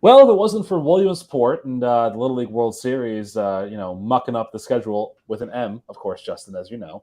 Well, if it wasn't for Williamsport and the Little League World Series, mucking up the schedule with an M, of course, Justin, as you know,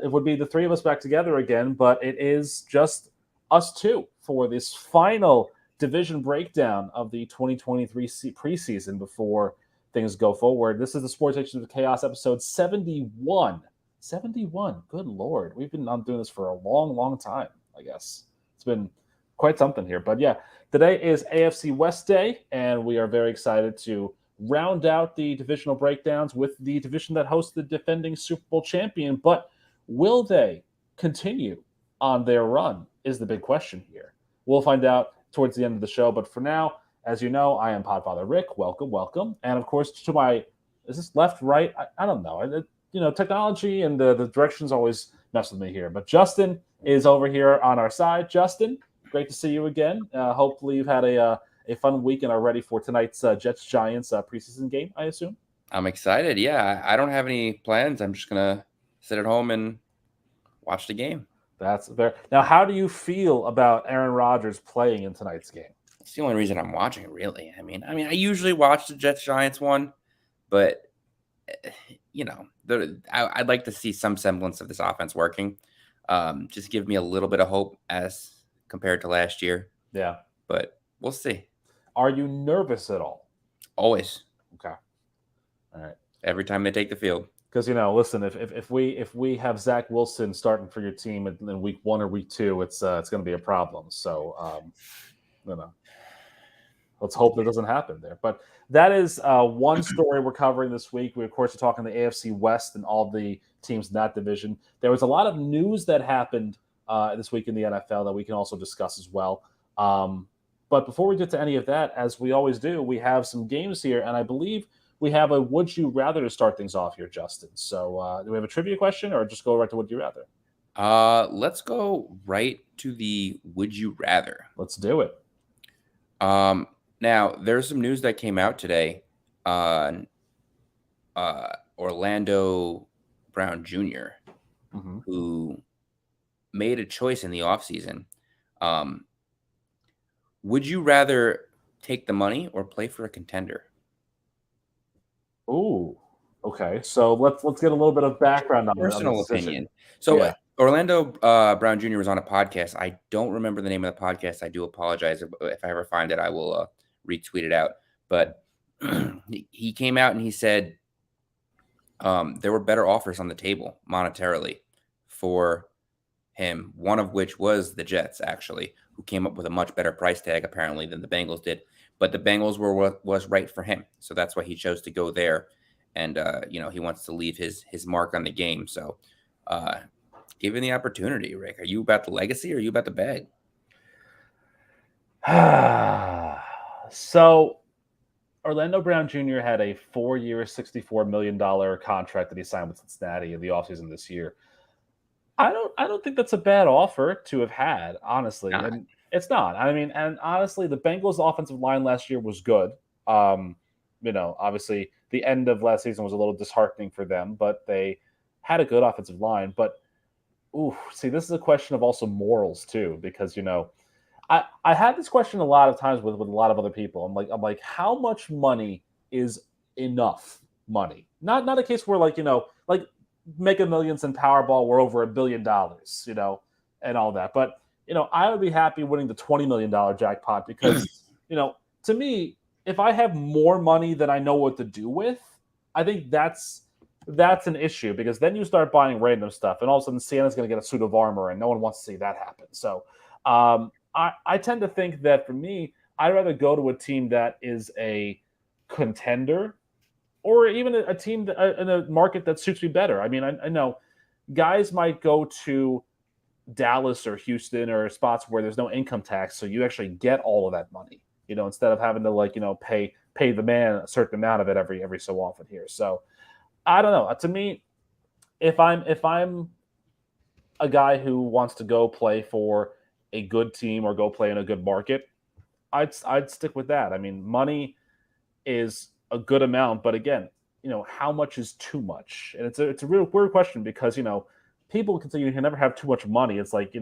it would be the three of us back together again. But it is just us two for this final division breakdown of the 2023 preseason before things go forward. This is the Sports Agents of Chaos episode 71. 71. Good Lord. We've been on doing this for a long, long time, I guess. It's been quite something here. But yeah, today is AFC West Day, and we are very excited to round out the divisional breakdowns with the division that hosts the defending Super Bowl champion. But will they continue on their run is the big question here. We'll find out towards the end of the show. But for now, as you know, I am Podfather Rick. Welcome, welcome. And of course, to my, is this left, right? I don't know. Technology and the directions always mess with me here. But Justin is over here on our side. Justin, great to see you again. Hopefully you've had a fun week and are ready for tonight's Jets-Giants preseason game, I assume. I'm excited. Yeah, I don't have any plans. I'm just going to sit at home and watch the game. That's fair. Now, how do you feel about Aaron Rodgers playing in tonight's game? It's the only reason I'm watching it, really. I mean, I usually watch the Jets-Giants one, but I'd like to see some semblance of this offense working. Just give me a little bit of hope as compared to last year. Yeah. But we'll see. Are you nervous at all? Always. Okay. All right. Every time they take the field. Because, listen, if we have Zach Wilson starting for your team in week 1 or week 2, it's going to be a problem. So, let's hope that doesn't happen there. But that is one story we're covering this week. We, of course, are talking the AFC West and all the teams in that division. There was a lot of news that happened this week in the NFL that we can also discuss as well. But before we get to any of that, as we always do, we have some games here, and I believe we have a Would You Rather to start things off here, Justin. So do we have a trivia question or just go right to Would You Rather? Let's go right to the Would You Rather. Let's do it. Now, there's some news that came out today on Orlando Brown Jr., who made a choice in the offseason. Would you rather take the money or play for a contender? Ooh, okay. So let's get a little bit of background on personal opinion. So yeah. Orlando Brown Jr. was on a podcast. I don't remember the name of the podcast. I do apologize. If I ever find it, I will retweet it out. But he came out and he said there were better offers on the table monetarily for him, one of which was the Jets, actually, who came up with a much better price tag, apparently, than the Bengals did. But the Bengals were what was right for him. So that's why he chose to go there. And, he wants to leave his mark on the game. So given the opportunity, Rick, are you about the legacy or are you about the bag? So Orlando Brown Jr. had a 4-year, $64 million contract that he signed with Cincinnati in the offseason this year. I don't think that's a bad offer to have had, honestly. And it's not. I mean, and honestly, the Bengals' offensive line last year was good. Obviously, the end of last season was a little disheartening for them, but they had a good offensive line. But, this is a question of also morals, too, because, I had this question a lot of times with a lot of other people. I'm like, how much money is enough money? Not a case where, Mega Millions and Powerball were over $1 billion, and all that. But, I would be happy winning the $20 million jackpot because, to me, if I have more money than I know what to do with, I think that's an issue because then you start buying random stuff and all of a sudden Santa's going to get a suit of armor and no one wants to see that happen. So I tend to think that for me, I'd rather go to a team that is a contender or even a team in a market that suits me better. I mean, I know guys might go to Dallas or Houston or spots where there's no income tax, so you actually get all of that money, instead of having to pay the man a certain amount of it every so often here. So I don't know. To me, if I'm a guy who wants to go play for a good team or go play in a good market, I'd stick with that. I mean, money is a good amount, but again, how much is too much? And it's a real weird question because people can say you can never have too much money. It's like,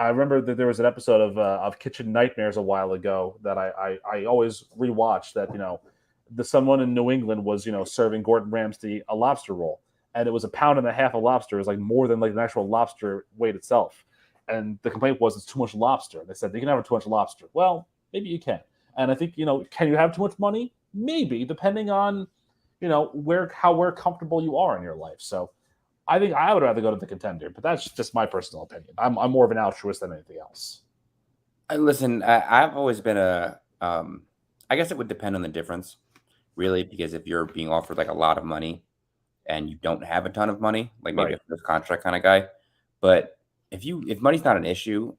I remember that there was an episode of Kitchen Nightmares a while ago that I always rewatch. That someone in New England was serving Gordon Ramsay a lobster roll, and it was 1.5 pounds of lobster. It was like more than like the actual lobster weight itself. And the complaint was it's too much lobster. They said you can have too much lobster. Well, maybe you can. And I think can you have too much money? Maybe, depending on where comfortable you are in your life. So I think I would rather go to the Contender, but that's just my personal opinion. I'm more of an altruist than anything else. Listen, I've always been I guess it would depend on the difference, really, because if you're being offered like a lot of money and you don't have a ton of money, like maybe a first contract kind of guy, but if money's not an issue,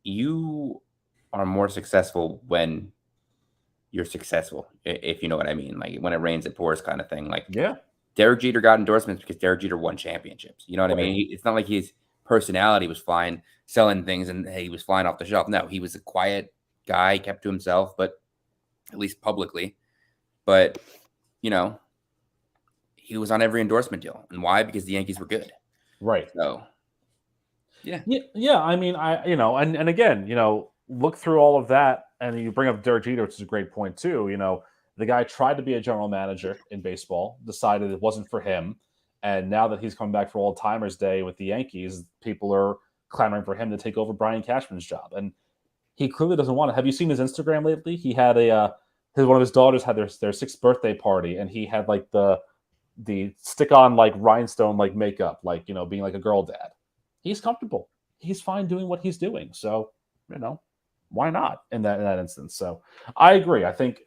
you are more successful when you're successful, if you know what I mean. Like when it rains, it pours kind of thing. Like Derek Jeter got endorsements because Derek Jeter won championships. You know what I mean? It's not like his personality was flying, selling things, and he was flying off the shelf. No, he was a quiet guy, kept to himself, but at least publicly. But, he was on every endorsement deal. And why? Because the Yankees were good. Right. So, yeah. Yeah. I mean, and again, look through all of that, and you bring up Derek Jeter, which is a great point too. The guy tried to be a general manager in baseball, decided it wasn't for him. And now that he's coming back for Old Timers Day with the Yankees, people are clamoring for him to take over Brian Cashman's job. And he clearly doesn't want it. Have you seen his Instagram lately? He had one of his daughters had their 6th birthday party, and he had like the stick-on like rhinestone like makeup, like being like a girl dad. He's comfortable. He's fine doing what he's doing. So, why not in that instance? So I agree. I think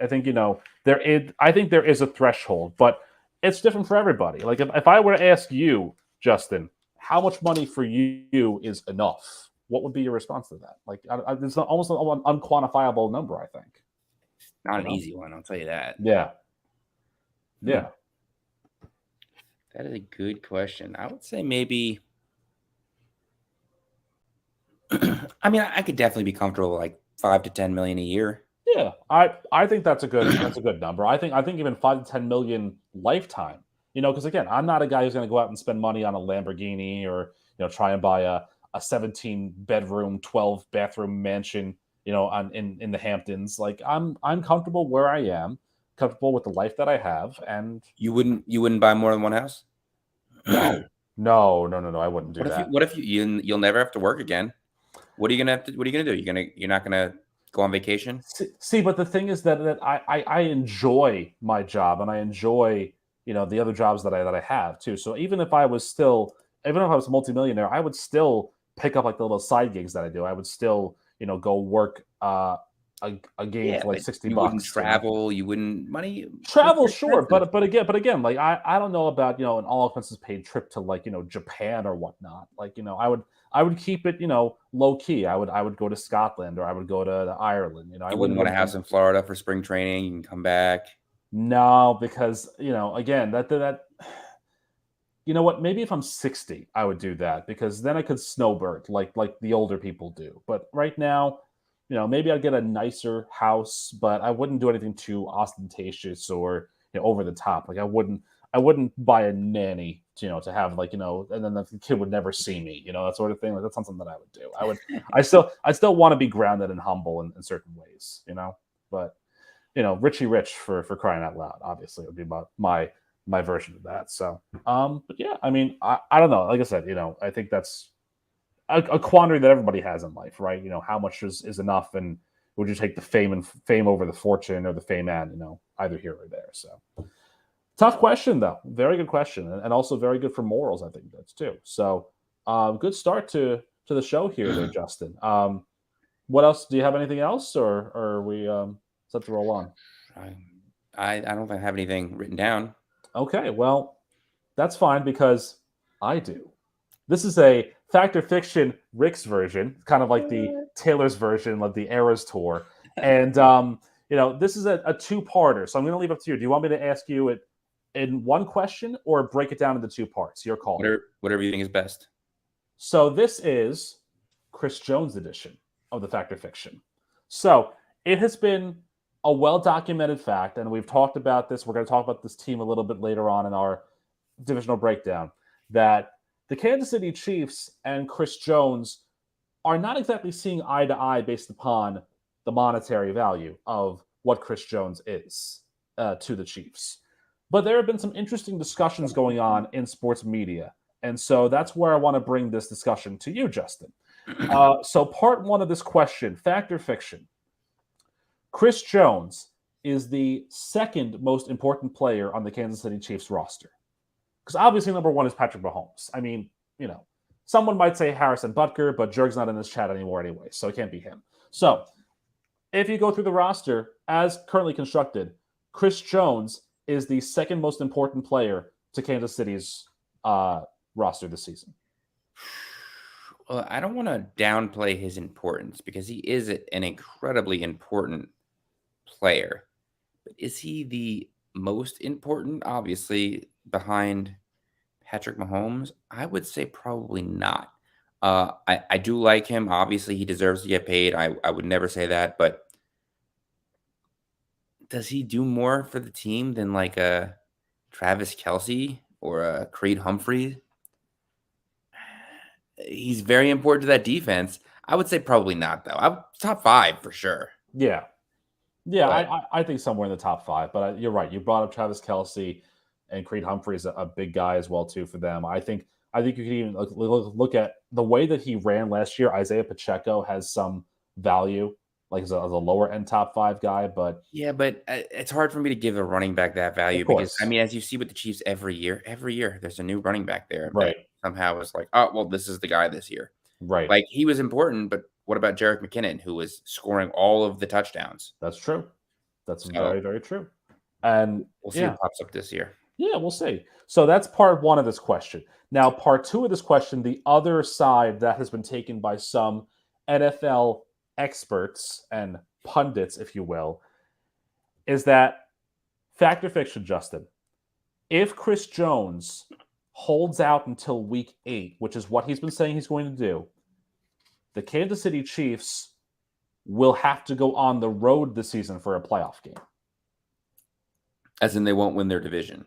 there is a threshold, but it's different for everybody. Like if I were to ask you, Justin, how much money for you is enough, what would be your response to that? Like it's almost an unquantifiable number, I think. Not an easy one, I'll tell you that. Yeah. That is a good question. I would say maybe I mean, I could definitely be comfortable with like 5 to 10 million a year. Yeah, I think that's a good number. I think even 5 to 10 million lifetime. Because again, I'm not a guy who's going to go out and spend money on a Lamborghini or try and buy a 17 bedroom, 12 bathroom mansion, in the Hamptons. Like I'm comfortable where I am, comfortable with the life that I have, and you wouldn't buy more than one house? No, I wouldn't do that. What if you'll never have to work again? What are you gonna do? You're not gonna go on vacation? See, but the thing is that I enjoy my job, and I enjoy the other jobs that I have too. So even if I was a multimillionaire, I would still pick up like the little side gigs that I do. I would still go work a game for like $60. You wouldn't travel. You wouldn't money travel, sure, but again, like I don't know about an all expenses paid trip to like Japan or whatnot. Like I would keep it low key. I would go to Scotland, or I would go to Ireland. I wouldn't want a house in Florida for spring training. You can come back. No, because again that what, maybe if I'm 60, I would do that, because then I could snowbird like the older people do. But right now, maybe I'd get a nicer house, but I wouldn't do anything too ostentatious or over the top. Like I wouldn't buy a nanny, to have like and then the kid would never see me, that sort of thing. Like that's not something that I would do. I still want to be grounded and humble in certain ways, But Richie Rich for crying out loud, obviously would be my version of that. So, but yeah, I mean, I don't know. Like I said, I think that's a quandary that everybody has in life, right? How much is enough, and would you take the fame over the fortune, or the fame and either here or there? So tough question, though. Very good question, and also very good for morals. I think that's too. So good start to the show here, there, Justin. What else? Do you have anything else, or are we set to roll on? I don't think I have anything written down. Okay, well, that's fine, because I do. This is a Fact or Fiction Rick's version, kind of like the Taylor's version of the Eras Tour. And, this is a two-parter, so I'm going to leave it up to you. Do you want me to ask you it in one question, or break it down into two parts? Your call. Whatever you think is best. So this is Chris Jones' edition of the Fact or Fiction. So it has been a well-documented fact, and we've talked about this. We're going to talk about this team a little bit later on in our divisional breakdown, that the Kansas City Chiefs and Chris Jones are not exactly seeing eye to eye based upon the monetary value of what Chris Jones is to the Chiefs. But there have been some interesting discussions going on in sports media. And so that's where I want to bring this discussion to you, Justin. So part one of this question, fact or fiction? Chris Jones is the second most important player on the Kansas City Chiefs roster. Because obviously number one is Patrick Mahomes. I mean, someone might say Harrison Butker, but Jurg's not in this chat anymore anyway, so it can't be him. So if you go through the roster as currently constructed, Chris Jones is the second most important player to Kansas City's roster this season. Well, I don't want to downplay his importance because he is an incredibly important player. But is he the most important? Obviously, behind Patrick Mahomes, I would say probably not. I do like him. Obviously, he deserves to get paid. I would never say that. But does he do more for the team than like a Travis Kelce or a Creed Humphrey? He's very important to that defense. I would say probably not, though. I'm top 5 for sure. Yeah. I think somewhere in the top 5. But you're right. You brought up Travis Kelce, and Creed Humphrey is a big guy as well too for them. I think you could even look at the way that he ran last year. Isaiah Pacheco has some value, like as a lower end top 5 guy. But yeah, but it's hard for me to give a running back that value because I mean, as you see with the Chiefs every year, there's a new running back there. Right. Somehow it's like, oh well, this is the guy this year. Right. Like he was important, but what about Jerick McKinnon, who was scoring all of the touchdowns? That's true. That's very, very true. And we'll see what pops up this year. Yeah, we'll see. So that's part one of this question. Now, part two of this question, the other side that has been taken by some NFL experts and pundits, if you will, is that fact or fiction, Justin? If Chris Jones holds out until week 8, which is what he's been saying he's going to do, the Kansas City Chiefs will have to go on the road this season for a playoff game. As in they won't win their division.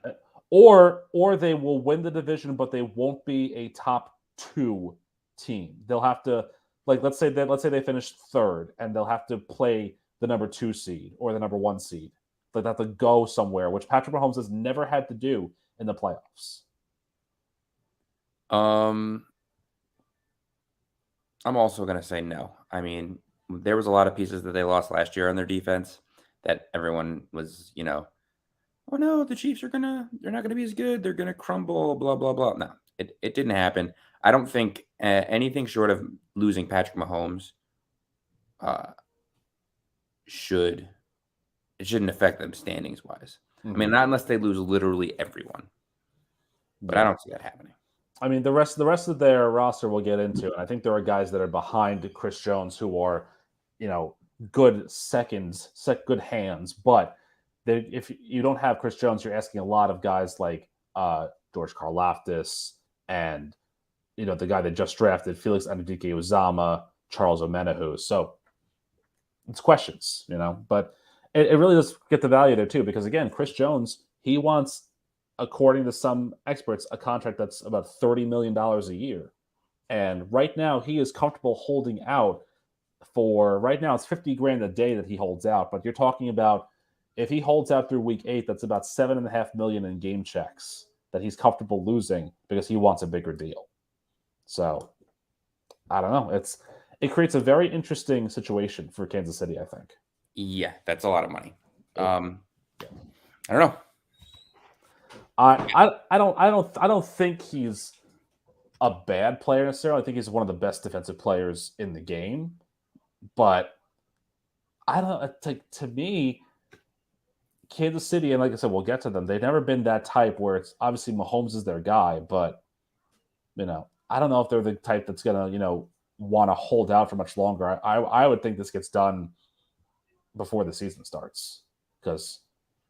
Or they will win the division, but they won't be a top 2 team. They'll have to, like, let's say they finish 3rd, and they'll have to play the number 2 seed or the number 1 seed. They have to go somewhere, which Patrick Mahomes has never had to do in the playoffs. I'm also going to say no. I mean, there was a lot of pieces that they lost last year on their defense that everyone was, oh no, the Chiefs they're not going to be as good. They're going to crumble, blah, blah, blah. No, it didn't happen. I don't think anything short of losing Patrick Mahomes shouldn't affect them standings wise. Mm-hmm. I mean, not unless they lose literally everyone. But I don't see that happening. I mean, the rest of their roster we'll get into. And I think there are guys that are behind Chris Jones who are, good good hands. But if you don't have Chris Jones, you're asking a lot of guys like George Karlaftis and, the guy that just drafted, Felix Anudike-Uzomah, Charles Omenihu. So it's questions, But it really does get the value there, too, because, again, Chris Jones, he wants, according to some experts, a contract that's about $30 million a year. And right now, he is comfortable holding out right now, it's $50,000 a day that he holds out. But you're talking about, if he holds out through week 8, that's about $7.5 million in game checks that he's comfortable losing because he wants a bigger deal. So, I don't know. It creates a very interesting situation for Kansas City, I think. Yeah, that's a lot of money. I don't know. I don't think he's a bad player necessarily. I think he's one of the best defensive players in the game. But I don't to me, Kansas City, and like I said, we'll get to them. They've never been that type where it's obviously Mahomes is their guy, but I don't know if they're the type that's gonna want to hold out for much longer. I would think this gets done before the season starts because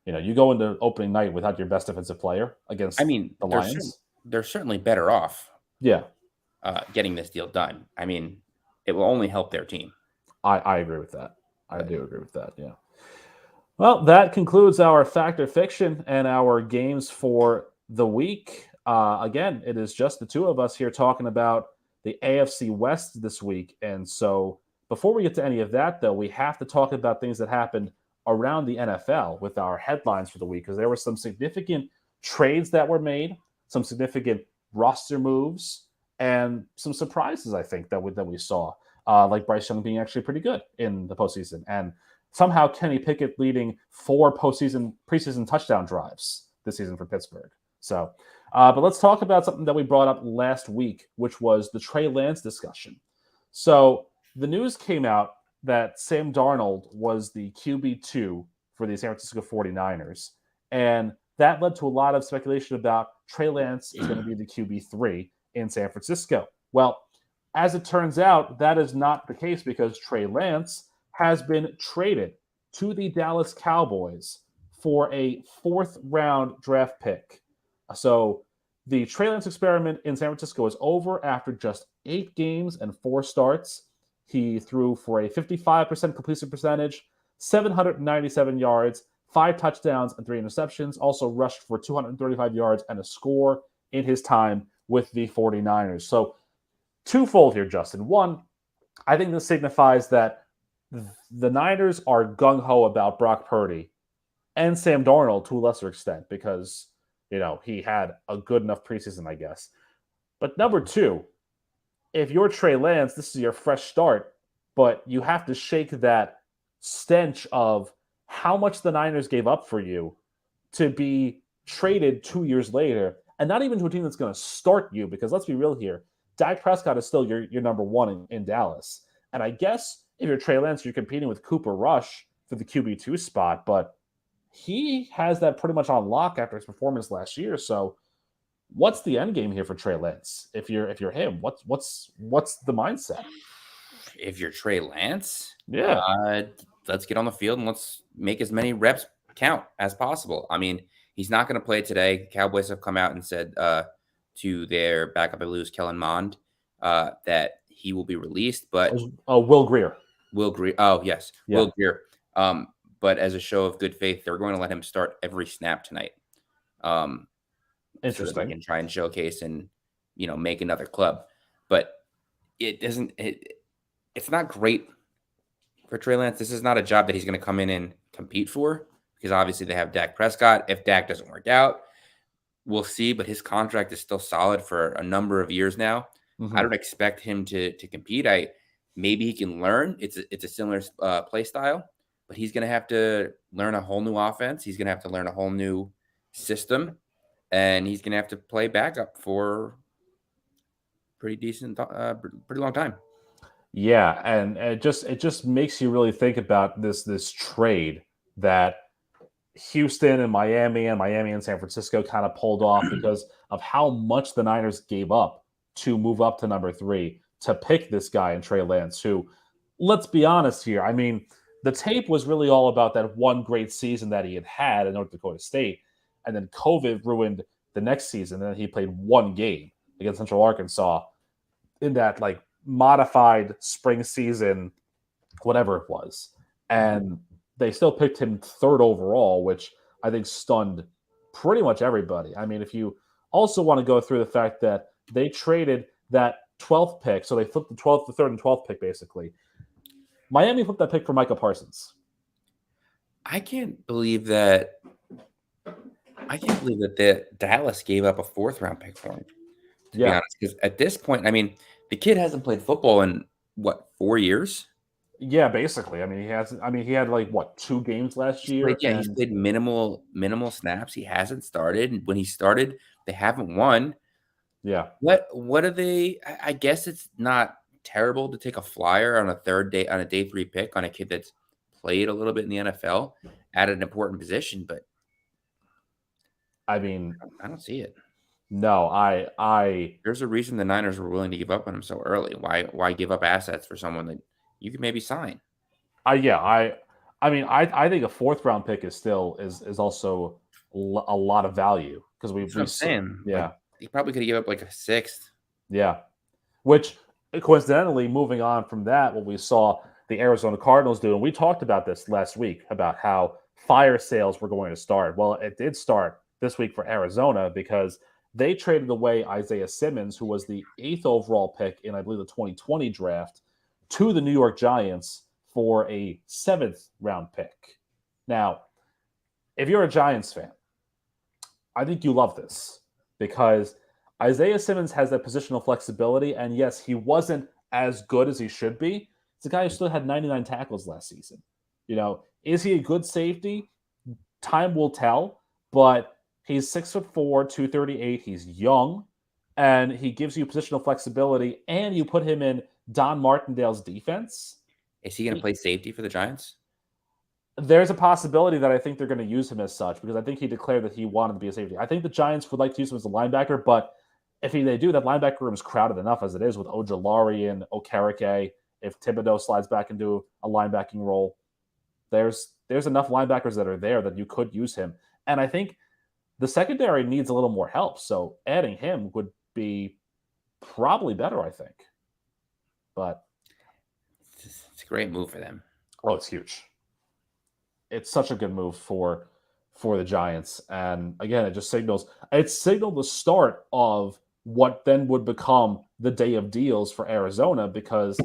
you go into opening night without your best defensive player against the Lions. They're certainly better off. Yeah, getting this deal done. I mean, it will only help their team. I agree with that. I do agree with that. Yeah. Well, that concludes our fact or fiction and our games for the week. Again, it is just the two of us here talking about the AFC West this week. And so before we get to any of that, though, we have to talk about things that happened around the NFL with our headlines for the week, because there were some significant trades that were made, some significant roster moves, and some surprises, I think, that we saw, like Bryce Young being actually pretty good in the postseason, and somehow Kenny Pickett leading 4 preseason touchdown drives this season for Pittsburgh. So, but let's talk about something that we brought up last week, which was the Trey Lance discussion. So the news came out that Sam Darnold was the QB2 for the San Francisco 49ers, and that led to a lot of speculation about Trey Lance is going to be the QB3 in San Francisco. Well, as it turns out, that is not the case, because Trey Lance has been traded to the Dallas Cowboys for a 4th-round draft pick. So the Trey Lance experiment in San Francisco is over after just 8 games and 4 starts. He threw for a 55% completion percentage, 797 yards, 5 touchdowns, and 3 interceptions. Also rushed for 235 yards and a score in his time with the 49ers. So twofold here, Justin. One, I think this signifies that the Niners are gung-ho about Brock Purdy and Sam Darnold to a lesser extent, because, he had a good enough preseason, I guess. But number 2, if you're Trey Lance, this is your fresh start, but you have to shake that stench of how much the Niners gave up for you to be traded 2 years later, and not even to a team that's going to start you, because let's be real here, Dak Prescott is still your number 1 in Dallas. And I guess if you're Trey Lance, you're competing with Cooper Rush for the QB2 spot, but he has that pretty much on lock after his performance last year. So what's the end game here for Trey Lance? If you're him, what's the mindset? If you're Trey Lance, yeah, let's get on the field and let's make as many reps count as possible. I mean, he's not going to play today. Cowboys have come out and said to their backup, I believe, Kellen Mond, that he will be released. But Will Grier. Oh, yes, yeah. Will Grier. But as a show of good faith, they're going to let him start every snap tonight. Interesting. So that they can try and showcase and make another club. But it doesn't. It's not great for Trey Lance. This is not a job that he's going to come in and compete for, because obviously they have Dak Prescott. If Dak doesn't work out, we'll see. But his contract is still solid for a number of years now. Mm-hmm. I don't expect him to compete. Maybe he can learn. It's a similar play style, but he's going to have to learn a whole new offense. He's going to have to learn a whole new system, and he's going to have to play backup for pretty long time. Yeah, and it just makes you really think about this trade that Houston and Miami and San Francisco kind of pulled off because of how much the Niners gave up to move up to number 3 to pick this guy in Trey Lance, who, let's be honest here, I mean, the tape was really all about that one great season that he had at North Dakota State, and then COVID ruined the next season, and then he played 1 game against Central Arkansas in that, like, modified spring season, whatever it was. And they still picked him 3rd overall, which I think stunned pretty much everybody. I mean, if you also want to go through the fact that they traded that 12th pick, so they flipped the 12th, the 3rd and 12th pick, basically. Miami flipped that pick for Micah Parsons. I can't believe that Dallas gave up a 4th round pick for him, to be honest. Because at this point, I mean, the kid hasn't played football in, 4 years? Yeah, basically. I mean, he had like 2 games last year. He's played minimal snaps. He hasn't started. And when he started, they haven't won. Yeah. What are they? I guess it's not terrible to take a flyer on a day 3 pick on a kid that's played a little bit in the NFL at an important position, but I mean, I don't see it. No, there's a reason the Niners were willing to give up on him so early. Why give up assets for someone that you could maybe sign? I think a 4th round pick is also a lot of value, because we've saying. Yeah. Like, he probably could have given up like a 6th. Yeah. Which, coincidentally, moving on from that, what we saw the Arizona Cardinals do, and we talked about this last week about how fire sales were going to start. Well, it did start this week for Arizona, because they traded away Isaiah Simmons, who was the 8th overall pick in, I believe, the 2020 draft, to the New York Giants for a 7th round pick. Now, if you're a Giants fan, I think you love this because Isaiah Simmons has that positional flexibility. And yes, he wasn't as good as he should be. It's a guy who still had 99 tackles last season. Is he a good safety? Time will tell, but he's 6'4", 238. He's young, and he gives you positional flexibility, and you put him in Don Martindale's defense. Is he going to play safety for the Giants? There's a possibility that I think they're going to use him as such because I think he declared that he wanted to be a safety. I think the Giants would like to use him as a linebacker, but if they do, that linebacker room is crowded enough as it is with Ojulari and Okereke. If Thibodeau slides back into a linebacking role, there's enough linebackers that are there that you could use him. And I think the secondary needs a little more help, so adding him would be probably better, I think. But it's a great move for them. Oh, it's huge. It's such a good move for the Giants. And again, it signaled the start of what then would become the day of deals for Arizona, because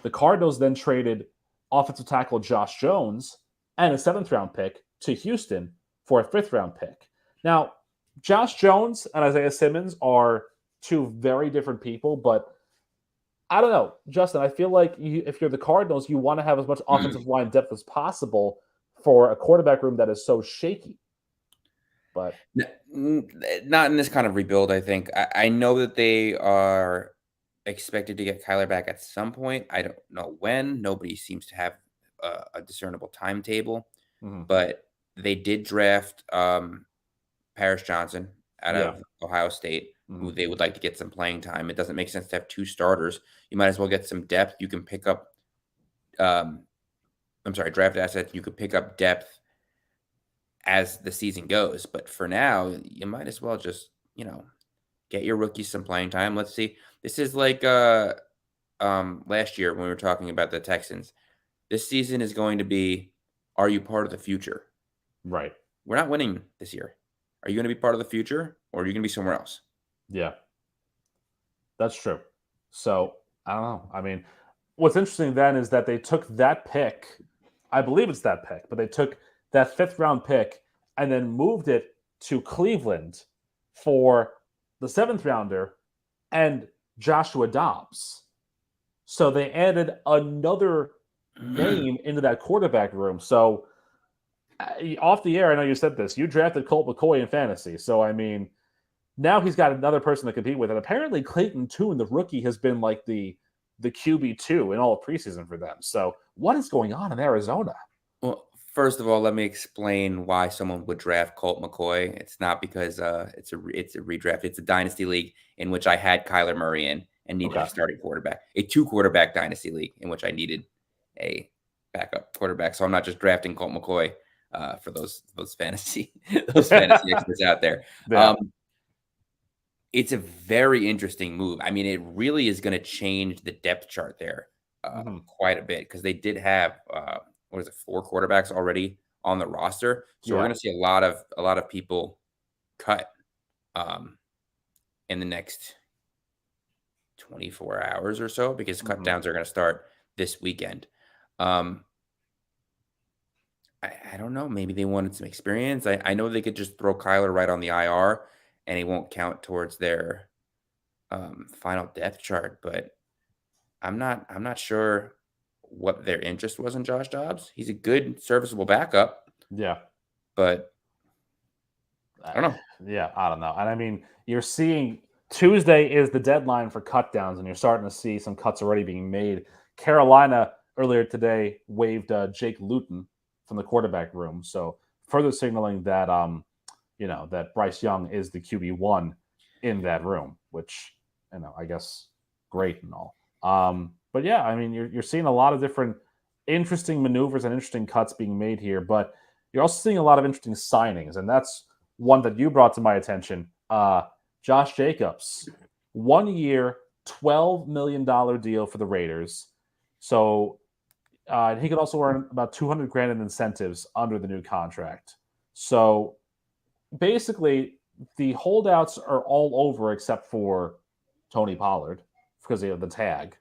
the Cardinals then traded offensive tackle Josh Jones and a 7th round pick to Houston for a 5th round pick. Now, Josh Jones and Isaiah Simmons are two very different people, but I don't know, Justin, I feel like if you're the Cardinals, you want to have as much offensive line depth as possible for a quarterback room that is so shaky. But not in this kind of rebuild, I think. I know that they are expected to get Kyler back at some point. I don't know when. Nobody seems to have a discernible timetable. Mm-hmm. But they did draft Paris Johnson out of Ohio State, who they would like to get some playing time. It doesn't make sense to have 2 starters. You might as well get some depth. You can pick up draft assets. You could pick up depth as the season goes. But for now, you might as well just, get your rookies some playing time. Let's see. This is like last year when we were talking about the Texans. This season is going to be, are you part of the future? Right. We're not winning this year. Are you going to be part of the future, or are you going to be somewhere else? Yeah. That's true. So, I don't know. I mean, what's interesting then is that they took that pick, I believe it's that pick, but they took that 5th round pick and then moved it to Cleveland for the 7th rounder and Joshua Dobbs. So they added another name into that quarterback room. So off the air, I know you said this, you drafted Colt McCoy in fantasy. So, I mean, now he's got another person to compete with. And apparently Clayton Tune, the rookie, has been like the QB2 in all of preseason for them. So what is going on in Arizona? Well, first of all, let me explain why someone would draft Colt McCoy. It's not because it's a redraft. It's a dynasty league in which I had Kyler Murray in and needed a starting quarterback. A 2-quarterback dynasty league in which I needed a backup quarterback. So I'm not just drafting Colt McCoy for those fantasy experts out there. Yeah. It's a very interesting move. I mean, it really is going to change the depth chart there quite a bit, because they did have 4 quarterbacks already on the roster. So we're going to see a lot of people cut in the next 24 hours or so, because cut downs are going to start this weekend. I don't know. Maybe they wanted some experience. I know they could just throw Kyler right on the IR and he won't count towards their final depth chart. But I'm not sure what their interest was in Josh Dobbs. He's a good, serviceable backup. Yeah. But I don't know. Yeah, I don't know. And I mean, you're seeing Tuesday is the deadline for cut downs, and you're starting to see some cuts already being made. Carolina earlier today waived Jake Luton from the quarterback room. So further signaling that, that Bryce Young is the QB1 in that room, which, I guess great and all. But yeah, I mean, you're seeing a lot of different interesting maneuvers and interesting cuts being made here, but you're also seeing a lot of interesting signings. And that's one that you brought to my attention. Josh Jacobs, 1 year, $12 million deal for the Raiders. So he could also earn about $200,000 in incentives under the new contract. So basically, the holdouts are all over except for Tony Pollard because they have the tag.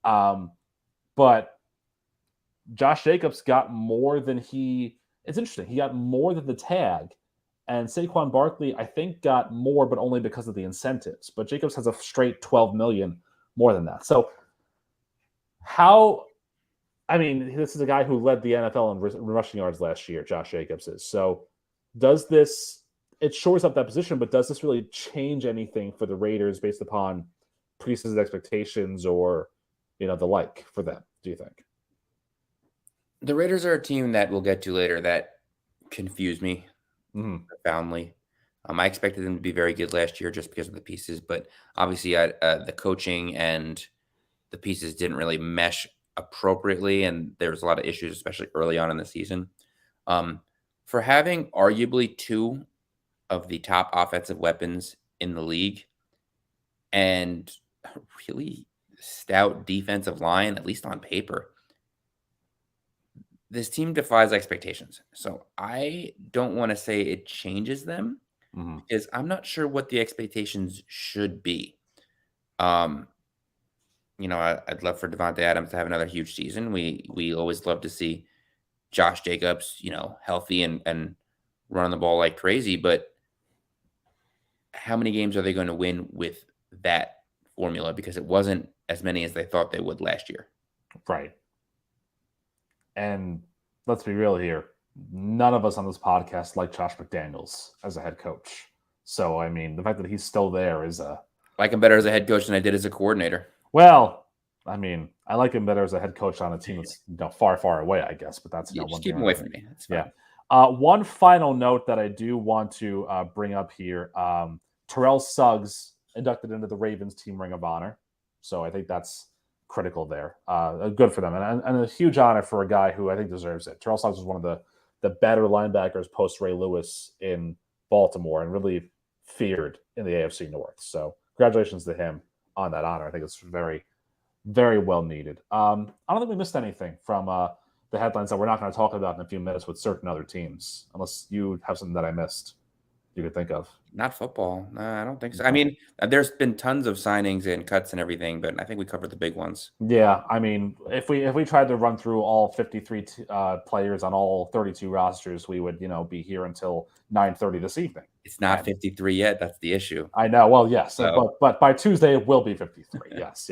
But Josh Jacobs got more than it's interesting. He got more than the tag. And Saquon Barkley, I think, got more, but only because of the incentives. But Jacobs has a straight $12 million more than that. So this is a guy who led the NFL in rushing yards last year, Josh Jacobs is. So it shores up that position, but does this really change anything for the Raiders based upon preseason expectations or, the like for them, do you think? The Raiders are a team that we'll get to later that confused me profoundly. I expected them to be very good last year just because of the pieces, but obviously the coaching and the pieces didn't really mesh appropriately, and there was a lot of issues, especially early on in the season. For having arguably two of the top offensive weapons in the league and a really stout defensive line, at least on paper, this team defies expectations. So I don't want to say it changes them because I'm not sure what the expectations should be. I'd love for Devontae Adams to have another huge season. We always love to see Josh Jacobs, healthy and running the ball like crazy. But how many games are they going to win with that formula? Because it wasn't as many as they thought they would last year. Right. And let's be real here. None of us on this podcast like Josh McDaniels as a head coach. So, the fact that he's still there is I like him better as a head coach than I did as a coordinator. Well, I like him better as a head coach on a team that's far, far away, I guess. But that's just keep him away from me. That's fine. Yeah. One final note that I do want to bring up here: Terrell Suggs inducted into the Ravens Team Ring of Honor. So I think that's critical there. Good for them, and a huge honor for a guy who I think deserves it. Terrell Suggs was one of the better linebackers post Ray Lewis in Baltimore, and really feared in the AFC North. So congratulations to him on that honor. I think it's very, very well needed. I don't think we missed anything from the headlines that we're not going to talk about in a few minutes with certain other teams, unless you have something that I missed you could think of. Not football. No, I don't think so. There's been tons of signings and cuts and everything, but I think we covered the big ones. Yeah, if we tried to run through all 53 players on all 32 rosters, we would be here until 9:30 this evening. It's not 53 yet. That's the issue. I know. Well, yes, but by Tuesday it will be 53. Yes.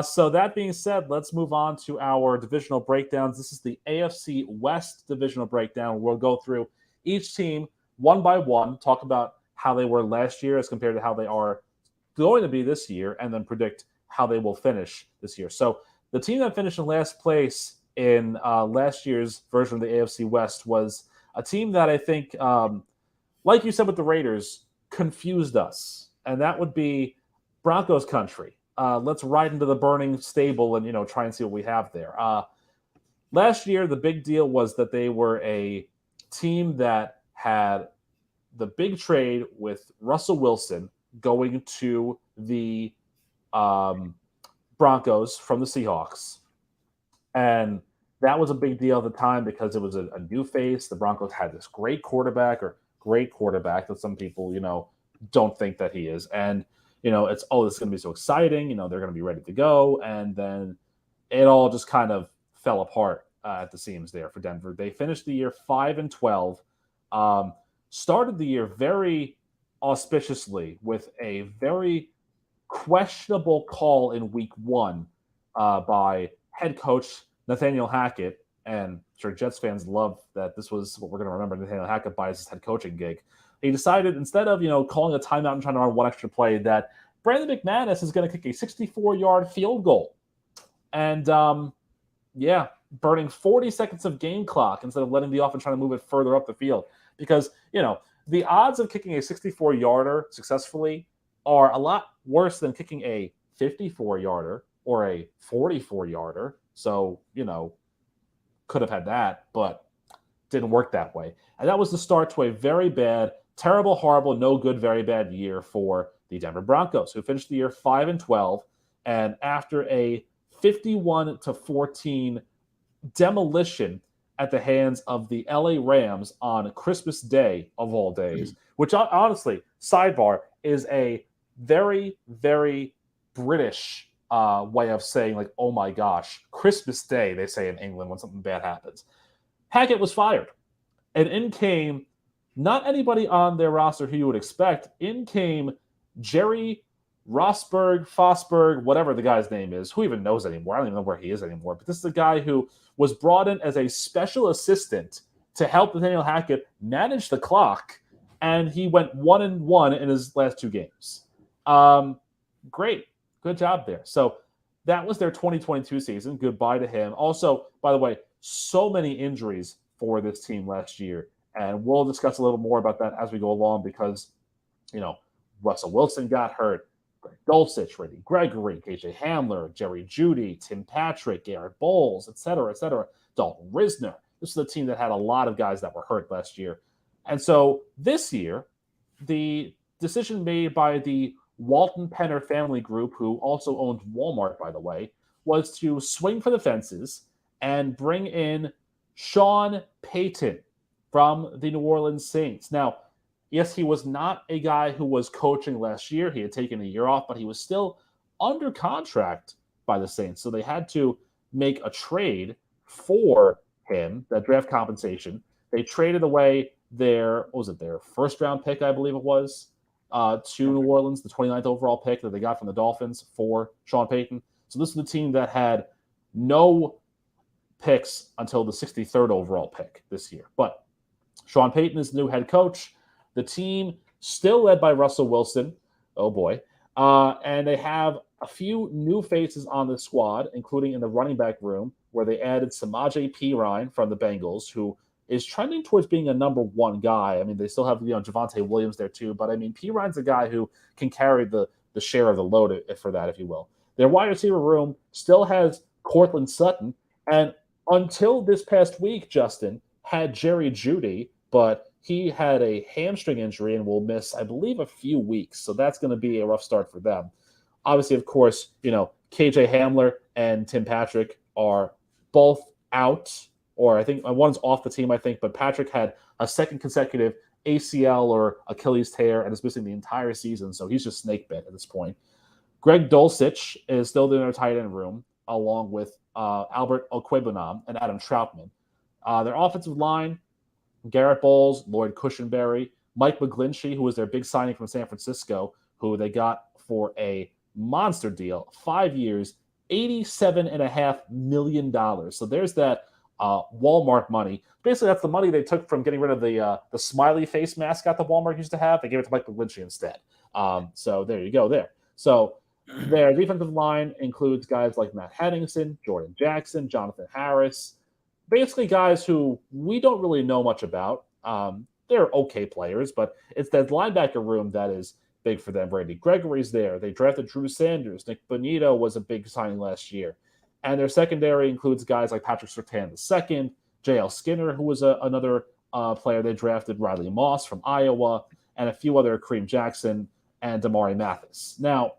So that being said, let's move on to our divisional breakdowns. This is the AFC West divisional breakdown. We'll go through each team one by one, talk about how they were last year as compared to how they are going to be this year, and then predict how they will finish this year. So the team that finished in last place in last year's version of the AFC West was a team that I think, like you said with the Raiders, confused us. And that would be Broncos country. Let's ride into the burning stable and, try and see what we have there. Last year, the big deal was that they were a team that had the big trade with Russell Wilson going to the Broncos from the Seahawks. And that was a big deal at the time because it was a new face. The Broncos had this great quarterback that some people, don't think that he is. And, it's, this is going to be so exciting. They're going to be ready to go. And then it all just kind of fell apart at the seams there for Denver. They finished the year 5-12. Started the year very auspiciously with a very questionable call in week 1 by head coach Nathaniel Hackett. And I'm sure Jets fans love that this was what we're going to remember Nathaniel Hackett by his head coaching gig. He decided, instead of calling a timeout and trying to run one extra play, that Brandon McManus is going to kick a 64-yard field goal. And, burning 40 seconds of game clock instead of letting the offense try to move it further up the field. Because, the odds of kicking a 64-yarder successfully are a lot worse than kicking a 54-yarder or a 44-yarder. So, could have had that, but didn't work that way. And that was the start to a very bad, terrible, horrible, no good, very bad year for the Denver Broncos, who finished the year 5-12. And after a 51-14 demolition at the hands of the LA Rams on Christmas Day of all days, which honestly, sidebar, is a very, very British way of saying, like, oh my gosh, Christmas Day, they say in England when something bad happens. Hackett was fired. And in came not anybody on their roster who you would expect. In came Jerry Fosberg, whatever the guy's name is. Who even knows anymore? I don't even know where he is anymore. But this is a guy who was brought in as a special assistant to help Nathaniel Hackett manage the clock, and he went 1-1 in his last 2 games. Great. Good job there. So that was their 2022 season. Goodbye to him. Also, by the way, so many injuries for this team last year. And we'll discuss a little more about that as we go along because, Russell Wilson got hurt. Greg Dulcich, Randy Gregory, KJ Hamler, Jerry Jeudy, Tim Patrick, Garrett Bowles, et cetera, Dalton Risner. This is a team that had a lot of guys that were hurt last year. And so this year, the decision made by the Walton Penner family group, who also owns Walmart, by the way, was to swing for the fences and bring in Sean Payton from the New Orleans Saints. Now, yes, he was not a guy who was coaching last year. He had taken a year off, but he was still under contract by the Saints. So they had to make a trade for him, that draft compensation. They traded away their first round pick, I believe it was, to New Orleans, the 29th overall pick that they got from the Dolphins for Sean Payton. So this is the team that had no picks until the 63rd overall pick this year. But Sean Payton is the new head coach. The team still led by Russell Wilson. Oh, boy. And they have a few new faces on the squad, including in the running back room, where they added Samaje Perine from the Bengals, who is trending towards being a number 1 guy. I mean, they still have Javonte Williams there too, but I mean, Perine's a guy who can carry the share of the load for that, if you will. Their wide receiver room still has Courtland Sutton, and until this past week, Justin had Jerry Jeudy, but he had a hamstring injury and will miss, I believe, a few weeks. So that's going to be a rough start for them. Obviously, of course, KJ Hamler and Tim Patrick are both out, or I think one's off the team, but Patrick had a second consecutive ACL or Achilles tear and is missing the entire season. So he's just snake bit at this point. Greg Dulcich is still in their tight end room, along with Albert Okwebunam and Adam Troutman. Their offensive line, Garrett Bowles, Lloyd Cushenberry, Mike McGlinchey, who was their big signing from San Francisco, who they got for a monster deal, 5 years, $87.5 million. So there's that Walmart money. Basically, that's the money they took from getting rid of the smiley face mascot that Walmart used to have. They gave it to Mike McGlinchey instead. So there you go there. So their defensive line includes guys like Matt Henningsen, Jordan Jackson, Jonathan Harris, basically guys who we don't really know much about. They're okay players, but it's that linebacker room that is big for them. Randy Gregory's there. They drafted Drew Sanders. Nick Bonito was a big signing last year. And their secondary includes guys like Patrick Surtain II, J.L. Skinner, who was another player they drafted, Riley Moss from Iowa, and a few other, Kareem Jackson and Damari Mathis. Now,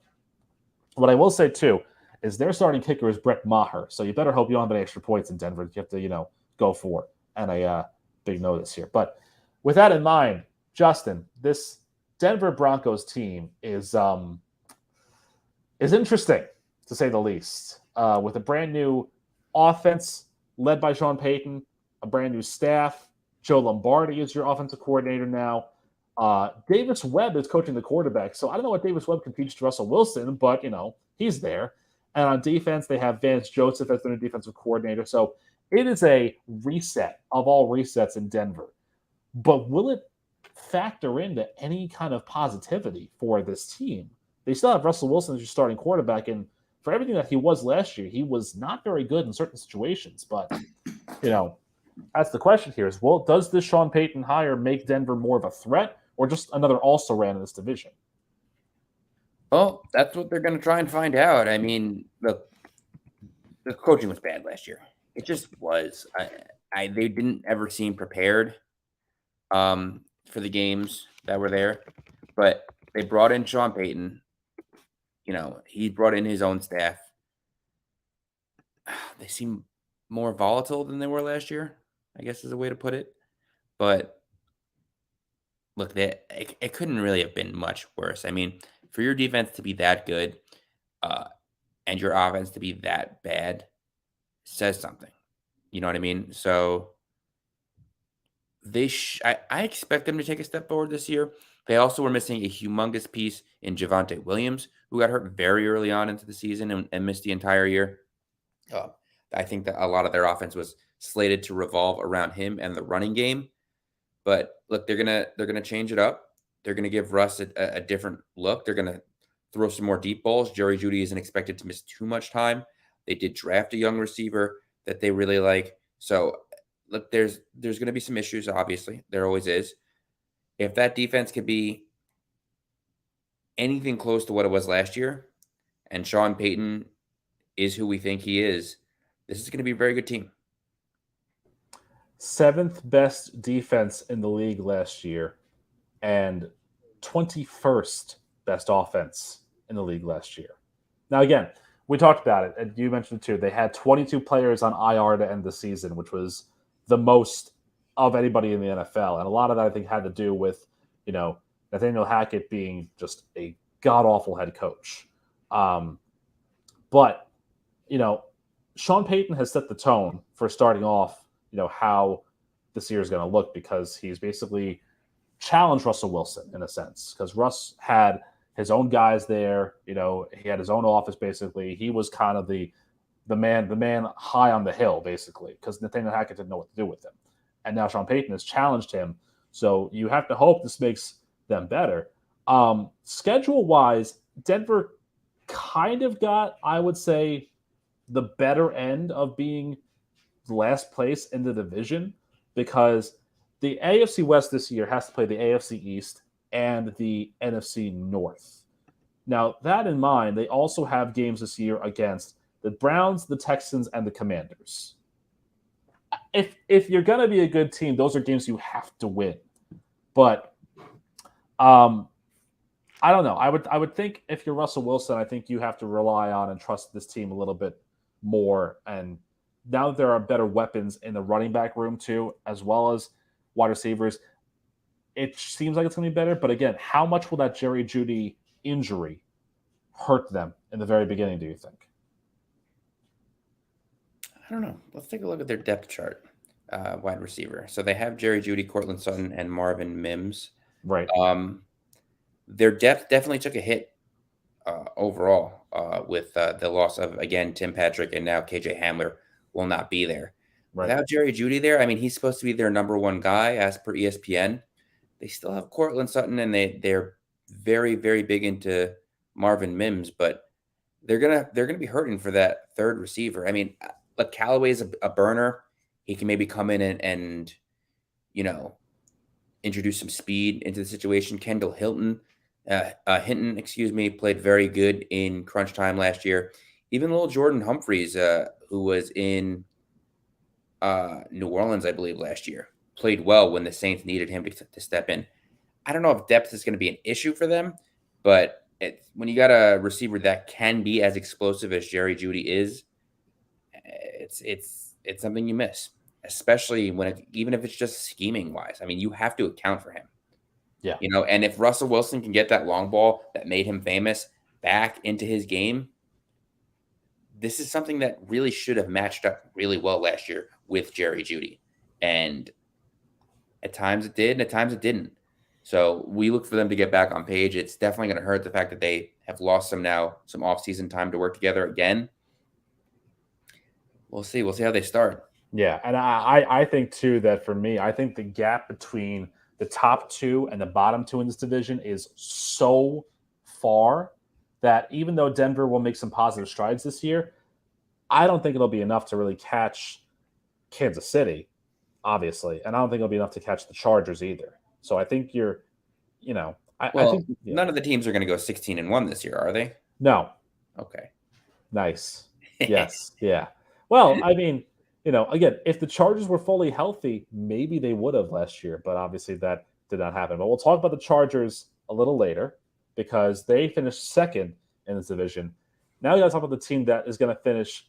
what I will say, too, is their starting kicker is Brett Maher. So you better hope you don't have any extra points in Denver. You have to, go for it. And a big notice here. But with that in mind, Justin, this Denver Broncos team is interesting, to say the least. With a brand new offense led by Sean Payton, a brand new staff. Joe Lombardi is your offensive coordinator now. Davis Webb is coaching the quarterback. So I don't know what Davis Webb can teach to Russell Wilson, but, he's there. And on defense, they have Vance Joseph as their new defensive coordinator. So it is a reset of all resets in Denver. But will it factor into any kind of positivity for this team? They still have Russell Wilson as your starting quarterback, and for everything that he was last year, he was not very good in certain situations. But, that's the question here is, does this Sean Payton hire make Denver more of a threat or just another also-ran in this division? Well, that's what they're going to try and find out. I mean, the coaching was bad last year. It just was. They didn't ever seem prepared for the games that were there. But they brought in Sean Payton. He brought in his own staff. They seem more volatile than they were last year. I guess is a way to put it. But look, it couldn't really have been much worse. I mean, for your defense to be that good, uh, and your offense to be that bad says something. You know what I mean? So I expect them to take a step forward this year. They also were missing a humongous piece in Javonte Williams, who got hurt very early on into the season and missed the entire year. Uh, I think that a lot of their offense was slated to revolve around him and the running game. But look, they're gonna change it up. They're gonna give Russ a different look. They're gonna throw some more deep balls. Jerry Jeudy isn't expected to miss too much time. They did draft a young receiver that they really like. So look, there's gonna be some issues. Obviously, there always is. If that defense could be anything close to what it was last year, and Sean Payton is who we think he is, this is going to be a very good team. 7th best defense in the league last year, and 21st best offense in the league last year. Now, again, we talked about it, and you mentioned it too. They had 22 players on IR to end the season, which was the most of anybody in the NFL. And a lot of that, I think, had to do with, Nathaniel Hackett being just a god-awful head coach. But, Sean Payton has set the tone for starting off, how this year is going to look, because he's basically challenged Russell Wilson in a sense, because Russ had his own guys there. He had his own office basically. He was kind of the man high on the hill basically, because Nathaniel Hackett didn't know what to do with him. And now Sean Payton has challenged him. So you have to hope this makes them better. Schedule wise, Denver kind of got, I would say, the better end of being last place in the division, because the AFC West this year has to play the AFC East and the NFC North. Now, that in mind, they also have games this year against the Browns, the Texans, and the Commanders. If you're going to be a good team, those are games you have to win. But I don't know. I would think if you're Russell Wilson, I think you have to rely on and trust this team a little bit more. And now that there are better weapons in the running back room too, as well as wide receivers, it seems like it's going to be better. But again, how much will that Jerry Jeudy injury hurt them in the very beginning, do you think? I don't know. Let's take a look at their depth chart. Wide receiver. So they have Jerry Jeudy, Cortland Sutton, and Marvin Mims. Right. Their depth definitely took a hit overall with the loss of, again, Tim Patrick, and now KJ Hamler will not be there. Right. Without Jerry Jeudy there, I mean, he's supposed to be their number one guy as per ESPN. They still have Cortland Sutton, and they're very, very big into Marvin Mims, but they're gonna be hurting for that third receiver. I mean, look, Callaway's a burner. He can maybe come in and introduce some speed into the situation. Kendall Hinton, played very good in crunch time last year. Even little Jordan Humphreys, who was in New Orleans, I believe, last year, played well when the Saints needed him to step in. I don't know if depth is going to be an issue for them, but when you got a receiver that can be as explosive as Jerry Jeudy is, it's something you miss, especially even if it's just scheming wise. I mean, you have to account for him. Yeah. And if Russell Wilson can get that long ball that made him famous back into his game, this is something that really should have matched up really well last year with Jerry Jeudy. And at times it did, and at times it didn't. So we look for them to get back on page. It's definitely going to hurt the fact that they have lost some off-season time to work together again. We'll see. We'll see how they start. Yeah, and I think too that for me, I think the gap between the top two and the bottom two in this division is so far that even though Denver will make some positive strides this year, I don't think it'll be enough to really catch Kansas City, obviously, and I don't think it'll be enough to catch the Chargers either. So I think I think none of the teams are going to go 16-1 this year, are they? No. Okay. Nice. Yes. Yeah. Well, I mean, again, if the Chargers were fully healthy, maybe they would have last year, but obviously that did not happen. But we'll talk about the Chargers a little later because they finished second in this division. Now we got to talk about the team that is going to finish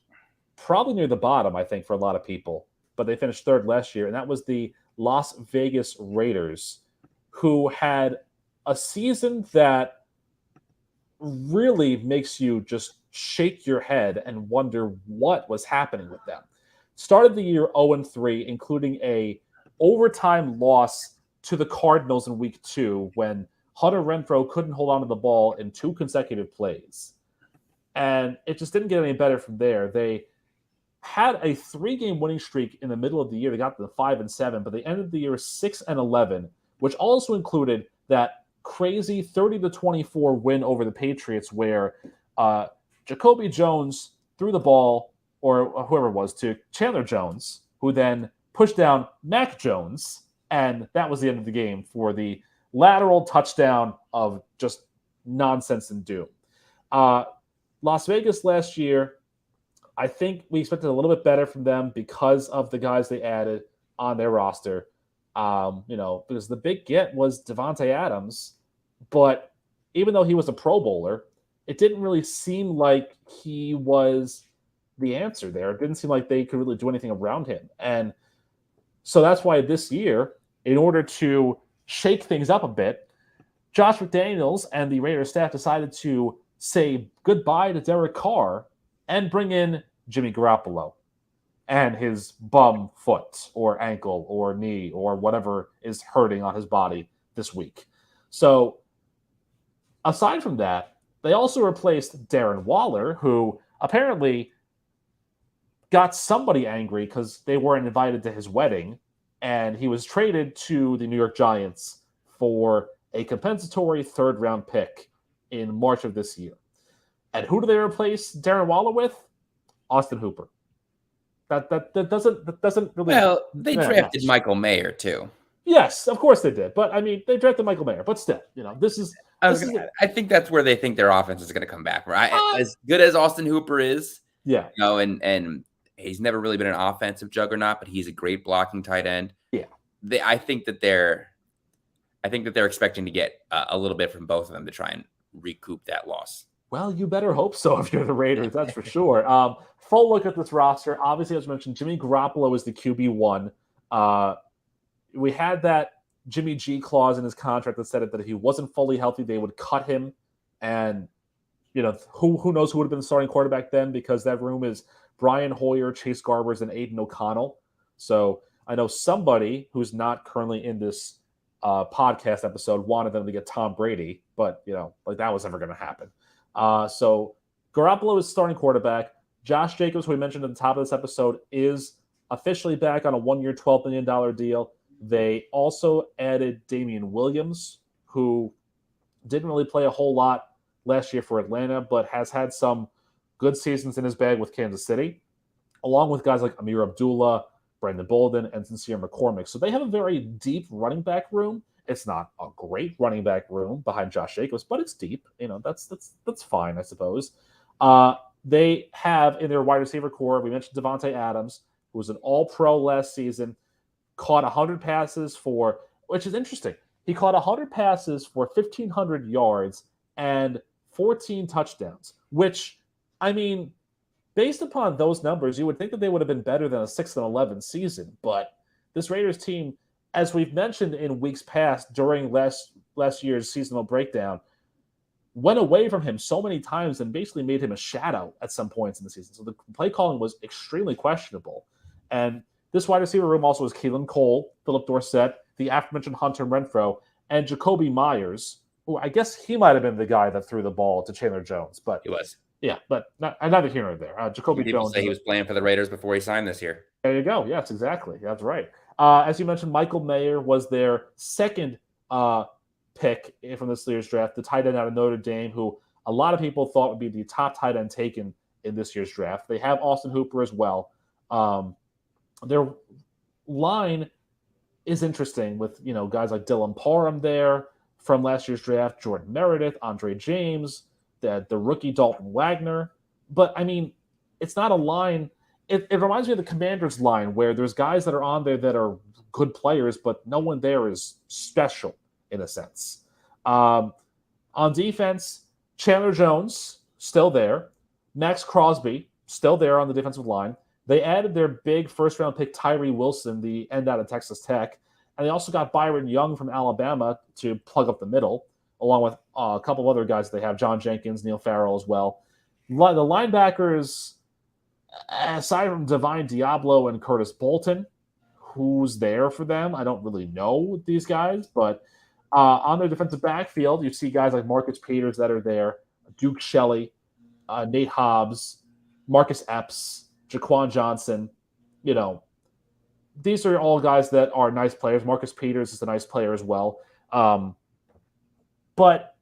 probably near the bottom, I think, for a lot of people, but they finished third last year, and that was the Las Vegas Raiders, who had a season that really makes you just shake your head and wonder what was happening with them. Started the year 0-3, including a overtime loss to the Cardinals in week 2 when Hunter Renfrow couldn't hold on to the ball in 2 consecutive plays. And it just didn't get any better from there. They had a 3-game winning streak in the middle of the year. They got to 5-7, but they ended the year 6-11, which also included that crazy 30-24 win over the Patriots, where Jacoby Jones threw the ball, or whoever it was, to Chandler Jones, who then pushed down Mac Jones, and that was the end of the game for the lateral touchdown of just nonsense and doom. Las Vegas last year, I think we expected a little bit better from them because of the guys they added on their roster. Because the big get was Devontae Adams, but even though he was a Pro Bowler, it didn't really seem like he was the answer there. It didn't seem like they could really do anything around him. And so that's why this year, in order to shake things up a bit, Josh McDaniels and the Raiders staff decided to say goodbye to Derek Carr and bring in Jimmy Garoppolo and his bum foot or ankle or knee or whatever is hurting on his body this week. So aside from that, they also replaced Darren Waller, who apparently got somebody angry because they weren't invited to his wedding, and he was traded to the New York Giants for a compensatory 3rd-round pick in March of this year. And who do they replace Darren Waller with? Austin Hooper. That doesn't really. Well, they drafted Michael Mayer too. Yes, of course they did. But I mean, they drafted Michael Mayer. But still, I think that's where they think their offense is going to come back. Right, as good as Austin Hooper is. Yeah. And he's never really been an offensive juggernaut, but he's a great blocking tight end. Yeah. I think that they're expecting to get a little bit from both of them to try and recoup that loss. Well, you better hope so if you're the Raiders, that's for sure. Full look at this roster. Obviously, as mentioned, Jimmy Garoppolo is the QB1. We had that Jimmy G clause in his contract that said that if he wasn't fully healthy, they would cut him. And, who knows who would have been the starting quarterback then, because that room is Brian Hoyer, Chase Garbers, and Aiden O'Connell. So I know somebody who's not currently in this podcast episode wanted them to get Tom Brady, but, that was never going to happen. So Garoppolo is starting quarterback. Josh Jacobs, who we mentioned at the top of this episode, is officially back on a 1-year, $12 million deal. They also added Damian Williams, who didn't really play a whole lot last year for Atlanta, but has had some good seasons in his bag with Kansas City, along with guys like Amir Abdullah, Brandon Bolden, and Sincere McCormick. So they have a very deep running back room. It's not a great running back room behind Josh Jacobs, but it's deep. That's fine, I suppose. They have in their wide receiver core, we mentioned Devontae Adams, who was an all-pro last season, caught 100 passes which is interesting. He caught 100 passes for 1,500 yards and 14 touchdowns, which, I mean, based upon those numbers, you would think that they would have been better than a 6-11 season. But this Raiders team, as we've mentioned in weeks past during last year's seasonal breakdown, went away from him so many times and basically made him a shadow at some points in the season. So the play calling was extremely questionable. And this wide receiver room also was Keelan Cole, Philip Dorsett, the aforementioned Hunter Renfrow, and Jacoby Myers, who I guess he might have been the guy that threw the ball to Chandler Jones. But he was. Yeah, but neither here nor there. Jacoby People Jones. Say he was playing for the Raiders before he signed this year. There you go. Yes, exactly. That's right. As you mentioned, Michael Mayer was their second pick from this year's draft, the tight end out of Notre Dame, who a lot of people thought would be the top tight end taken in this year's draft. They have Austin Hooper as well. Their line is interesting with, guys like Dylan Parham there from last year's draft, Jordan Meredith, Andre James, the rookie Dalton Wagner. But, I mean, it's not a line. It reminds me of the Commanders line where there's guys that are on there that are good players, but no one there is special in a sense. On defense, Chandler Jones, still there. Max Crosby, still there on the defensive line. They added their big first-round pick Tyree Wilson, the end out of Texas Tech, and they also got Byron Young from Alabama to plug up the middle, along with a couple of other guys they have, John Jenkins, Neil Farrell as well. The linebackers, aside from Divine Diablo and Curtis Bolton, who's there for them, I don't really know these guys, but on their defensive backfield, you see guys like Marcus Peters that are there, Duke Shelley, Nate Hobbs, Marcus Epps, Jaquan Johnson. These are all guys that are nice players. Marcus Peters is a nice player as well. But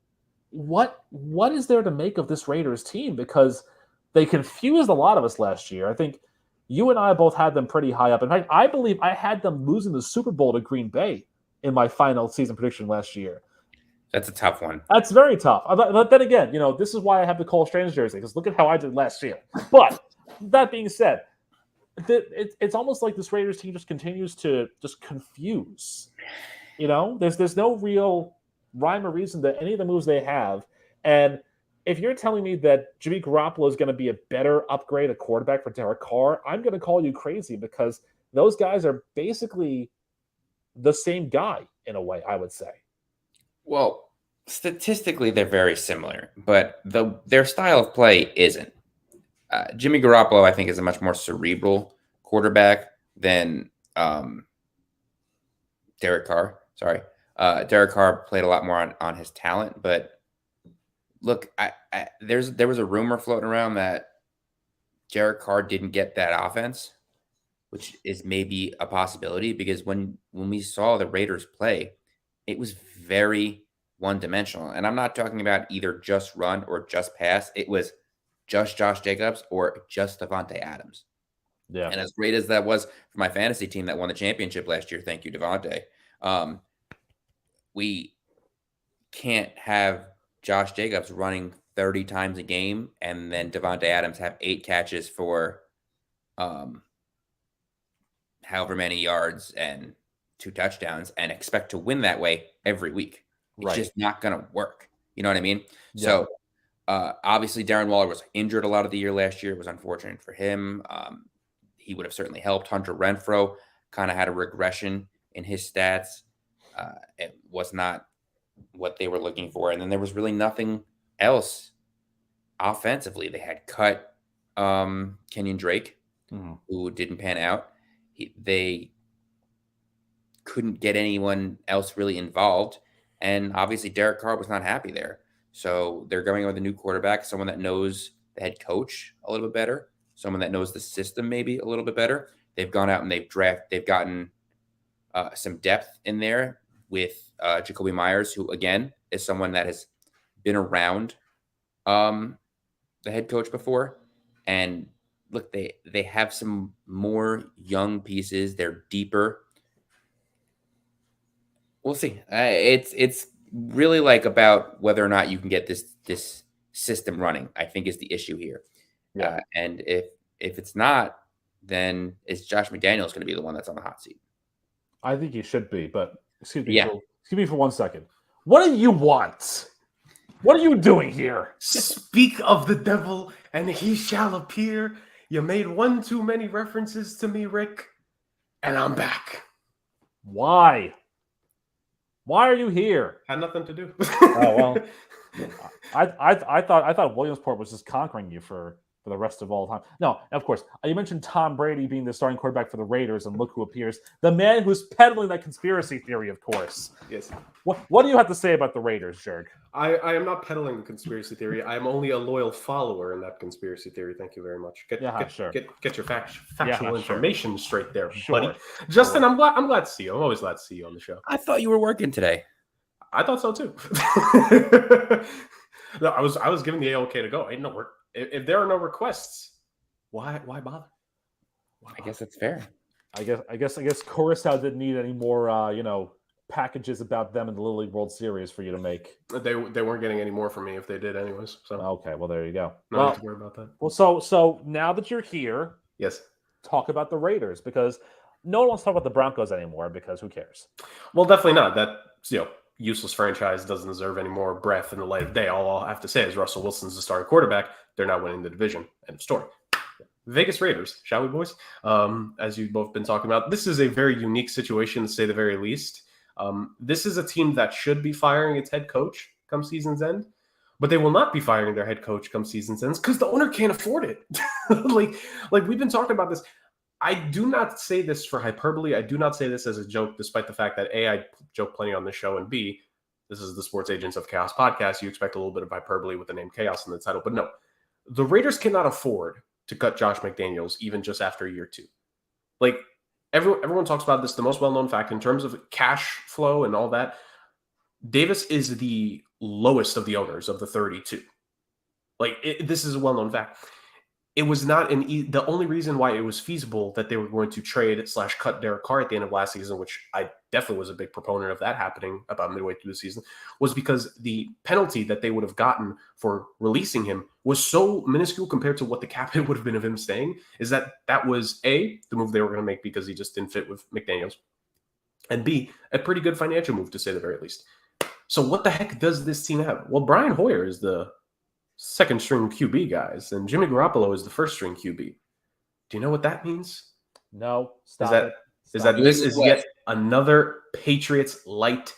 what is there to make of this Raiders team? Because they confused a lot of us last year. I think you and I both had them pretty high up. In fact, I believe I had them losing the Super Bowl to Green Bay in my final season prediction last year. That's a tough one. That's very tough. But then again, this is why I have the Cole Strange jersey, because look at how I did last year. But that being said, it's almost like this Raiders team just continues to just confuse. There's no real rhyme or reason to any of the moves they have. And if you're telling me that Jimmy Garoppolo is going to be a better upgrade, a quarterback for Derek Carr, I'm going to call you crazy, because those guys are basically the same guy in a way, I would say. Well, statistically, they're very similar, but their style of play isn't. Jimmy Garoppolo, I think, is a much more cerebral quarterback than Derek Carr. Sorry. Derek Carr played a lot more on his talent, but look, there was a rumor floating around that Derek Carr didn't get that offense, which is maybe a possibility, because when we saw the Raiders play, it was very one-dimensional. And I'm not talking about either just run or just pass. It was just Josh Jacobs or just Davante Adams. Yeah. And as great as that was for my fantasy team that won the championship last year, thank you, Davante. We can't have Josh Jacobs running 30 times a game and then Davante Adams have 8 catches for however many yards and 2 touchdowns and expect to win that way every week. It's just not going to work. You know what I mean? Yeah. So obviously Darren Waller was injured a lot of the year last year. It was unfortunate for him. He would have certainly helped. Hunter Renfrow kind of had a regression in his stats. It was not what they were looking for. And then there was really nothing else offensively. They had cut Kenyon Drake, who didn't pan out. They couldn't get anyone else really involved. And obviously Derek Carr was not happy there. So they're going with a new quarterback, someone that knows the head coach a little bit better, someone that knows the system maybe a little bit better. They've gone out and they've gotten some depth in there with Jacoby Myers, who again is someone that has been around the head coach before. And look, they have some more young pieces. They're deeper. We'll see. It's really like about whether or not you can get this system running, I think, is the issue here. Yeah. And if it's not, then it's Josh McDaniels going to be the one that's on the hot seat. I think he should be, but excuse me for 1 second. What do you want? What are you doing here? Speak of the devil, and he shall appear. You made one too many references to me, Rick, and I'm back. Why? Why are you here? Had nothing to do. Oh well, I thought Williamsport was just conquering you for the rest of all time. No, of course. You mentioned Tom Brady being the starting quarterback for the Raiders, and look who appears. The man who's peddling that conspiracy theory, of course. Yes. What do you have to say about the Raiders, Jerg? I am not peddling the conspiracy theory. I am only a loyal follower in that conspiracy theory. Thank you very much. Get your factual information straight there, buddy. Justin, I'm glad to see you. I'm always glad to see you on the show. I thought you were working today. I thought so too. No, I was given the A-OK to go. I didn't know if there are no requests, why bother? I guess that's fair. I guess Coruscant didn't need any more packages about them in the Little League World Series for you to make. They weren't getting any more from me if they did anyways. So okay, well there you go. Not to worry about that. Well, so now that you're here, yes, talk about the Raiders, because no one wants to talk about the Broncos anymore, because who cares? Well, definitely not. That useless franchise doesn't deserve any more breath in the light of day. All I'll have to say is Russell Wilson's the starting quarterback. They're not winning the division. End of story. Vegas Raiders, shall we, boys? As you've both been talking about, this is a very unique situation, to say the very least. This is a team that should be firing its head coach come season's end, but they will not be firing their head coach come season's end because the owner can't afford it. like we've been talking about this. I do not say this for hyperbole. I do not say this as a joke, despite the fact that A, I joke plenty on the show, and B, this is the Sports Agents of Chaos podcast. You expect a little bit of hyperbole with the name Chaos in the title, but no, the Raiders cannot afford to cut Josh McDaniels even just after year 2. Like, everyone talks about this. The most well-known fact in terms of cash flow and all that, Davis is the lowest of the owners of the 32. This is a well-known fact. It was not the only reason why it was feasible that they were going to trade/cut Derek Carr at the end of last season, which I definitely was a big proponent of that happening about midway through the season, was because the penalty that they would have gotten for releasing him was so minuscule compared to what the cap hit would have been of him staying, is that was A, the move they were going to make because he just didn't fit with McDaniels, and B, a pretty good financial move, to say the very least. So what the heck does this team have? Well, Brian Hoyer is the second string QB, guys, and Jimmy Garoppolo is the first string QB. Do you know what that means? No, stop it. This is yet another Patriots light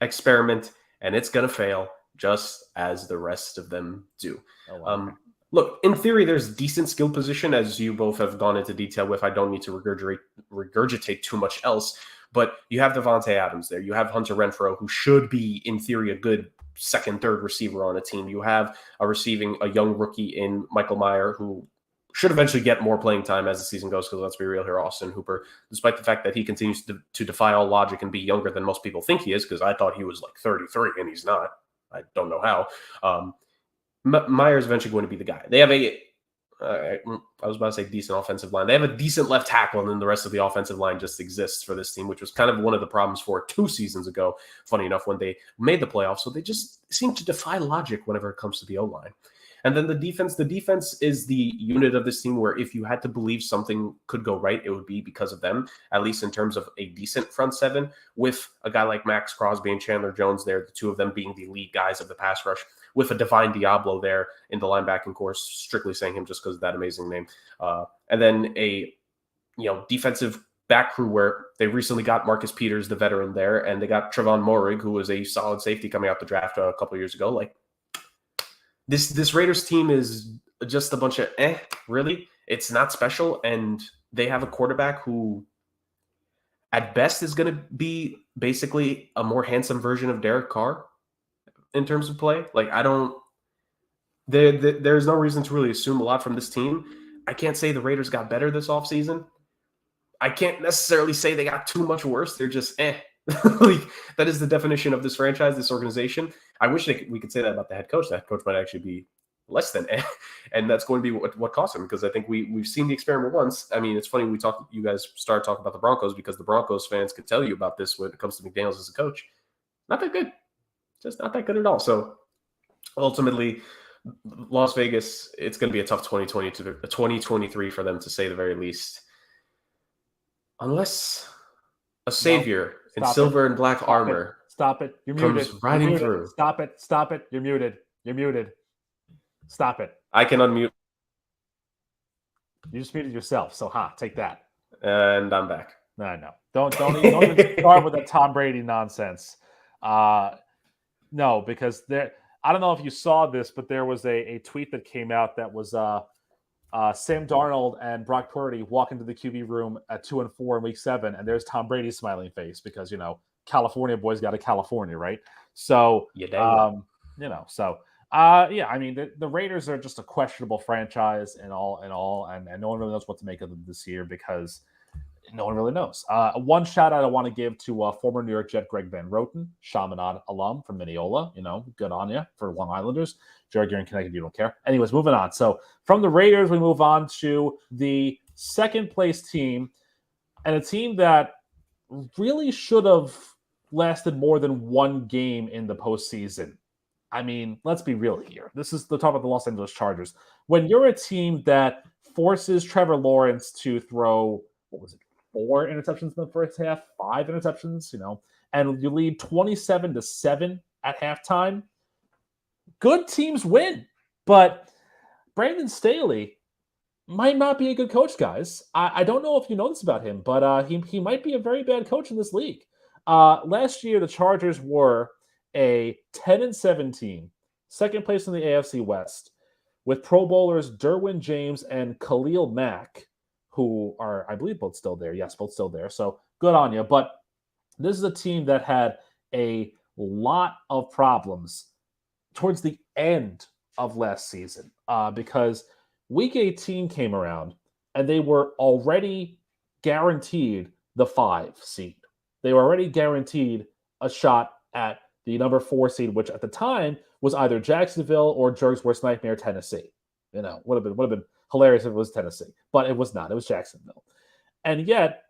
experiment, and it's going to fail just as the rest of them do. Oh, wow. Look, in theory, there's decent skill position, as you both have gone into detail with. I don't need to regurgitate too much else, but you have Devontae Adams there. You have Hunter Renfrow, who should be, in theory, a good second, third receiver on a team. You have a young rookie in Michael Mayer, who should eventually get more playing time as the season goes, because let's be real here, Austin Hooper, despite the fact that he continues to defy all logic and be younger than most people think he is, because I thought he was like 33 and he's not. I don't know how. Meyer's eventually going to be the guy. They have I was about to say decent offensive line. They have a decent left tackle, and then the rest of the offensive line just exists for this team, which was kind of one of the problems for 2 seasons ago, funny enough, when they made the playoffs. So they just seem to defy logic whenever it comes to the O-line. And then the defense is the unit of this team where if you had to believe something could go right, it would be because of them, at least in terms of a decent front seven, with a guy like Max Crosby and Chandler Jones there, the two of them being the lead guys of the pass rush, with a Divine Diablo there in the linebacking course, strictly saying him just because of that amazing name. And then a defensive back crew where they recently got Marcus Peters, the veteran there, and they got Trevon Moehrig, who was a solid safety coming out the draft a couple of years ago. Like, This Raiders team is just a bunch of really. It's not special, and they have a quarterback who, at best, is going to be basically a more handsome version of Derek Carr in terms of play. Like, there's no reason to really assume a lot from this team. I can't say the Raiders got better this offseason. I can't necessarily say they got too much worse. They're just like, that is the definition of this franchise, this organization. I wish we could say that about the head coach. The head coach might actually be less than and that's going to be what cost him, because I think we've seen the experiment once. I mean, it's funny you guys started talking about the Broncos, because the Broncos fans could tell you about this when it comes to McDaniels as a coach. Not that good. Just not that good at all. So ultimately, Las Vegas, it's going to be a tough 2023 for them, to say the very least, unless a savior in silver and black armor. Stop it. You're muted. Riding through. Stop it. You're muted. Stop it. I can unmute. You just muted yourself. So, take that. And I'm back. No. Don't even start with that Tom Brady nonsense. No, because I don't know if you saw this, but there was a tweet that came out that was Sam Darnold and Brock Purdy walk into the QB room at 2-4 in week 7, and there's Tom Brady's smiling face, because California boys got to California, right? So I mean, the Raiders are just a questionable franchise and all, and no one really knows what to make of them this year, because no one really knows. One shout out I want to give to former New York Jet Greg Van Roten, Chaminade alum from Mineola. Good on you for Long Islanders. Jared, you're in Connecticut, you don't care. Anyways, moving on. So from the Raiders, we move on to the second place team, and a team that really should have lasted more than one game in the postseason. I mean, let's be real here. This is the talk about the Los Angeles Chargers. When you're a team that forces Trevor Lawrence to throw, 4 interceptions in the first half, 5 interceptions, and you lead 27-7 at halftime, good teams win. But Brandon Staley, might not be a good coach, guys. I don't know if you know this about him, but he might be a very bad coach in this league. Last year, the Chargers were a 10-17, second place in the AFC West, with Pro Bowlers Derwin James and Khalil Mack, who are, I believe, both still there. Yes, both still there. So good on you. But this is a team that had a lot of problems towards the end of last season because Week 18 came around and they were already guaranteed the 5 seed. They were already guaranteed a shot at the number 4 seed, which at the time was either Jacksonville or Jerg's worst nightmare, Tennessee. Would have been hilarious if it was Tennessee, but it was not. It was Jacksonville. And yet,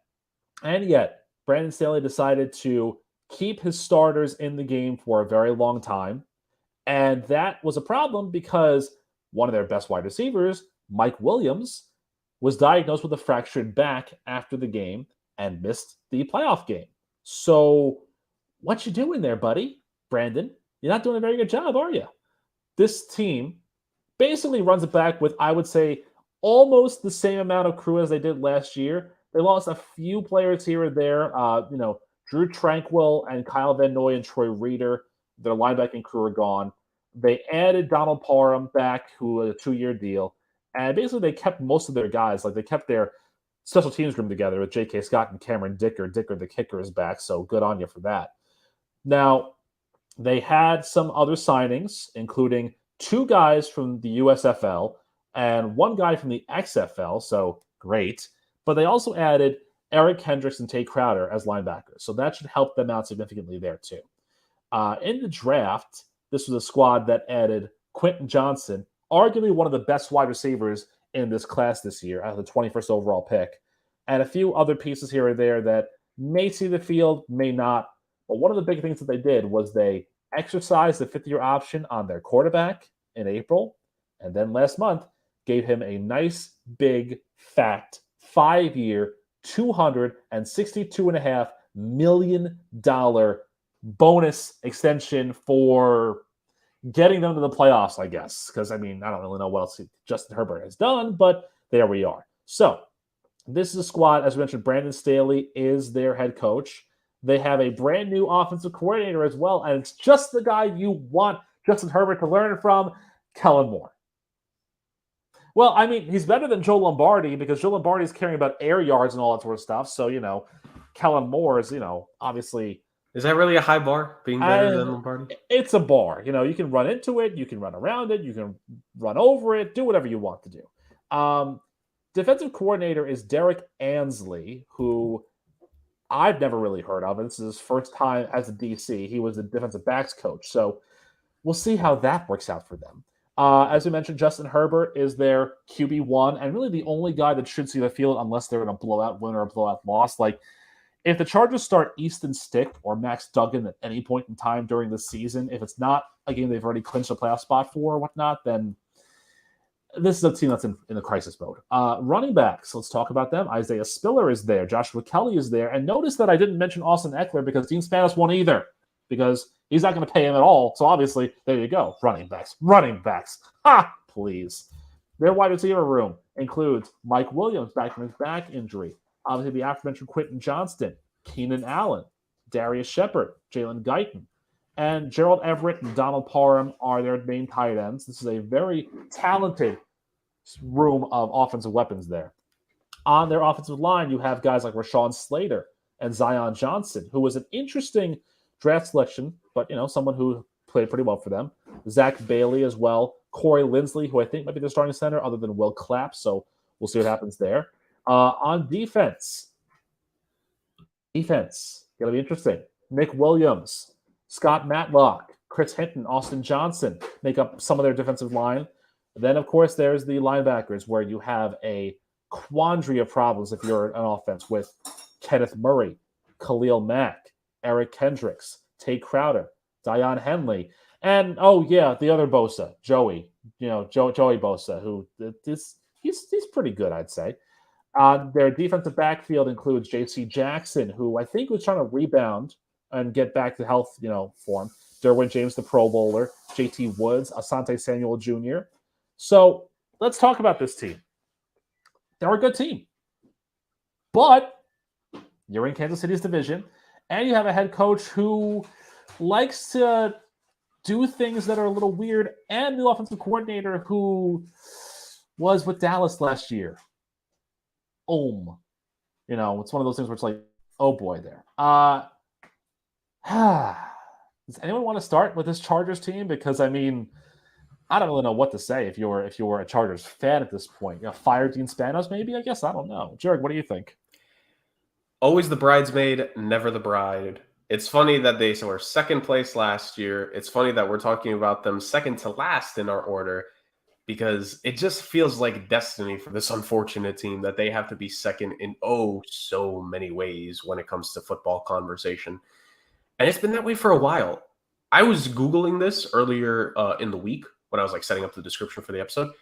Brandon Staley decided to keep his starters in the game for a very long time. And that was a problem because one of their best wide receivers, Mike Williams, was diagnosed with a fractured back after the game and missed the playoff game. So what you doing there, buddy? Brandon, you're not doing a very good job, are you? This team basically runs it back with, I would say, almost the same amount of crew as they did last year. They lost a few players here or there. Drew Tranquill and Kyle Van Noy and Troy Reeder, their linebacking crew are gone. They added Donald Parham back, who had a 2-year deal. And basically they kept most of their guys. Like they kept their special teams room together with J.K. Scott and Cameron Dicker. Dicker, the kicker, is back, so good on you for that. Now, they had some other signings, including 2 guys from the USFL and 1 guy from the XFL, so great. But they also added Eric Kendricks and Tay Crowder as linebackers, so that should help them out significantly there too. In the draft, this was a squad that added Quentin Johnson, arguably one of the best wide receivers in this class this year, out of the 21st overall pick, and a few other pieces here or there that may see the field, may not. But one of the big things that they did was they exercised the 5th-year option on their quarterback in April, and then last month gave him a nice, big, fat 5-year, $262.5 million bonus extension for getting them to the playoffs, I guess. Because, I don't really know what else Justin Herbert has done, but there we are. So, this is a squad, as we mentioned, Brandon Staley is their head coach. They have a brand new offensive coordinator as well, and it's just the guy you want Justin Herbert to learn from, Kellen Moore. Well, he's better than Joe Lombardi because Joe Lombardi is caring about air yards and all that sort of stuff. So, Kellen Moore is, obviously... Is that really a high bar, being better than Lombardi? It's a bar. You can run into it. You can run around it. You can run over it. Do whatever you want to do. Defensive coordinator is Derek Ansley, who I've never really heard of. And this is his first time as a DC. He was the defensive backs coach. So we'll see how that works out for them. As we mentioned, Justin Herbert is their QB1 and really the only guy that should see the field unless they're in a blowout win or a blowout loss. Like, if the Chargers start Easton Stick or Max Duggan at any point in time during the season, if it's not a game they've already clinched a playoff spot for or whatnot, then this is a team that's in a crisis mode. Running backs, let's talk about them. Isaiah Spiller is there. Joshua Kelly is there. And notice that I didn't mention Austin Eckler because Dean Spanos won't either because he's not going to pay him at all. So obviously, there you go. Running backs. Ha! Please. Their wide receiver room includes Mike Williams back from his back injury. Obviously, the aforementioned Quentin Johnston, Keenan Allen, Darius Shepard, Jalen Guyton, and Gerald Everett and Donald Parham are their main tight ends. This is a very talented room of offensive weapons there. On their offensive line, you have guys like Rashawn Slater and Zion Johnson, who was an interesting draft selection, but someone who played pretty well for them. Zach Bailey as well. Corey Linsley, who I think might be the starting center, other than Will Clapp. So we'll see what happens there. On defense, going to be interesting. Nick Williams, Scott Matlock, Chris Hinton, Austin Johnson make up some of their defensive line. Then, of course, there's the linebackers where you have a quandary of problems if you're an offense with Kenneth Murray, Khalil Mack, Eric Kendricks, Tay Crowder, Dion Henley, and, the other Bosa, Joey Bosa, who he's pretty good, I'd say. Their defensive backfield includes J.C. Jackson, who I think was trying to rebound and get back to health, form. Derwin James, the Pro Bowler. J.T. Woods, Asante Samuel Jr. So let's talk about this team. they're a good team. But you're in Kansas City's division, and you have a head coach who likes to do things that are a little weird, and the offensive coordinator who was with Dallas last year. You know, it's one of those things where it's like, oh boy, there. Does anyone want to start with this Chargers team? Because I mean, I don't really know what to say if you're a Chargers fan at this point. You know, fire Dean Spanos, maybe? I guess I don't know. Jared, what do you think? Always the bridesmaid, never the bride. It's funny that they were second place last year. It's funny that we're talking about them second to last in our order, because it just feels like destiny for this unfortunate team that they have to be second in so many ways when it comes to football conversation. And it's been that way for a while. I was Googling this earlier in the week when I was like setting up the description for the episode.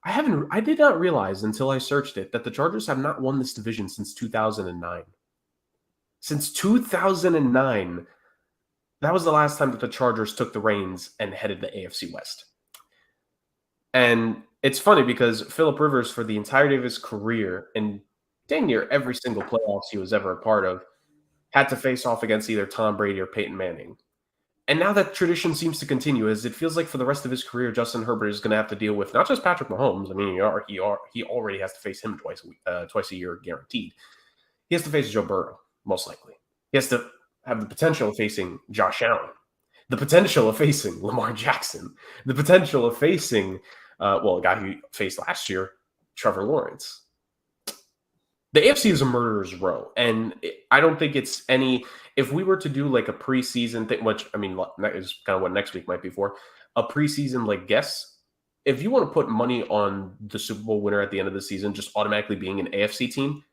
I did not realize until I searched it that the Chargers have not won this division since 2009. Since 2009, that was the last time that the Chargers took the reins and headed the AFC West. And it's funny because Phillip Rivers, for the entirety of his career, and dang near every single playoffs he was ever a part of, had to face off against either Tom Brady or Peyton Manning. And now that tradition seems to continue, as it feels like for the rest of his career, Justin Herbert is going to have to deal with not just Patrick Mahomes. I mean, he already has to face him twice a year, guaranteed. He has to face Joe Burrow, most likely. He has to have the potential of facing Josh Allen, the potential of facing Lamar Jackson, the potential of facing, a guy who faced last year, Trevor Lawrence. The AFC is a murderer's row, and I don't think it's any – if we were to do like a preseason thing, which, I mean, is kind of what next week might be for, a preseason like guess, if you want to put money on the Super Bowl winner at the end of the season just automatically being an AFC team,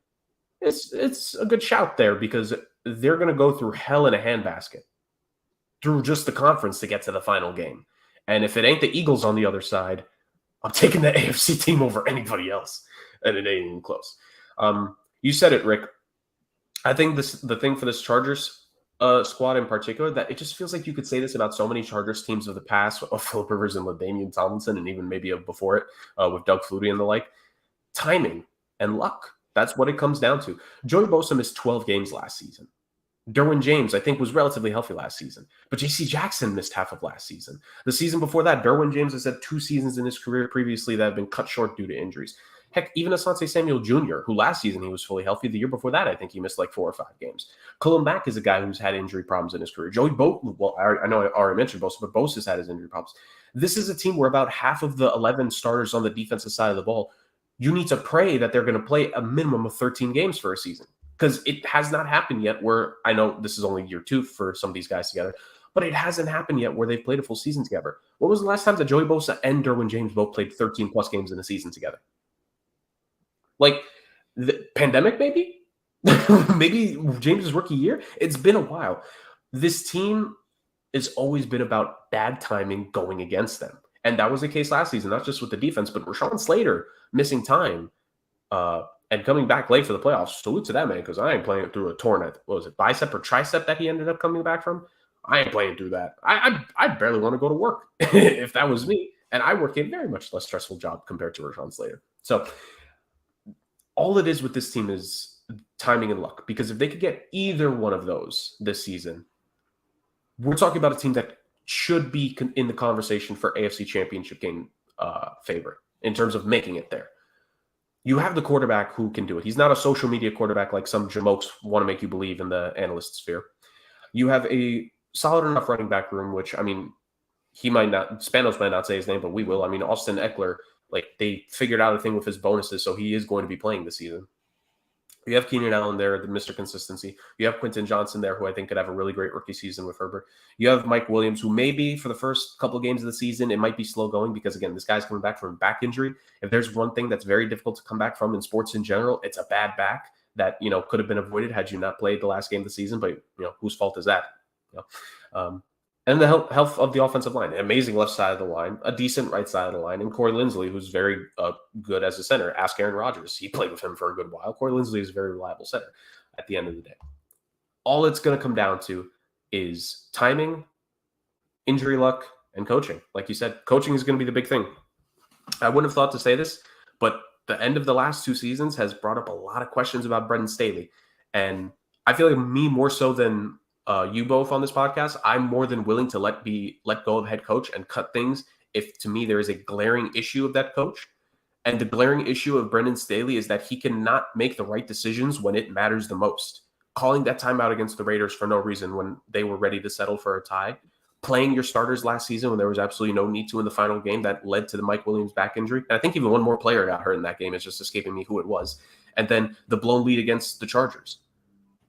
it's a good shout there, because they're going to go through hell in a handbasket through just the conference to get to the final game. And if it ain't the Eagles on the other side, I'm taking the AFC team over anybody else, and it ain't even close. You said it, Rick. I think the thing for this Chargers squad in particular, that it just feels like you could say this about so many Chargers teams of the past, of Phillip Rivers and LaDainian Tomlinson, and even maybe before it with Doug Flutie and the like. Timing and luck. That's what it comes down to. Joey Bosa missed 12 games last season. Derwin James, I think, was relatively healthy last season. But J.C. Jackson missed half of last season. The season before that, Derwin James has had 2 seasons in his career previously that have been cut short due to injuries. Heck, even Asante Samuel Jr., who last season he was fully healthy. The year before that, I think he missed like 4 or 5 games. Khalil Mack is a guy who's had injury problems in his career. Joey Bosa, well, I know I already mentioned Bosa, but Bosa's had his injury problems. This is a team where about half of the 11 starters on the defensive side of the ball, you need to pray that they're going to play a minimum of 13 games for a season. Because it has not happened yet where, I know this is only year 2 for some of these guys together, but it hasn't happened yet where they've played a full season together. When was the last time that Joey Bosa and Derwin James both played 13-plus games in a season together? Like, the pandemic, maybe? Maybe James' rookie year? It's been a while. This team has always been about bad timing going against them. And that was the case last season, not just with the defense, but Rashawn Slater missing time and coming back late for the playoffs. Salute to that man, because I ain't playing through a torn, what was it, bicep or tricep that he ended up coming back from? I ain't playing through that. I barely want to go to work if that was me. And I work a very much less stressful job compared to Rashawn Slater. So all it is with this team is timing and luck, because if they could get either one of those this season, we're talking about a team that should be in the conversation for AFC Championship game favor in terms of making it there. You have the quarterback who can do it. He's not a social media quarterback like some jamokes want to make you believe in the analyst sphere. You have a solid enough running back room, which, I mean, Spanos might not say his name, but we will. I mean, Austin Eckler, like, they figured out a thing with his bonuses, so he is going to be playing this season. You have Keenan Allen there, the Mr. Consistency. You have Quentin Johnson there, who I think could have a really great rookie season with Herbert. You have Mike Williams, who maybe for the first couple of games of the season, it might be slow going because, again, this guy's coming back from a back injury. If there's one thing that's very difficult to come back from in sports in general, it's a bad back that, could have been avoided had you not played the last game of the season. But, whose fault is that? And the health of the offensive line, an amazing left side of the line, a decent right side of the line, and Corey Linsley, who's very good as a center. Ask Aaron Rodgers. He played with him for a good while. Corey Linsley is a very reliable center at the end of the day. All it's going to come down to is timing, injury luck, and coaching. Like you said, coaching is going to be the big thing. I wouldn't have thought to say this, but the end of the last 2 seasons has brought up a lot of questions about Brendan Staley. And I feel like me more so than you both on this podcast, I'm more than willing to let go of head coach and cut things if to me there is a glaring issue of that coach. And the glaring issue of Brendan Staley is that he cannot make the right decisions when it matters the most. Calling that timeout against the Raiders for no reason when they were ready to settle for a tie. Playing your starters last season when there was absolutely no need to in the final game that led to the Mike Williams back injury. And I think even one more player got hurt in that game. It's just escaping me who it was. And then the blown lead against the Chargers.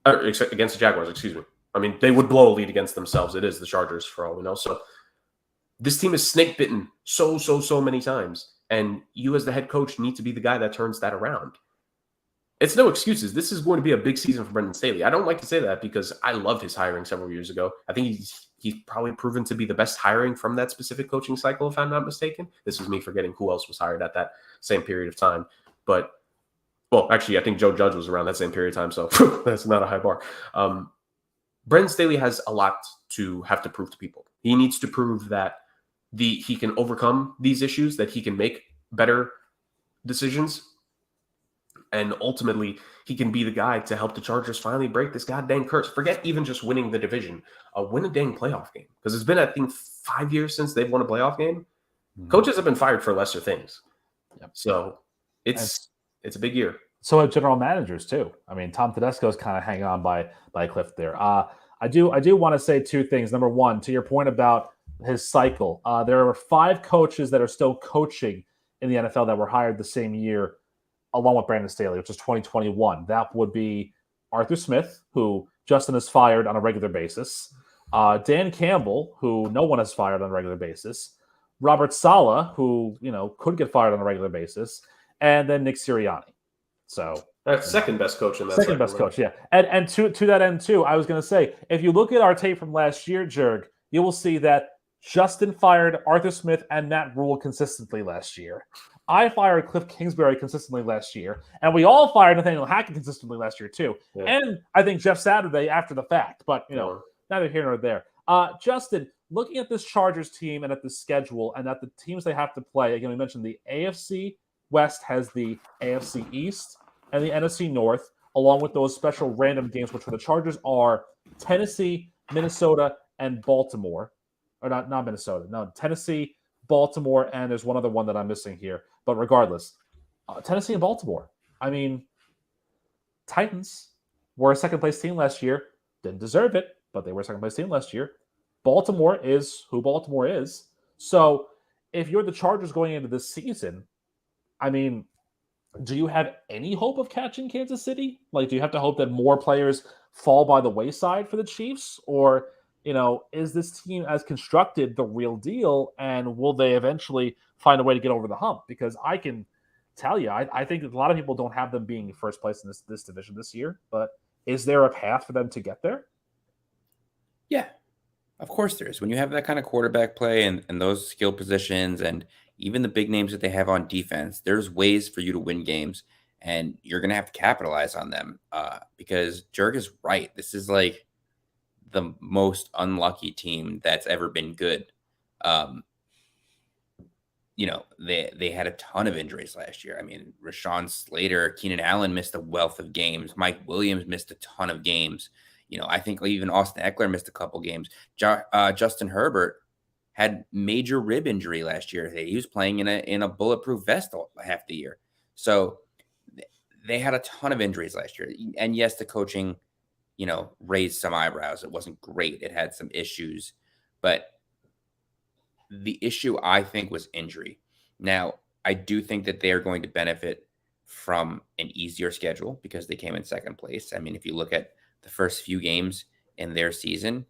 Against the Jaguars, excuse me. I mean, they would blow a lead against themselves. It is the Chargers for all we know. So this team is snake bitten so many times. And you as the head coach need to be the guy that turns that around. It's no excuses. This is going to be a big season for Brendan Staley. I don't like to say that because I loved his hiring several years ago. I think he's probably proven to be the best hiring from that specific coaching cycle, if I'm not mistaken. This is me forgetting who else was hired at that same period of time. But, well, actually, I think Joe Judge was around that same period of time, so that's not a high bar. Brendan Staley has a lot to have to prove to people. He needs to prove that he can overcome these issues, that he can make better decisions, and ultimately, he can be the guy to help the Chargers finally break this goddamn curse. Forget even just winning the division. Win a dang playoff game. Because it's been, I think, 5 years since they've won a playoff game. Mm-hmm. Coaches have been fired for lesser things. Yep. So it's a big year. So have general managers, too. I mean, Tom Tedesco's kind of hanging on by a cliff there. I do want to say 2 things. Number one, to your point about his cycle, there are 5 coaches that are still coaching in the NFL that were hired the same year along with Brandon Staley, which is 2021. That would be Arthur Smith, who Justin has fired on a regular basis, Dan Campbell, who no one has fired on a regular basis, Robert Saleh, who could get fired on a regular basis, and then Nick Sirianni. So that's second best coach in that. Second best coach, yeah. And to that end too, I was going to say, if you look at our tape from last year, Jerg, you will see that Justin fired Arthur Smith and Matt Rule consistently last year. I fired Cliff Kingsbury consistently last year, and we all fired Nathaniel Hackett consistently last year too. Yeah. And I think Jeff Saturday after the fact, but neither here nor there. Justin, looking at this Chargers team and at the schedule and at the teams they have to play, again, we mentioned the AFC West has the AFC East and the NFC North, along with those special random games, which for the Chargers are Tennessee, Minnesota, and Baltimore. Or not Minnesota. No, Tennessee, Baltimore, and there's one other one that I'm missing here. But regardless, Tennessee and Baltimore. I mean, Titans were a second-place team last year. Didn't deserve it, but they were a second-place team last year. Baltimore is who Baltimore is. So if you're the Chargers going into this season, I mean, do you have any hope of catching Kansas City? Like, do you have to hope that more players fall by the wayside for the Chiefs? Or, is this team as constructed the real deal? And will they eventually find a way to get over the hump? Because I can tell you, I think a lot of people don't have them being first place in this division this year. But is there a path for them to get there? Yeah, of course there is. When you have that kind of quarterback play and those skill positions and even the big names that they have on defense, there's ways for you to win games, and you're going to have to capitalize on them because Jerg is right. This is like the most unlucky team that's ever been good. They had a ton of injuries last year. I mean, Rashawn Slater, Keenan Allen missed a wealth of games. Mike Williams missed a ton of games. I think even Austin Eckler missed a couple games. Justin Herbert had major rib injury last year. He was playing in a bulletproof vest half the year. So they had a ton of injuries last year. And yes, the coaching, raised some eyebrows. It wasn't great. It had some issues. But the issue, I think, was injury. Now, I do think that they are going to benefit from an easier schedule because they came in second place. I mean, if you look at the first few games in their season,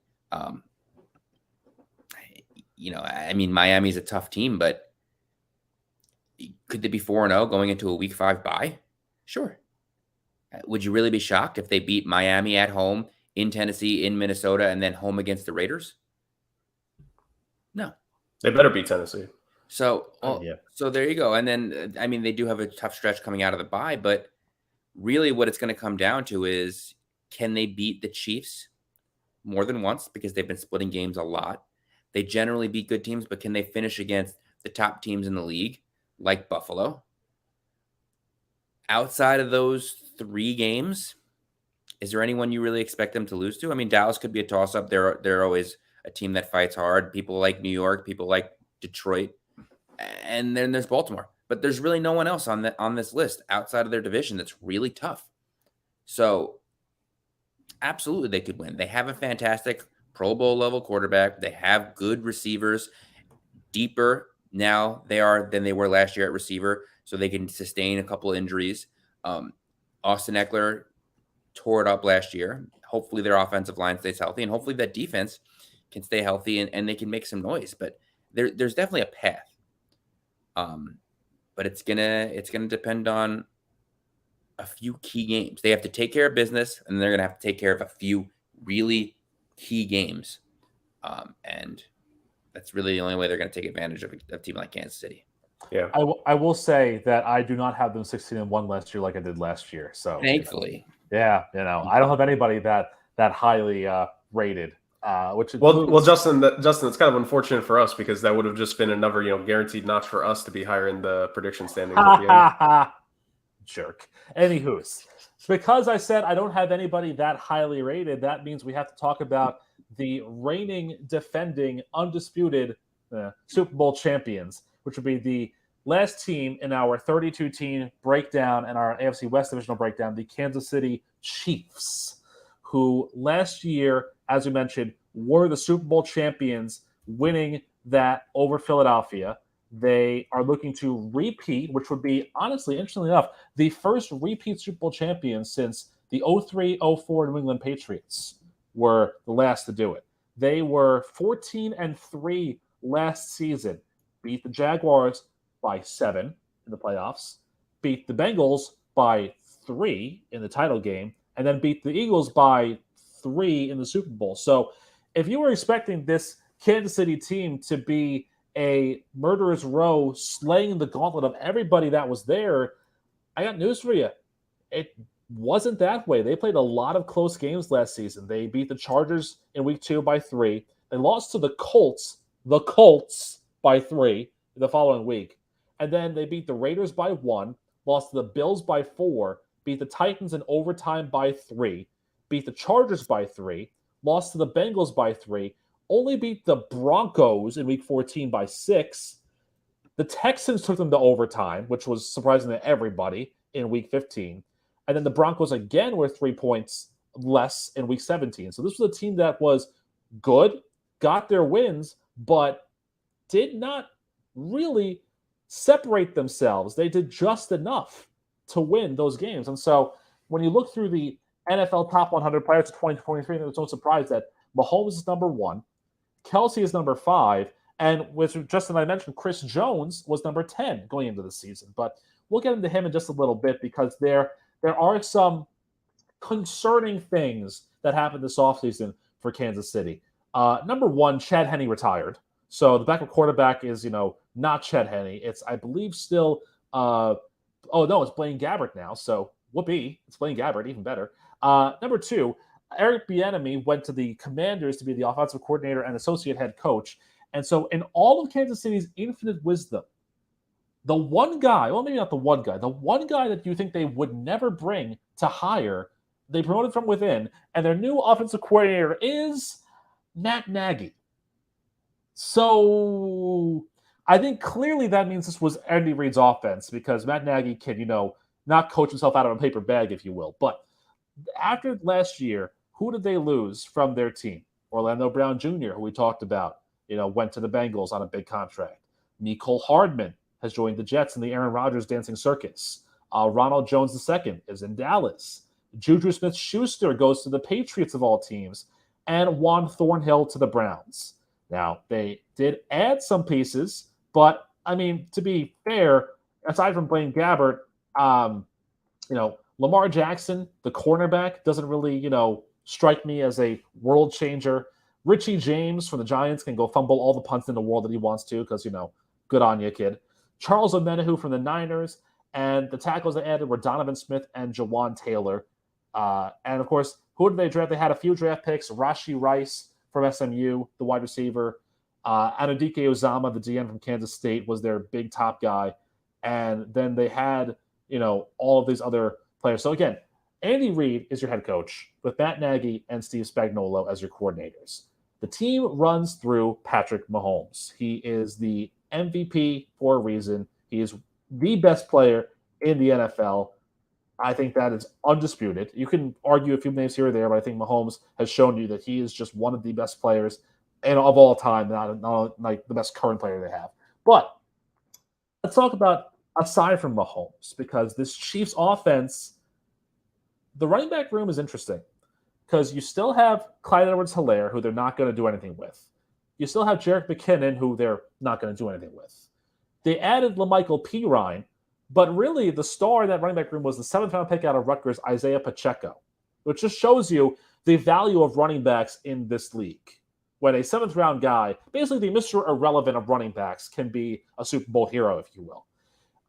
Miami's a tough team, but could they be 4-0 going into a week 5 bye? Sure. Would you really be shocked if they beat Miami at home, in Tennessee, in Minnesota, and then home against the Raiders? No. They better beat Tennessee. So there you go. And then, they do have a tough stretch coming out of the bye, but really what it's going to come down to is, can they beat the Chiefs more than once? Because they've been splitting games a lot. They generally beat good teams, but can they finish against the top teams in the league, like Buffalo? outside of those 3 games, is there anyone you really expect them to lose to? I mean, Dallas could be a toss-up. They're always a team that fights hard. People like New York, people like Detroit, and then there's Baltimore. But there's really no one else on this list outside of their division that's really tough. So absolutely they could win. They have a fantastic Pro Bowl level quarterback. They have good receivers, deeper now than they were last year at receiver, so they can sustain a couple of injuries. Austin Eckler tore it up last year. Hopefully their offensive line stays healthy, and hopefully that defense can stay healthy and they can make some noise. But there's definitely a path. But it's gonna depend on a few key games. They have to take care of business, and they're gonna have to take care of a few really key games. And that's really the only way they're going to take advantage of a team like Kansas City. Yeah, I will say that I do not have them 16-1 last year like I did last year. So thankfully, I don't have anybody that highly rated. Well, Justin, it's kind of unfortunate for us because that would have just been another guaranteed notch for us to be higher in the prediction standings at the end. Jerk. Anywho's, because I said I don't have anybody that highly rated, that means we have to talk about the reigning, defending, undisputed Super Bowl champions, which would be the last team in our 32-team breakdown and our AFC West divisional breakdown, the Kansas City Chiefs, who last year, as we mentioned, were the Super Bowl champions, winning that over Philadelphia. They are looking to repeat, which would be, honestly, interestingly enough, the first repeat Super Bowl champion since the 03-04 New England Patriots were the last to do it. They were 14-3 last season, beat the Jaguars by 7 in the playoffs, beat the Bengals by 3 in the title game, and then beat the Eagles by 3 in the Super Bowl. So if you were expecting this Kansas City team to be a murderer's row slaying the gauntlet of everybody that was there, I got news for you. It wasn't that way. They played a lot of close games last season. They beat the Chargers in week 2 by 3. They lost to the Colts by 3 the following week. And then they beat the Raiders by 1, lost to the Bills by 4, beat the Titans in overtime by 3, beat the Chargers by 3, lost to the Bengals by 3, only beat the Broncos in week 14 by 6. The Texans took them to overtime, which was surprising to everybody in week 15. And then the Broncos again were 3 points less in week 17. So this was a team that was good, got their wins, but did not really separate themselves. They did just enough to win those games. And so when you look through the NFL top 100 players of 2023, there's no surprise that Mahomes is number 1, Kelsey is number 5, and with Justin and I mentioned, Chris Jones was number 10 going into the season. But we'll get into him in just a little bit because there are some concerning things that happened this offseason for Kansas City. Number 1, Chad Henne retired. So the backup quarterback is, not Chad Henne. It's, I believe, still it's Blaine Gabbert now. So whoopee, it's Blaine Gabbert, even better. Number 2, Eric Bieniemy went to the Commanders to be the offensive coordinator and associate head coach. And so in all of Kansas City's infinite wisdom, the one guy, well, maybe not the one guy, the one guy that you think they would never bring to hire, they promoted from within, and their new offensive coordinator is Matt Nagy. So I think clearly that means this was Andy Reid's offense because Matt Nagy can, not coach himself out of a paper bag, if you will. But after last year, who did they lose from their team? Orlando Brown Jr., who we talked about, went to the Bengals on a big contract. Mecole Hardman has joined the Jets in the Aaron Rodgers dancing circus. Ronald Jones II is in Dallas. Juju Smith-Schuster goes to the Patriots of all teams. And Juan Thornhill to the Browns. Now, they did add some pieces, but, to be fair, aside from Blaine Gabbert, Lamar Jackson, the cornerback, doesn't really, strike me as a world changer. Richie James from the Giants can go fumble all the punts in the world that he wants to because, good on you, kid. Charles Omenihu from the Niners, and the tackles they added were Donovan Smith and Jawan Taylor. And, of course, who did they draft? They had a few draft picks. Rashee Rice from SMU, the wide receiver. Anudike Uzama, the DN from Kansas State, was their big top guy. And then they had all of these other players. So again, Andy Reid is your head coach with Matt Nagy and Steve Spagnuolo as your coordinators. The team runs through Patrick Mahomes. He is the MVP for a reason. He is the best player in the NFL. I think that is undisputed. You can argue a few names here or there, but I think Mahomes has shown you that he is just one of the best players of all time, not like the best current player they have. But let's talk about aside from Mahomes, because this Chiefs offense, the running back room is interesting because you still have Clyde Edwards-Helaire, who they're not going to do anything with. You still have Jerick McKinnon, who they're not going to do anything with. They added LaMichael Pirine, but really the star in that running back room was the 7th-round pick out of Rutgers, Isaiah Pacheco, which just shows you the value of running backs in this league. When a 7th-round guy, basically the Mr. Irrelevant of running backs, can be a Super Bowl hero, if you will.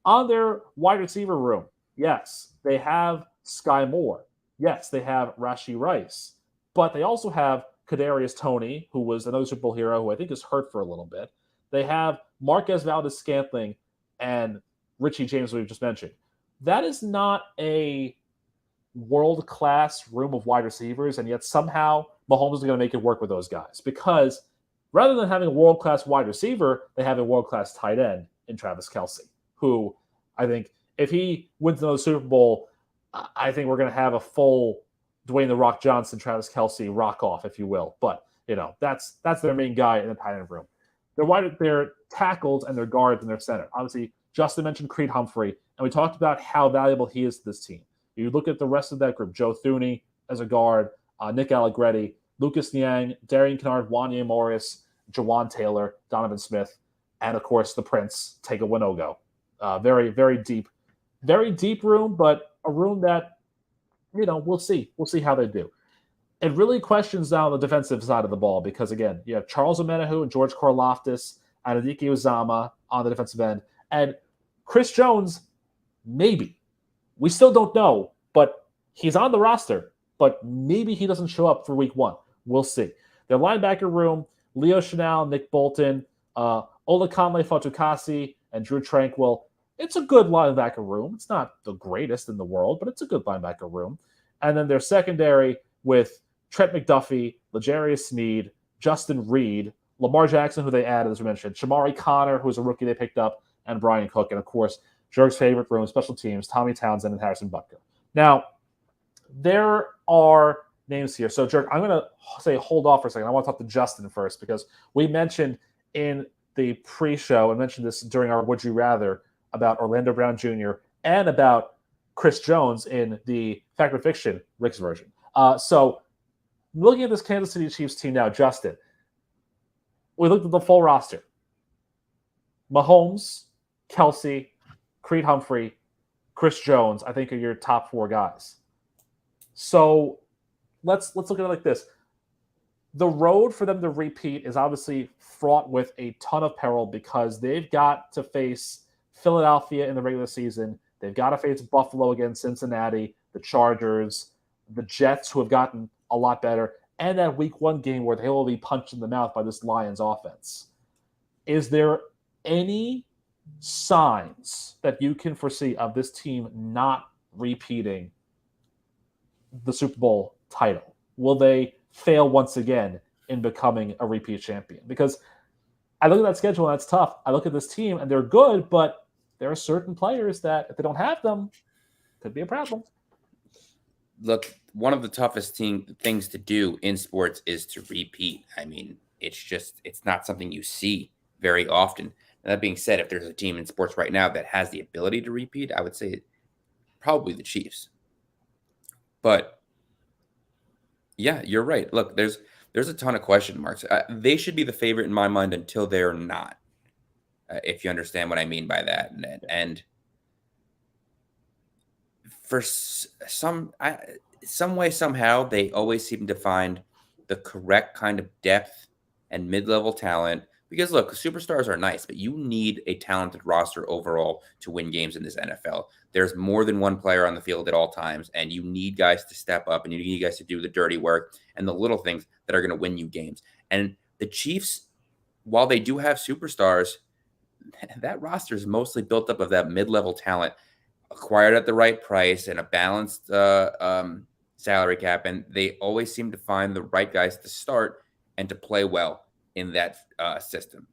On their wide receiver room, yes, they have Sky Moore. Yes, they have Rashee Rice. But they also have Kadarius Toney, who was another Super Bowl hero, who I think is hurt for a little bit. They have Marquez Valdes-Scantling and Richie James, we've just mentioned. That is not a world-class room of wide receivers, and yet somehow Mahomes is going to make it work with those guys. Because rather than having a world-class wide receiver, they have a world-class tight end in Travis Kelce, who I think if he wins another Super Bowl, I think we're going to have a full Dwayne The Rock Johnson, Travis Kelce rock off, if you will. But, that's their main guy in the tight end room. Their tackles and their guards and their center. Obviously, Justin mentioned Creed Humphrey, and we talked about how valuable he is to this team. You look at the rest of that group, Joe Thuney as a guard, Nick Allegretti, Lucas Niang, Darian Kennard, Wanya Morris, Jawan Taylor, Donovan Smith, and, of course, the Prince, Tega Winogo. Very, very deep room, but a room that, we'll see. We'll see how they do. It really questions now the defensive side of the ball because, again, you have Charles Omenihu and George Karlaftis and Adiki Uzama on the defensive end. And Chris Jones, maybe. We still don't know, but he's on the roster. But maybe he doesn't show up for week 1. We'll see. Their linebacker room, Leo Chenal, Nick Bolton, Olakanle Fatukasi, and Drew Tranquil. It's a good linebacker room. It's not the greatest in the world, but it's a good linebacker room. And then their secondary with Trent McDuffie, L'Jarius Sneed, Justin Reed, Lamar Jackson, who they added, as we mentioned, Shamari Connor, who's a rookie they picked up, and Brian Cook. And, of course, Jerk's favorite room, special teams, Tommy Townsend and Harrison Butker. Now, there are names here. So, Jerk, I'm going to say hold off for a second. I want to talk to Justin first because we mentioned in the pre-show, and mentioned this during our Would You Rather, about Orlando Brown Jr. and about Chris Jones in the Fact or Fiction, Rick's version. So looking at this Kansas City Chiefs team now, Justin, we looked at the full roster. Mahomes, Kelce, Creed Humphrey, Chris Jones, I think are your top 4 guys. So let's look at it like this. The road for them to repeat is obviously fraught with a ton of peril because they've got to face Philadelphia in the regular season. They've got to face Buffalo against Cincinnati, the Chargers, the Jets, who have gotten a lot better, and that week 1 game where they will be punched in the mouth by this Lions offense. Is there any signs that you can foresee of this team not repeating the Super Bowl title? Will they fail once again in becoming a repeat champion? Because I look at that schedule and that's tough. I look at this team and they're good, but there are certain players that if they don't have them, could be a problem. Look, one of the toughest things to do in sports is to repeat. I mean, it's not something you see very often. And that being said, if there's a team in sports right now that has the ability to repeat, I would say probably the Chiefs. But yeah, you're right. Look, there's a ton of question marks. They should be the favorite in my mind until they're not. If you understand what I mean by that. And for some way, somehow, they always seem to find the correct kind of depth and mid-level talent. Because, look, superstars are nice, but you need a talented roster overall to win games in this NFL. There's more than one player on the field at all times, and you need guys to step up, and you need guys to do the dirty work and the little things that are going to win you games. And the Chiefs, while they do have superstars, that roster is mostly built up of that mid-level talent. acquired at the right price and a balanced salary cap, and they always seem to find the right guys to start and to play well in that system.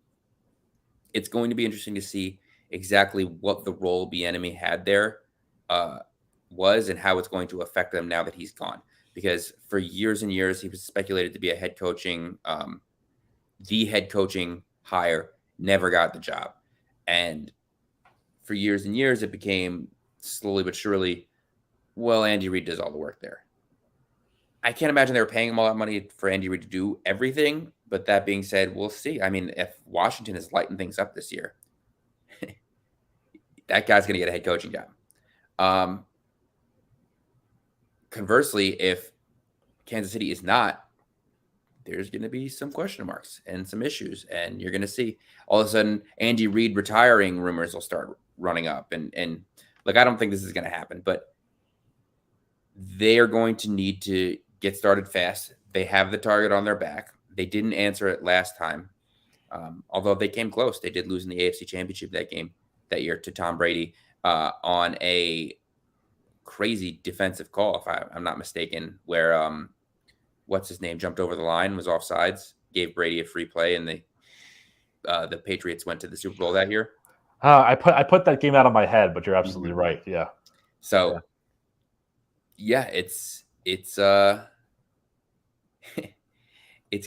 It's going to be interesting to see exactly what the role Bieniemy had there was and how it's going to affect them now that he's gone. Because for years and years, he was speculated to be a head coaching, the head coaching hire, never got the job. And for years and years, it became slowly but surely, well, Andy Reid does all the work there. I can't imagine they were paying him all that money for Andy Reid to do everything. But that being said, we'll see. I mean, if Washington is lighting things up this year, that guy's going to get a head coaching job. Conversely, if Kansas City is not, there's going to be some question marks and some issues. And you're going to see all of a sudden Andy Reid retiring rumors will start running up. And like, I don't think this is going to happen, but they are going to need to get started fast. They have the target on their back. They didn't answer it last time. Although they came close. They did lose in the AFC Championship that year to Tom Brady on a crazy defensive call, if I'm not mistaken, where what's his name jumped over the line, was offsides, gave Brady a free play, and the Patriots went to the Super Bowl that year. I put that game out of my head, but you're absolutely right. Yeah. So yeah, it's it's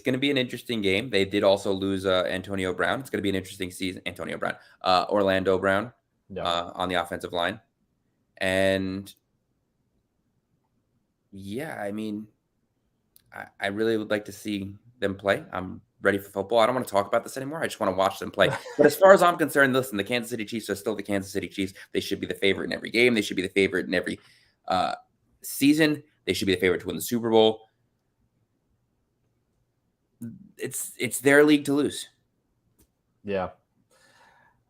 going to be an interesting game. They did also lose Antonio Brown. It's going to be an interesting season. Orlando Brown on the offensive line. And yeah, I mean, I really would like to see them play. I'm ready for football. I don't want to talk about this anymore. I just want to watch them play. But as far as I'm concerned, listen, the Kansas City Chiefs are still the Kansas City Chiefs. They should be the favorite in every game. They should be the favorite in every season. They should be the favorite to win the Super Bowl. It's their league to lose. Yeah.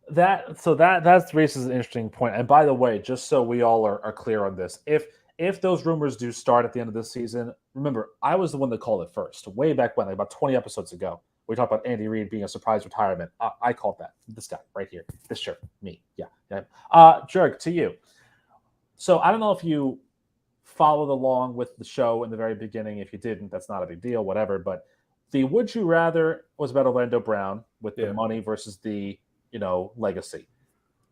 That raises an interesting point. And by the way, just so we all are clear on this, if those rumors do start at the end of this season, remember, I was the one that called it first, way back when, like about 20 episodes ago. We talked about Andy Reid being a surprise retirement. I called that. This guy right here. This shirt. Me. Yeah. Jurg, to you. So I don't know if you followed along with the show in the very beginning. If you didn't, that's not a big deal, whatever. But the Would You Rather was about Orlando Brown with the money versus the, legacy.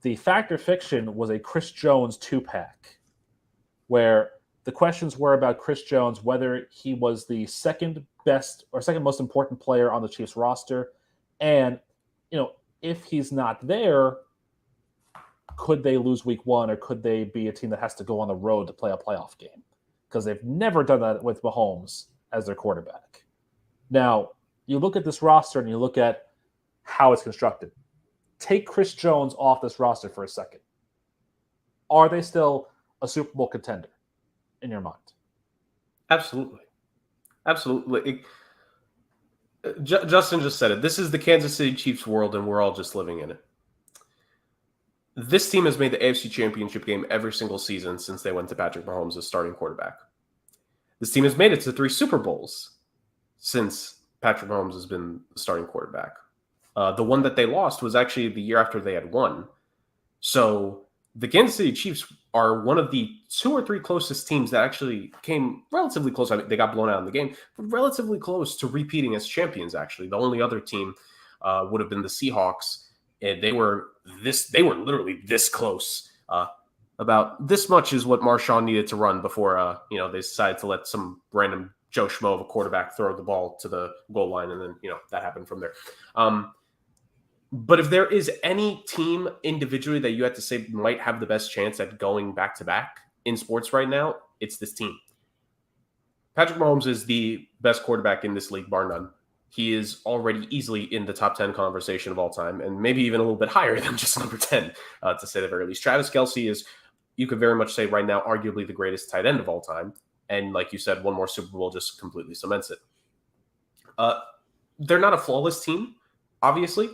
The Fact or Fiction was a Chris Jones 2-pack, where the questions were about Chris Jones, whether he was the second best or second most important player on the Chiefs roster. And, if he's not there, could they lose week one, or could they be a team that has to go on the road to play a playoff game? Because they've never done that with Mahomes as their quarterback. Now, you look at this roster and you look at how it's constructed. Take Chris Jones off this roster for a second. Are they still a Super Bowl contender in your mind? Absolutely. Justin just said it. This is the Kansas City Chiefs world, and we're all just living in it. This team has made the AFC Championship game every single season since they went to Patrick Mahomes as starting quarterback. This team has made it to 3 Super Bowls since Patrick Mahomes has been the starting quarterback. The one that they lost was actually the year after they had won. So the Kansas City Chiefs are one of the 2 or 3 closest teams that actually came relatively close. I mean, they got blown out in the game, but relatively close to repeating as champions, actually. The only other team would have been the Seahawks. And they were literally this close. About this much is what Marshawn needed to run before they decided to let some random Joe Schmo of a quarterback throw the ball to the goal line, and then that happened from there. But if there is any team individually that you have to say might have the best chance at going back to back in sports right now, it's this team. Patrick Mahomes is the best quarterback in this league, bar none. He is already easily in the top 10 conversation of all time, and maybe even a little bit higher than just number 10, to say the very least. Travis Kelce is, you could very much say right now, arguably the greatest tight end of all time. And like you said, one more Super Bowl just completely cements it. They're not a flawless team, obviously.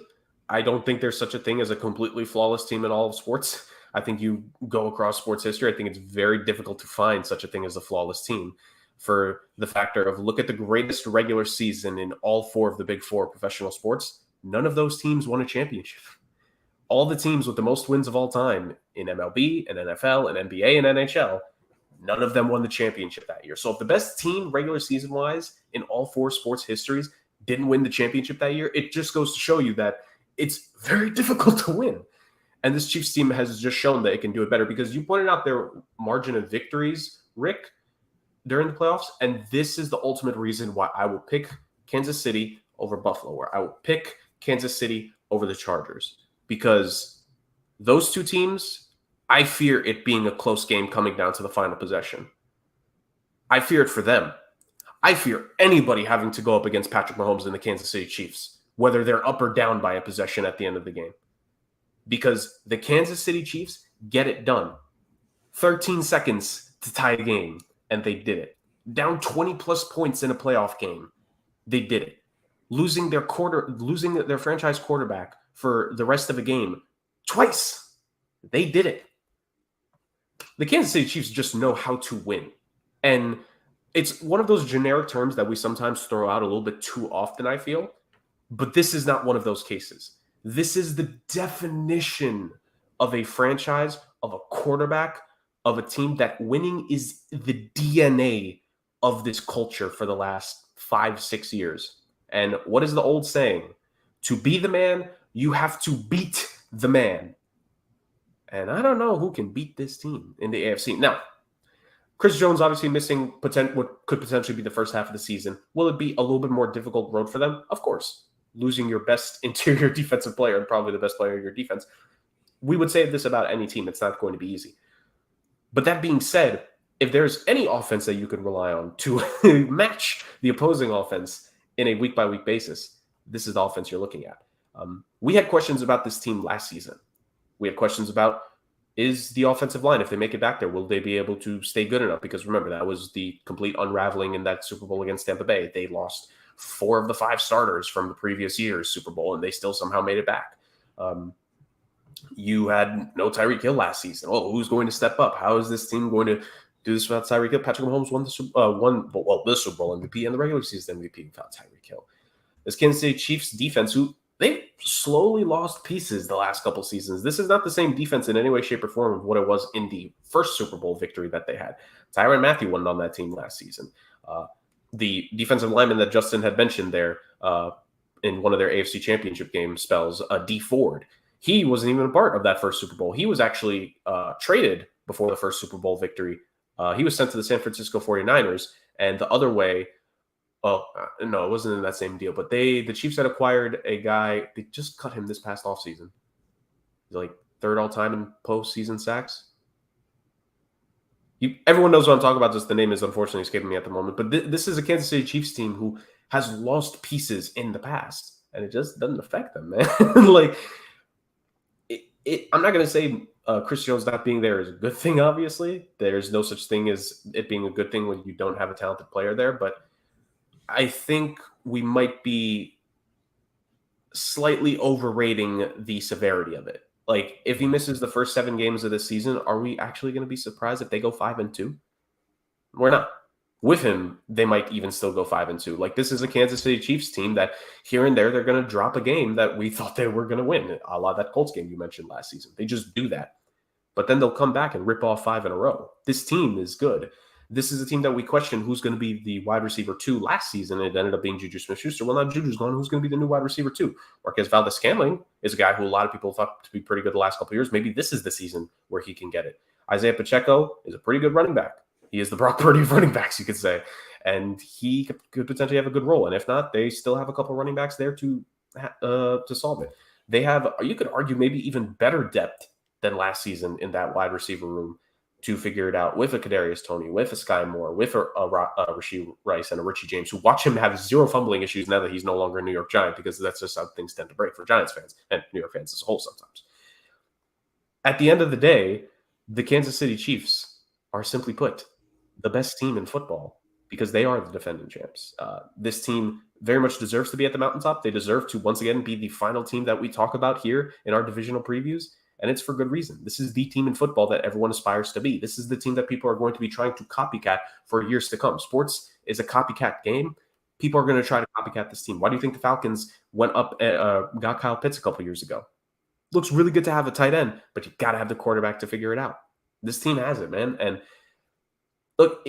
I don't think there's such a thing as a completely flawless team in all of sports. I think you go across sports history, I think it's very difficult to find such a thing as a flawless team, for the factor of look at the greatest regular season in all 4 of the big 4 professional sports. None of those teams won a championship. all the teams with the most wins of all time in MLB and NFL and NBA and NHL, none of them won the championship that year. So if the best team regular season wise in all 4 sports histories didn't win the championship that year, it just goes to show you that it's very difficult to win. And this Chiefs team has just shown that it can do it better, because you pointed out their margin of victories, Rick, during the playoffs. And this is the ultimate reason why I will pick Kansas City over Buffalo, or I will pick Kansas City over the Chargers, because those 2 teams, I fear it being a close game coming down to the final possession. I fear it for them. I fear anybody having to go up against Patrick Mahomes and the Kansas City Chiefs, whether they're up or down by a possession at the end of the game. Because the Kansas City Chiefs get it done. 13 seconds to tie the game, and they did it. Down 20-plus points in a playoff game, they did it. Losing their franchise quarterback for the rest of the game twice, they did it. The Kansas City Chiefs just know how to win. And it's one of those generic terms that we sometimes throw out a little bit too often, I feel. But this is not one of those cases. This is the definition of a franchise, of a quarterback, of a team that winning is the DNA of this culture for the last 5-6 years. And what is the old saying? To be the man, you have to beat the man. And I don't know who can beat this team in the AFC. Now, Chris Jones obviously missing what could potentially be the first half of the season. Will it be a little bit more difficult road for them? Of course. Losing your best interior defensive player and probably the best player in your defense. We would say this about any team. It's not going to be easy. But that being said, if there's any offense that you could rely on to match the opposing offense in a week-by-week basis, this is the offense you're looking at. We had questions about this team last season. We had questions about, is the offensive line, if they make it back there, will they be able to stay good enough? Because remember, that was the complete unraveling in that Super Bowl against Tampa Bay. They lost 4 of the 5 starters from the previous year's Super Bowl, and they still somehow made it back. You had no Tyreek Hill last season. Oh, who's going to step up? How is this team going to do this without Tyreek Hill? Patrick Mahomes won the Super Bowl MVP and the regular season MVP without Tyreek Hill. This Kansas City Chiefs defense, who they've slowly lost pieces the last couple seasons. This is not the same defense in any way, shape, or form of what it was in the first Super Bowl victory that they had. Tyrann Mathieu won on that team last season. The defensive lineman that Justin had mentioned there in one of their AFC Championship game spells, D Ford, he wasn't even a part of that first Super Bowl. He was actually traded before the first Super Bowl victory. He was sent to the San Francisco 49ers, and the other way, no, it wasn't in that same deal, but the Chiefs had acquired a guy. They just cut him this past offseason. He's like 3rd all-time in postseason sacks. Everyone knows what I'm talking about. Just the name is unfortunately escaping me at the moment. But this is a Kansas City Chiefs team who has lost pieces in the past, and it just doesn't affect them, man. I'm not going to say Chris Jones not being there is a good thing, obviously. There's no such thing as it being a good thing when you don't have a talented player there. But I think we might be slightly overrating the severity of it. Like, if he misses the first 7 games of this season, are we actually going to be surprised if they go 5-2? We're not. With him, they might even still go 5-2. Like, this is a Kansas City Chiefs team that here and there they're going to drop a game that we thought they were going to win. A la that Colts game you mentioned last season. They just do that. But then they'll come back and rip off 5 in a row. This team is good. This is a team that we questioned who's going to be the wide receiver 2 last season, and it ended up being Juju Smith-Schuster. Well, now Juju's gone. Who's going to be the new wide receiver 2? Marquez Valdes-Scantling is a guy who a lot of people thought to be pretty good the last couple of years. Maybe this is the season where he can get it. Isaiah Pacheco is a pretty good running back. He is the Brock Purdy of running backs, you could say. And he could potentially have a good role. And if not, they still have a couple running backs there to solve it. They have, you could argue, maybe even better depth than last season in that wide receiver room to figure it out with a Kadarius Toney, with a Sky Moore, with a Rashee Rice and a Richie James, who watch him have 0 fumbling issues now that he's no longer a New York Giant, because that's just how things tend to break for Giants fans and New York fans as a whole sometimes. At the end of the day, the Kansas City Chiefs are, simply put, the best team in football because they are the defending champs. This team very much deserves to be at the mountaintop. They deserve to, once again, be the final team that we talk about here in our divisional previews. And it's for good reason. This is the team in football that everyone aspires to be. This is the team that people are going to be trying to copycat for years to come. Sports is a copycat game. People are going to try to copycat this team. Why do you think the Falcons went up, got Kyle Pitts a couple years ago? looks really good to have a tight end, but you got to have the quarterback to figure it out. This team has it, man. And look,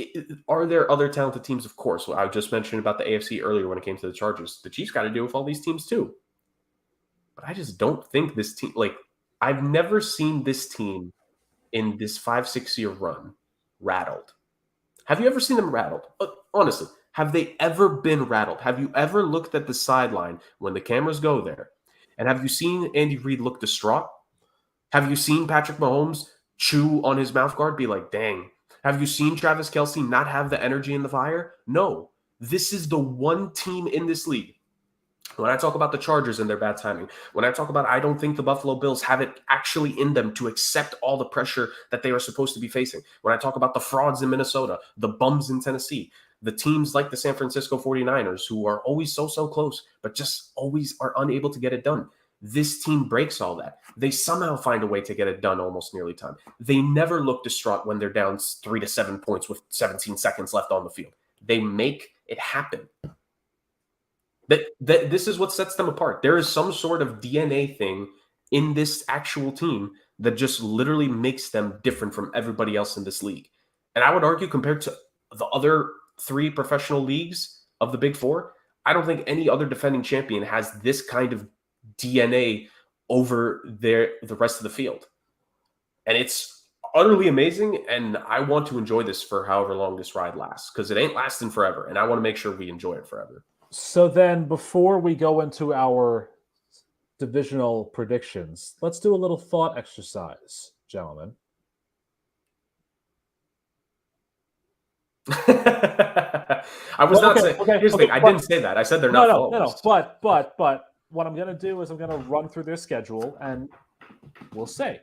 are there other talented teams? Of course. Well, I just mentioned about the AFC earlier when it came to the Chargers. The Chiefs got to deal with all these teams too. But I just don't think this team, like, I've never seen this team in this 5-6 year run rattled. Have you ever seen them rattled? Honestly, have they ever been rattled? Have you ever looked at the sideline when the cameras go there? And have you seen Andy Reid look distraught? Have you seen Patrick Mahomes chew on his mouth guard, be like, dang? Have you seen Travis Kelce not have the energy and the fire? No. This is the one team in this league. When I talk about the Chargers and their bad timing, when I talk about I don't think the Buffalo Bills have it actually in them to accept all the pressure that they are supposed to be facing, when I talk about the frauds in Minnesota, the bums in Tennessee, the teams like the San Francisco 49ers who are always so close, but just always are unable to get it done. This team breaks all that. They somehow find a way to get it done almost nearly time. They never look distraught when they're down 3 to 7 points with 17 seconds left on the field. They make it happen. That this is what sets them apart. There is some sort of DNA thing in this actual team that just literally makes them different from everybody else in this league. And I would argue compared to the other 3 professional leagues of the Big Four, I don't think any other defending champion has this kind of DNA over the rest of the field. And it's utterly amazing, and I want to enjoy this for however long this ride lasts, because it ain't lasting forever, and I want to make sure we enjoy it forever. So then, before we go into our divisional predictions, let's do a little thought exercise, gentlemen. I was not saying. Here's the thing. I didn't say that. I said they're not. No. But what I'm going to do is I'm going to run through their schedule, and we'll say,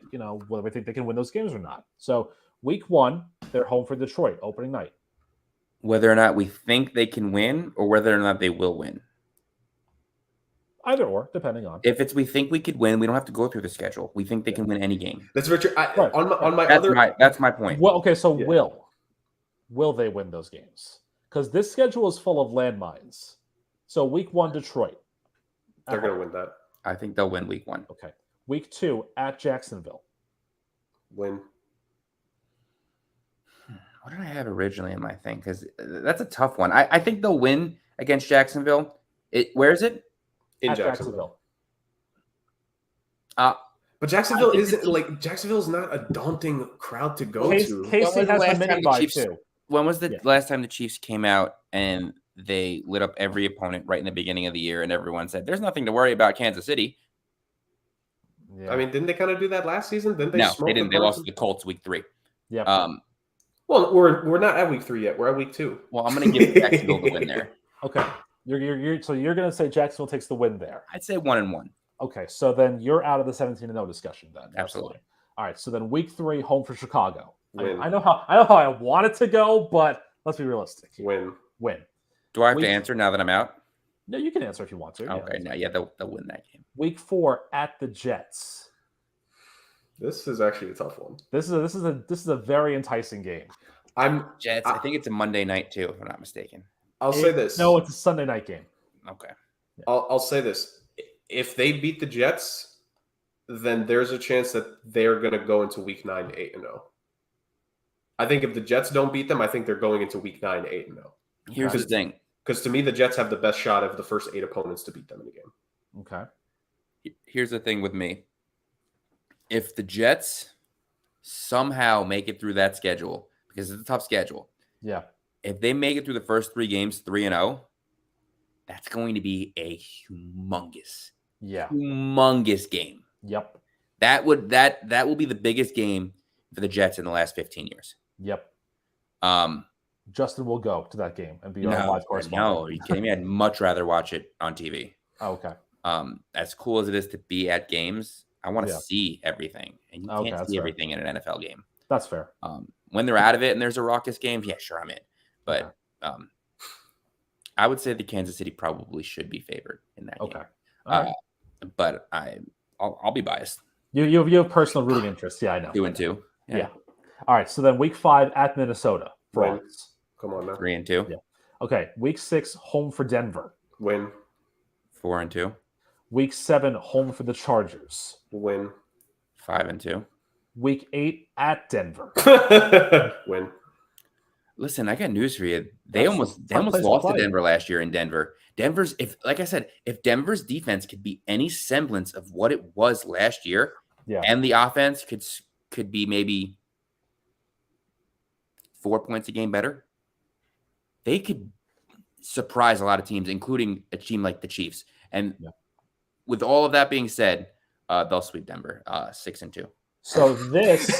whether we think they can win those games or not. So, week 1, they're home for Detroit, opening night. Whether or not we think they can win or whether or not they will win. Either or, depending on. If it's we think we could win, we don't have to go through the schedule. We think they can win any game. That's Richard. That's my point. Well, okay, so will they win those games? Because this schedule is full of landmines. So week 1, Detroit. They're going to win that. I think they'll win week 1. Okay. Week 2 at Jacksonville. Win. What did I have originally in my thing? Because that's a tough one. I think they'll win against Jacksonville. Where is it? In Jacksonville. But Jacksonville Jacksonville's not a daunting crowd to go to. Casey has a mini bye too. When was the last time the Chiefs came out and they lit up every opponent right in the beginning of the year, and everyone said, "There's nothing to worry about, Kansas City"? Yeah. I mean, didn't they kind of do that last season? Didn't they? No, they didn't. They lost to the Colts week 3. Yeah. Well, we're not at week 3 yet. We're at week 2. Well, I'm going to give Jacksonville the win there. Okay. So you're going to say Jacksonville takes the win there. I'd say 1-1. Okay. So then you're out of the 17-0 discussion then. Absolutely. All right. So then week 3, home for Chicago. Win. I know how I want it to go, but let's be realistic. Win. Do I have to answer now that I'm out? No, you can answer if you want to. Okay. They'll win that game. Week 4 at the Jets. This is actually a tough one. This is a very enticing game. Jets. I think it's a Monday night too, if I'm not mistaken. I'll say this. No, it's a Sunday night game. Okay. Yeah. I'll say this. If they beat the Jets, then there's a chance that they're going to go into week 9 8-0. I think if the Jets don't beat them, I think they're going into week 9 8-0. Here's the thing. Because to me, the Jets have the best shot of the first 8 opponents to beat them in the game. Okay. Here's the thing with me. If the Jets somehow make it through that schedule, because it's a tough schedule. Yeah. If they make it through the first 3 games 3-0, that's going to be a humongous game. Yep. That will be the biggest game for the Jets in the last 15 years. Yep. Justin will go to that game and be our live correspondent. No, are you kidding me? I'd much rather watch it on TV. Oh, okay. As cool as it is to be at games, I want to see everything, and you can't see everything in an NFL game. That's fair. When they're out of it and there's a raucous game, yeah, sure, I'm in. But I would say the Kansas City probably should be favored in that game. Right. But I'll be biased. You have personal rooting interest. Yeah, I know. 2-2. Yeah. All right. So then week 5 at Minnesota. France. Come on, man. 3-2. Yeah. Okay. Week 6 home for Denver. Win. 4-2. Week 7, home for the Chargers. Win. 5-2. Week 8 at Denver. Win. Listen, I got news for you. They almost lost to Denver last year in Denver. If Denver's defense could be any semblance of what it was last year, and the offense could be maybe 4 points a game better, they could surprise a lot of teams, including a team like the Chiefs. And with all of that being said, they'll sweep Denver 6-2. So this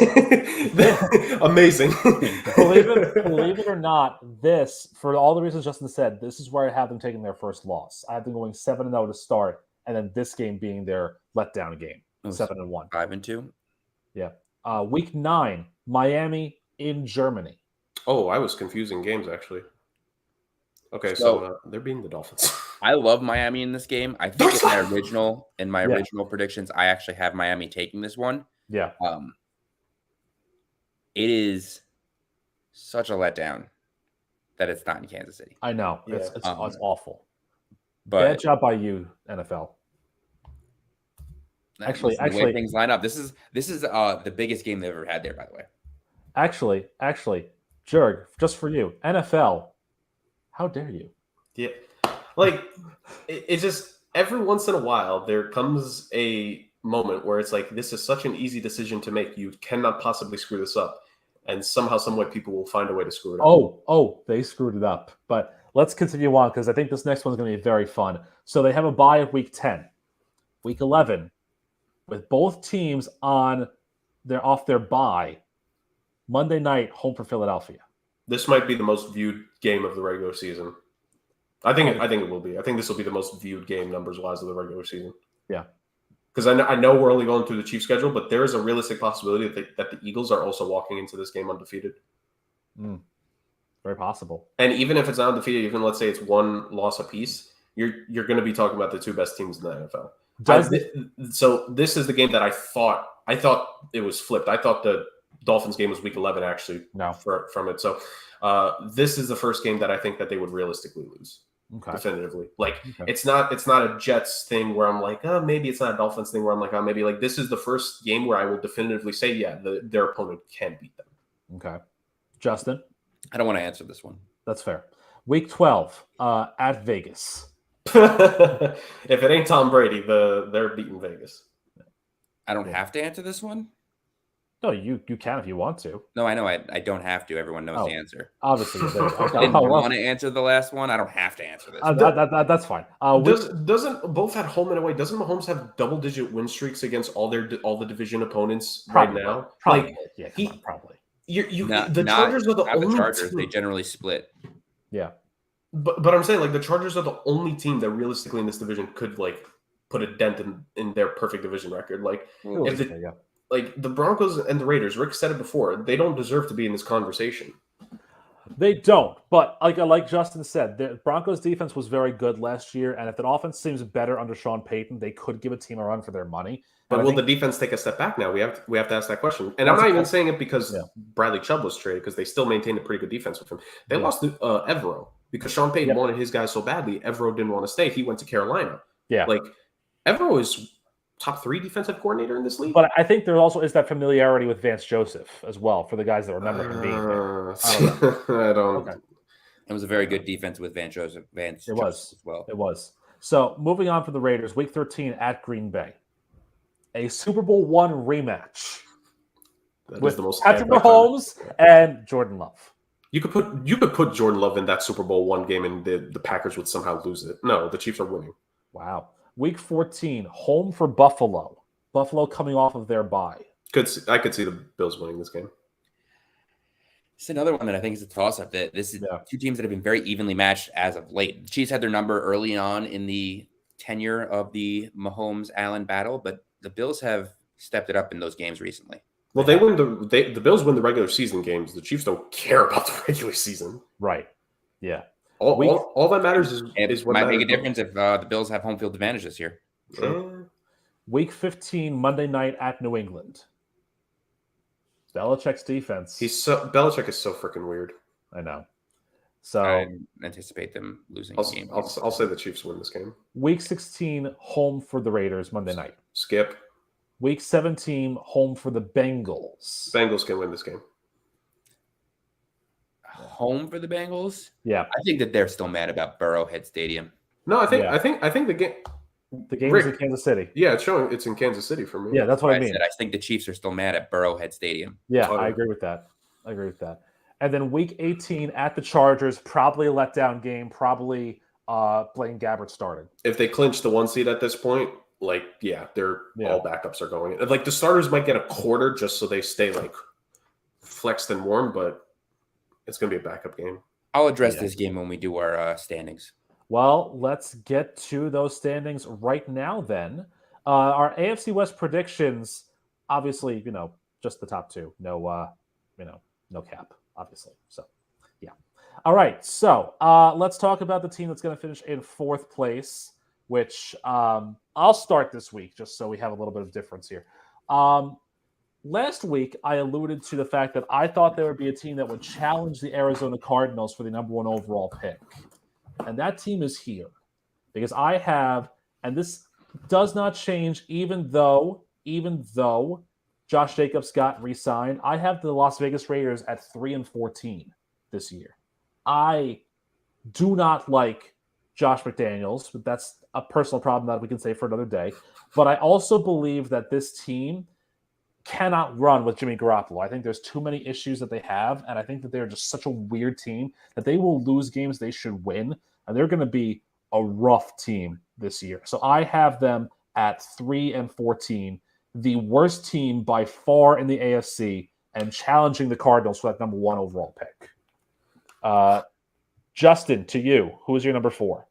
amazing. believe it or not, this, for all the reasons Justin said, this is where I have them taking their first loss. I have them going 7-0 to start, and then this game being their letdown game, 7-1. 5-2. Yeah. Week 9, Miami in Germany. Oh, I was confusing games actually. Okay, so they're beating the Dolphins. I love Miami in this game. I think in my original predictions, I actually have Miami taking this one. Yeah. It is such a letdown that it's not in Kansas City. I know. It's awful. But bad job by you, NFL. Actually, the way things line up. This is the biggest game they've ever had there, by the way. Actually, Jurg, just for you, NFL, how dare you? Yeah. Like, it just, every once in a while, there comes a moment where it's like, this is such an easy decision to make. You cannot possibly screw this up. And somehow, some way, people will find a way to screw it up. Oh, they screwed it up. But let's continue on, because I think this next one's going to be very fun. So they have a bye of week 10. Week 11, with both teams off their bye, Monday night, home for Philadelphia. This might be the most viewed game of the regular season. I think it will be. I think this will be the most viewed game numbers-wise of the regular season. Yeah. Because I know we're only going through the Chiefs schedule, but there is a realistic possibility that the Eagles are also walking into this game undefeated. Very possible. And even if it's not undefeated, even let's say it's one loss apiece, you're going to be talking about the two best teams in the NFL. So this is the game that I thought it was flipped. I thought the Dolphins game was week 11 actually. No. From it. So this is the first game that I think that they would realistically lose. Okay. Definitively. Like, it's not a Jets thing where I'm like, oh, maybe it's not a Dolphins thing where I'm like, oh, maybe. Like, this is the first game where I will definitively say, their opponent can beat them. Okay. Justin? I don't want to answer this one. That's fair. Week 12 at Vegas. If it ain't Tom Brady, they're beating Vegas. I don't have to answer this one? No, you can if you want to. No, I know. I don't have to. Everyone knows the answer. Obviously. I didn't want to answer the last one. I don't have to answer this. That's fine. Doesn't both at home and away? Doesn't Mahomes have double-digit win streaks against all the division opponents right now? Probably. Probably. The Chargers are the only Chargers. team. They generally split. Yeah. But I'm saying, like, the Chargers are the only team that realistically in this division could, like, put a dent in their perfect division record. Like, like the Broncos and the Raiders, Rick said it before, they don't deserve to be in this conversation. They don't. But like Justin said, the Broncos defense was very good last year, and if the offense seems better under Sean Payton, they could give a team a run for their money. But will the defense take a step back now? We have to ask that question. And I'm not even saying it because Bradley Chubb was traded, because they still maintained a pretty good defense with him. They lost Evero because Sean Payton wanted his guys so badly. Evero didn't want to stay. He went to Carolina. Yeah. Like, Evero is top 3 defensive coordinator in this league. But I think there also is that familiarity with Vance Joseph as well, for the guys that remember him being there. I don't. Okay. It was a very good defense with Vance Joseph as well. It was. So moving on for the Raiders, Week 13 at Green Bay. A Super Bowl I rematch with Patrick Mahomes and Jordan Love. You could put Jordan Love in that Super Bowl I game, and the Packers would somehow lose it. No, the Chiefs are winning. Wow. Week 14, home for Buffalo. Buffalo coming off of their bye. I could see the Bills winning this game. It's another one that I think is a toss-up. That this is two teams that have been very evenly matched as of late. The Chiefs had their number early on in the tenure of the Mahomes-Allen battle, but the Bills have stepped it up in those games recently. Well, the Bills win the regular season games. The Chiefs don't care about the regular season. Right. Yeah. All that matters is what might make a difference if the Bills have home field advantage this year. Sure. Week 15, Monday night at New England. Belichick's defense. Belichick is so freaking weird. I know. So I anticipate them losing a game. I'll say the Chiefs win this game. Week 16, home for the Raiders Monday night. Skip. Week 17, home for the Bengals. Bengals can win this game. Home for the Bengals? Yeah. I think that they're still mad about Burrowhead Stadium. No, I think the game. The game is in Kansas City. Yeah, it's showing it's in Kansas City for me. Yeah, that's what I mean. I think the Chiefs are still mad at Burrowhead Stadium. Yeah, I agree with that. And then week 18 at the Chargers, probably a letdown game, probably Blaine Gabbert starting. If they clinch the 1 seed at this point, all backups are going in. Like the starters might get a quarter just so they stay like flexed and warm, but it's going to be a backup game. I'll address this game when we do our standings. Well, let's get to those standings right now then. Our AFC West predictions, obviously, just the top two. No cap, obviously. So, yeah. All right. So, let's talk about the team that's going to finish in 4th place, which I'll start this week just so we have a little bit of difference here. Last week, I alluded to the fact that I thought there would be a team that would challenge the Arizona Cardinals for the number 1 overall pick. And that team is here because I have, and this does not change even though Josh Jacobs got re-signed, I have the Las Vegas Raiders at 3-14 this year. I do not like Josh McDaniels, but that's a personal problem that we can say for another day. But I also believe that this team cannot run with Jimmy Garoppolo. I think there's too many issues that they have, and I think that they're just such a weird team that they will lose games they should win, and they're going to be a rough team this year. So I have them at 3-14, the worst team by far in the AFC, and challenging the Cardinals for that number 1 overall pick. Justin, to you, who is your number 4?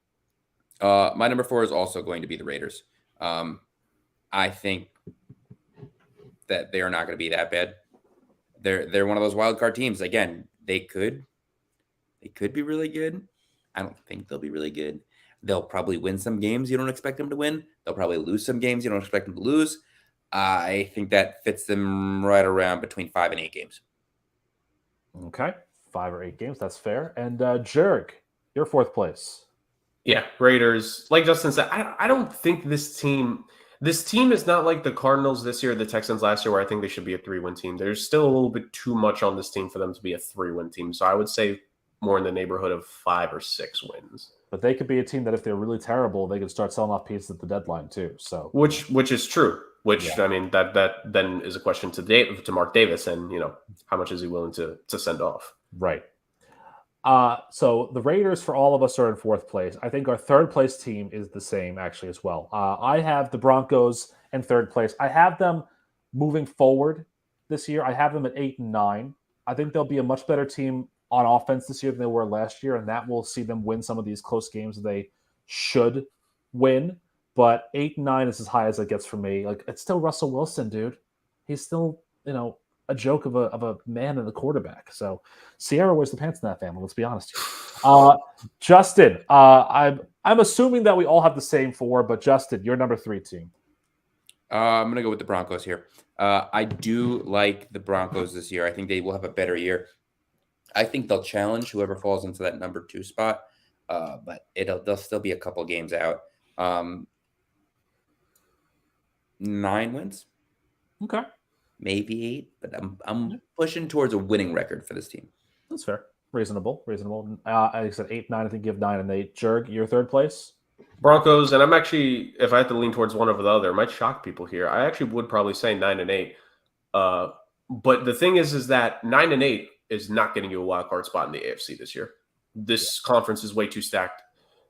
My number 4 is also going to be the Raiders. I think that they are not going to be that bad. They're one of those wild card teams. Again, they could be really good. I don't think they'll be really good. They'll probably win some games you don't expect them to win. They'll probably lose some games you don't expect them to lose. I think that fits them right around between 5 and 8 games. Okay, 5 or 8 games. That's fair. And Jurg, your 4th place. Yeah, Raiders. Like Justin said, I don't think this team is not like the Cardinals this year, the Texans last year, where I think they should be a 3-win team. There's still a little bit too much on this team for them to be a 3-win team. So I would say more in the neighborhood of 5 or 6 wins. But they could be a team that if they're really terrible, they could start selling off pieces at the deadline too. So which is true. I mean that then is a question to Mark Davis, and how much is he willing to send off? Right. So the Raiders for all of us are in 4th place. I think our 3rd place team is the same actually as well. I have the Broncos in 3rd place. I have them moving forward this year. I have them at 8-9. I think they'll be a much better team on offense this year than they were last year, and that will see them win some of these close games that they should win. But 8-9 is as high as it gets for me. Like, it's still Russell Wilson, dude. He's still, a joke of a man and a quarterback. So Sierra wears the pants in that family. Let's be honest. Justin, I'm assuming that we all have the same 4, but Justin, your number 3 team. I'm gonna go with the Broncos here. I do like the Broncos this year. I think they will have a better year. I think they'll challenge whoever falls into that number 2 spot, but they'll still be a couple games out. 9 wins. Okay. Maybe 8, but I'm pushing towards a winning record for this team. That's fair. Reasonable. I said 8-9. I think you have 9 and 8. Jurg, your 3rd place? Broncos, and I'm actually, if I had to lean towards one over the other, it might shock people here. I actually would probably say 9 and 8. But the thing is that 9 and 8 is not getting you a wild card spot in the AFC this year. This conference is way too stacked.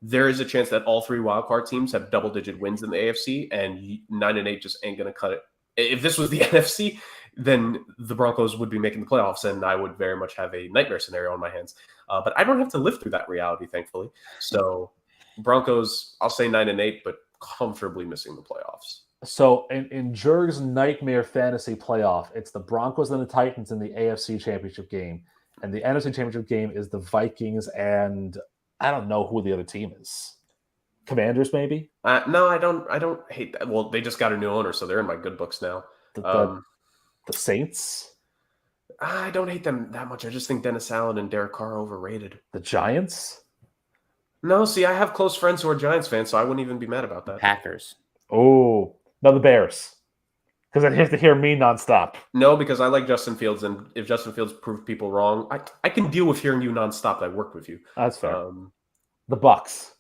There is a chance that all 3 wild card teams have double-digit wins in the AFC, and 9 and 8 just ain't going to cut it. If this was the NFC, then the Broncos would be making the playoffs, and I would very much have a nightmare scenario on my hands. But I don't have to live through that reality, thankfully. So Broncos, I'll say 9 and 8, but comfortably missing the playoffs. So in Jurg's nightmare fantasy playoff, it's the Broncos and the Titans in the AFC Championship game, and the NFC Championship game is the Vikings, and I don't know who the other team is. Commanders, maybe? No, I don't hate that. Well, they just got a new owner, so they're in my good books now. The Saints? I don't hate them that much. I just think Dennis Allen and Derek Carr are overrated. The Giants? No, see, I have close friends who are Giants fans, so I wouldn't even be mad about that. Packers. Oh, no, the Bears. Because I'd have to hear me nonstop. No, because I like Justin Fields, and if Justin Fields proved people wrong, I can deal with hearing you nonstop. I worked with you. That's fair. The Bucks.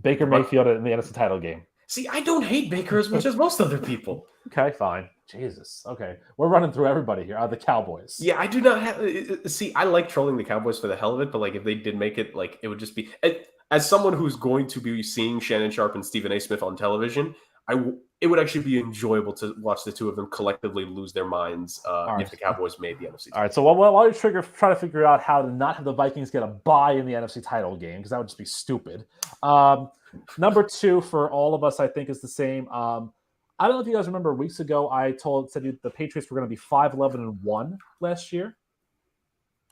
Baker Mayfield in the NFC title game. See, I don't hate Baker as much as most other people. Okay, fine. Jesus. Okay. We're running through everybody here. The Cowboys. Yeah, I do not have... See, I like trolling the Cowboys for the hell of it, but like if they did make it, like it would just be... As someone who's going to be seeing Shannon Sharp and Stephen A. Smith on television, it would actually be enjoyable to watch the two of them collectively lose their minds if the Cowboys made the NFC title. All right, so while you try to figure out how to not have the Vikings get a bye in the NFC title game, because that would just be stupid. Number 2 for all of us, I think, is the same. I don't know if you guys remember weeks ago, I said the Patriots were going to be 5-11-1 last year.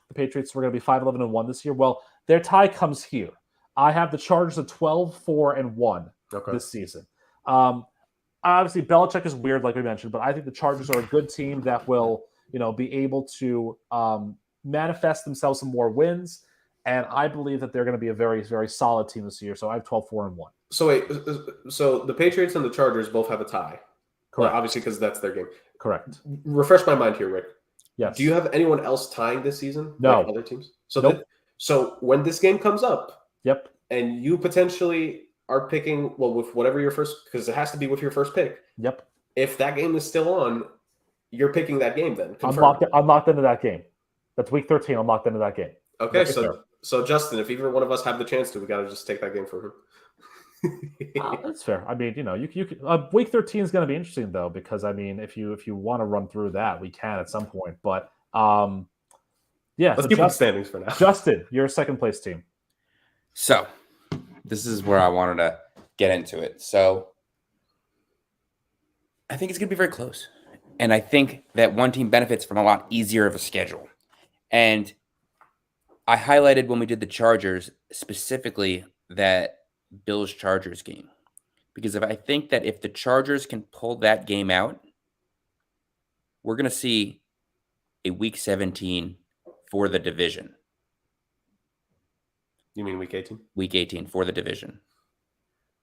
The Patriots were going to be 5-11-1 this year. Well, their tie comes here. I have the Chargers at 12-4-1 this season. Obviously, Belichick is weird, like we mentioned, but I think the Chargers are a good team that will, be able to manifest themselves some more wins. And I believe that they're going to be a very, very solid team this year. So I have 12-4-1. So wait, so the Patriots and the Chargers both have a tie. Correct. Obviously, because that's their game. Correct. Refresh my mind here, Rick. Yes. Do you have anyone else tying this season? No. Like other teams? So so when this game comes up, yep, and you potentially are picking, with whatever your first, because it has to be with your first pick. Yep. If that game is still on, you're picking that game then. I'm locked into that game. That's week 13. I'm locked into that game. Okay, so Justin, if either one of us have the chance to, we got to just take that game for him. That's fair. I mean, you week 13 is going to be interesting though, because I mean, if you want to run through that, we can at some point. But yeah, let's keep the standings for now. Justin, you're a second place team. So this is where I wanted to get into it. So I think it's going to be very close, and I think that one team benefits from a lot easier of a schedule. And I highlighted when we did the Chargers specifically that Bills-Chargers game, because I think that if the Chargers can pull that game out, we're going to see a Week 17 for the division. You mean Week 18? Week 18 for the division.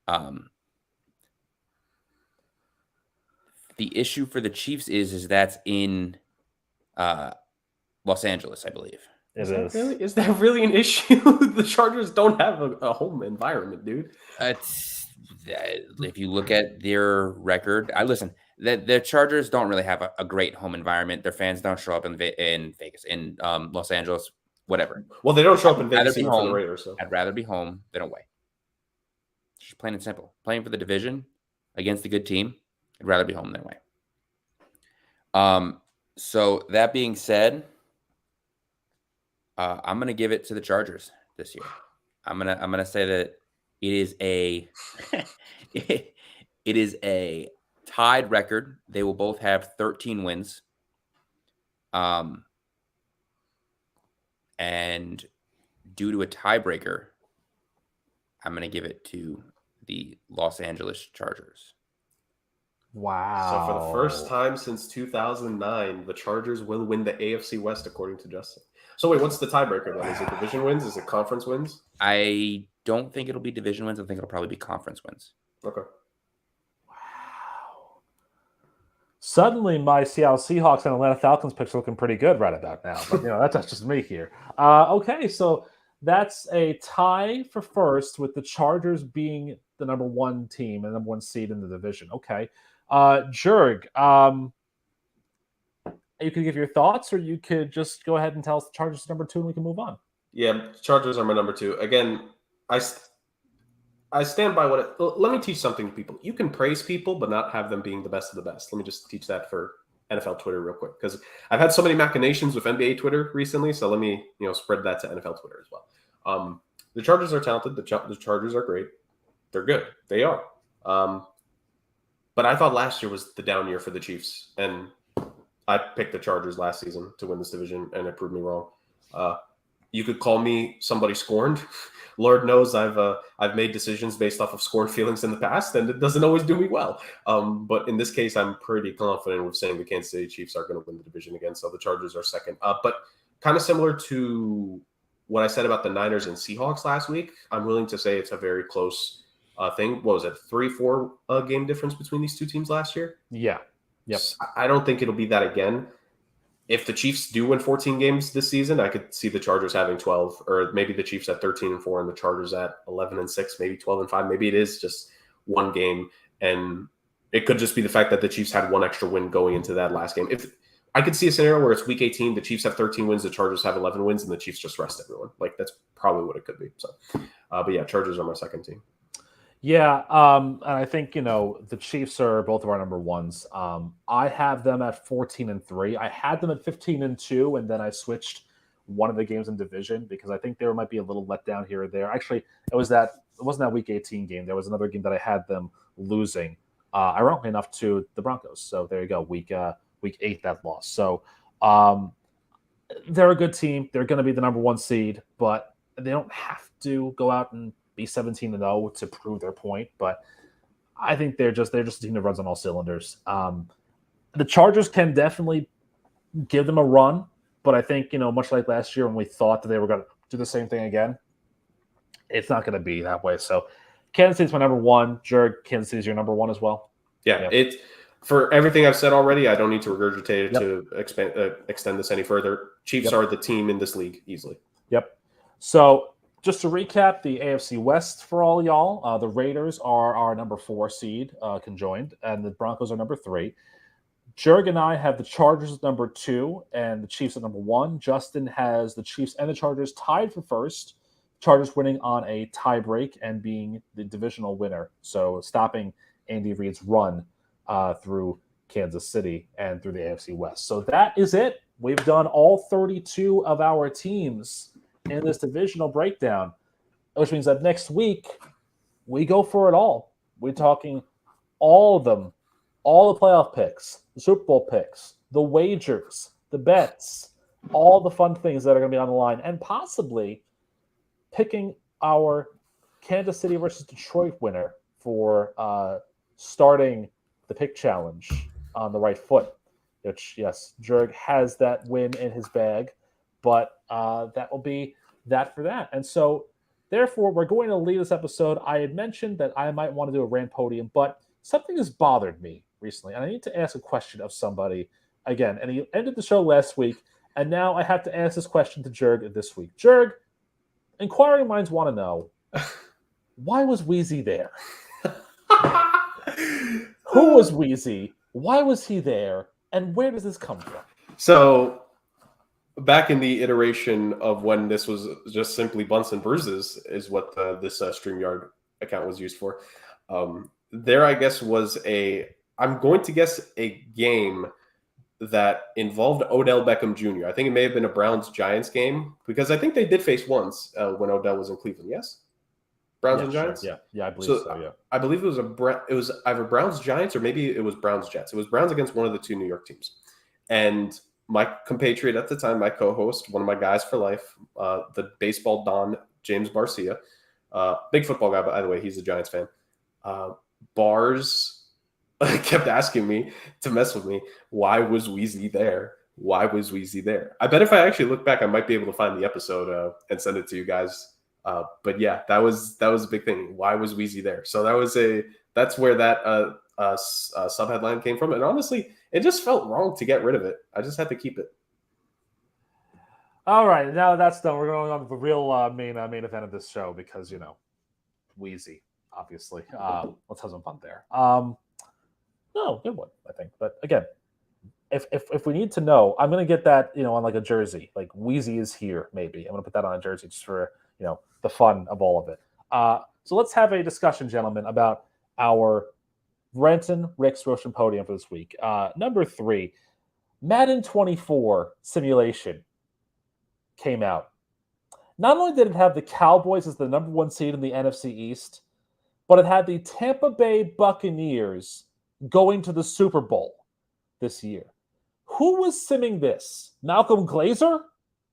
The issue for the Chiefs is that's in Los Angeles, I believe. Is that really an issue? The Chargers don't have a home environment, dude. If you look at their record, the Chargers don't really have a great home environment. Their fans don't show up in Vegas, in Los Angeles, whatever. Well, they don't show up in Vegas for the Raiders. So I'd rather be home than away. Just plain and simple. Playing for the division against a good team, I'd rather be home than away. So that being said, I'm gonna give it to the Chargers this year. I'm gonna say that it is a tied record. They will both have 13 wins. And due to a tiebreaker, I'm gonna give it to the Los Angeles Chargers. Wow. So for the first time since 2009, the Chargers will win the AFC West, according to Justin. So wait, what's the tiebreaker then? Is it division wins? Is it conference wins? I don't think it'll be division wins. I think it'll probably be conference wins. Okay. Wow. Suddenly, my Seattle Seahawks and Atlanta Falcons picks are looking pretty good right about now. But, that's just me here. Okay, so that's a tie for first, with the Chargers being the number 1 team and number 1 seed in the division. Okay. Jurg, you could give your thoughts, or you could just go ahead and tell us the Chargers are number 2 and we can move on. Yeah, Chargers are my number 2. Again, I stand by let me teach something to people. You can praise people, but not have them being the best of the best. Let me just teach that for NFL Twitter real quick, because I've had so many machinations with NBA Twitter recently. So let me, spread that to NFL Twitter as well. The Chargers are talented. The Chargers are great. They're good. They are. But I thought last year was the down year for the Chiefs, and I picked the Chargers last season to win this division, and it proved me wrong. You could call me somebody scorned, Lord knows I've made decisions based off of scored feelings in the past, and it doesn't always do me well. But in this case, I'm pretty confident with saying the Kansas City Chiefs are going to win the division again. So the Chargers are second. But kind of similar to what I said about the Niners and Seahawks last week, I'm willing to say it's a very close thing. What was it, 3-4 game difference between these two teams last year? Yeah. Yep. I don't think it'll be that again. If the Chiefs do win 14 games this season, I could see the Chargers having 12, or maybe the Chiefs at 13-4 and the Chargers at 11-6, maybe 12-5. Maybe it is just one game, and it could just be the fact that the Chiefs had one extra win going into that last game. If I could see a scenario where it's week 18, the Chiefs have 13 wins, the Chargers have 11 wins, and the Chiefs just rest everyone. Like, that's probably what it could be. So, but yeah, Chargers are my second team. Yeah, and I think, the Chiefs are both of our number ones. I have them at 14-3. I had them at 15-2, and then I switched one of the games in division because I think there might be a little letdown here or there. Actually, it wasn't that week 18 game. There was another game that I had them losing, ironically enough, to the Broncos. So there you go, week 8 that loss. So they're a good team. They're going to be the number one seed, but they don't have to go out and be 17-0 to prove their point, but I think they're just a team that runs on all cylinders. The Chargers can definitely give them a run, but I think, much like last year when we thought that they were going to do the same thing again, it's not going to be that way. So Kansas City's my number one. Jurg, Kansas City's your number one as well? Yeah, it's for everything I've said already. I don't need to regurgitate it to extend this any further. Chiefs are the team in this league easily. Yep. So just to recap, the AFC West for all y'all, the Raiders are our number 4 seed, conjoined, and the Broncos are number 3. Jurg and I have the Chargers at number 2 and the Chiefs at number 1. Justin has the Chiefs and the Chargers tied for first, Chargers winning on a tie break and being the divisional winner, so stopping Andy Reid's run through Kansas City and through the AFC West. So that is it. We've done all 32 of our teams in this divisional breakdown, which means that next week we go for it all. We're talking all of them, all the playoff picks, the Super Bowl picks, the wagers, the bets, all the fun things that are going to be on the line, and possibly picking our Kansas City versus Detroit winner for starting the pick challenge on the right foot, which, yes, Jurg has that win in his bag, but that will be that for that. And so, therefore, we're going to leave this episode. I had mentioned that I might want to do a rant podium, but something has bothered me recently, and I need to ask a question of somebody again. And he ended the show last week, and now I have to ask this question to Jurg this week. Jurg, inquiring minds want to know, why was Wheezy there? Who was Wheezy? Why was he there? And where does this come from? So, back in the iteration of when this was just simply Bunts and Bruises is what this StreamYard account was used for. There, I guess, was I'm going to guess a game that involved Odell Beckham Jr. I think it may have been a Browns-Giants game because I think they did face once when Odell was in Cleveland. Yes? Browns and Giants? Sure. Yeah, I believe so, yeah. I believe it was either Browns-Giants or maybe it was Browns-Jets. It was Browns against one of the two New York teams. And my compatriot at the time, my co-host, one of my guys for life, the baseball don, James Barcia, big football guy, by the way, he's a Giants fan. Bars kept asking me to mess with me. Why was Wheezy there? Why was Wheezy there? I bet if I actually look back, I might be able to find the episode and send it to you guys. But yeah, that was a big thing. Why was Wheezy there? So that's where that sub-headline came from. And honestly, it just felt wrong to get rid of it. I just had to keep it. All right, now that's done. We're going on to the real main event of this show because, Wheezy, obviously. Let's have some fun there. No, good one, I think. But again, if we need to know, I'm going to get that, on like a jersey. Like Wheezy is here, maybe. I'm going to put that on a jersey just for, the fun of all of it. So let's have a discussion, gentlemen, about our Renton Rick's Roasting Podium for this week. Number 3, Madden 24 simulation came out. Not only did it have the Cowboys as the number 1 seed in the NFC East, but it had the Tampa Bay Buccaneers going to the Super Bowl this year. Who was simming this? Malcolm Glazer?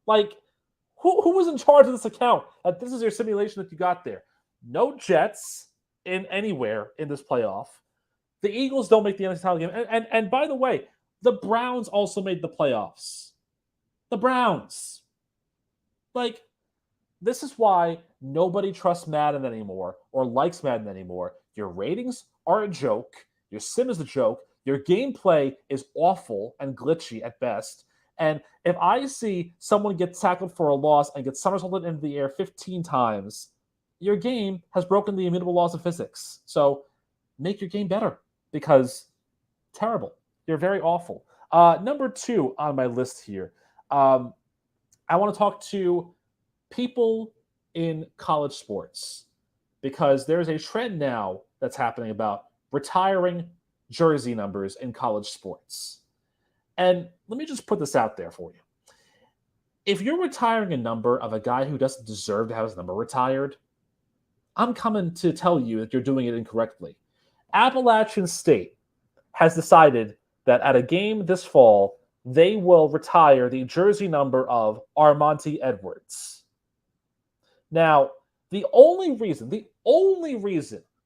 Like, Who was in charge of this account? This is your simulation that you got there. No Jets in anywhere in this playoff. The Eagles don't make the NFC title game. And by the way, the Browns also made the playoffs. The Browns. Like, this is why nobody trusts Madden anymore or likes Madden anymore. Your ratings are a joke. Your sim is a joke. Your gameplay is awful and glitchy at best. And if I see someone get tackled for a loss and get somersaulted into the air 15 times, your game has broken the immutable laws of physics. So make your game better, because terrible. You're very awful. Number 2 on my list here. I want to talk to people in college sports, because there's a trend now that's happening about retiring jersey numbers in college sports. And let me just put this out there for you. If you're retiring a number of a guy who doesn't deserve to have his number retired, I'm coming to tell you that you're doing it incorrectly. Appalachian State has decided that at a game this fall, they will retire the jersey number of Armonte Edwards. Now, the only reason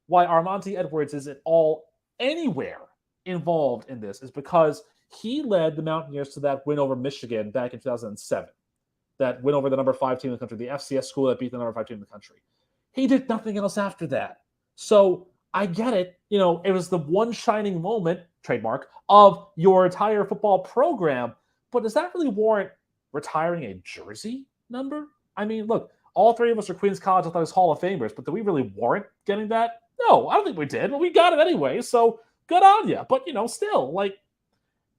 why Armonte Edwards is at all anywhere involved in this is because he led the Mountaineers to that win over Michigan back in 2007. That win over the number 5 team in the country, the FCS school that beat the number 5 team in the country. He did nothing else after that. So I get it. You know, it was the one shining moment, trademark, of your entire football program. But does that really warrant retiring a jersey number? I mean, look, all 3 of us are Queens College Athletics Hall of Famers, but do we really warrant getting that? No, I don't think we did, but we got it anyway. So good on you. But, you know, still, like,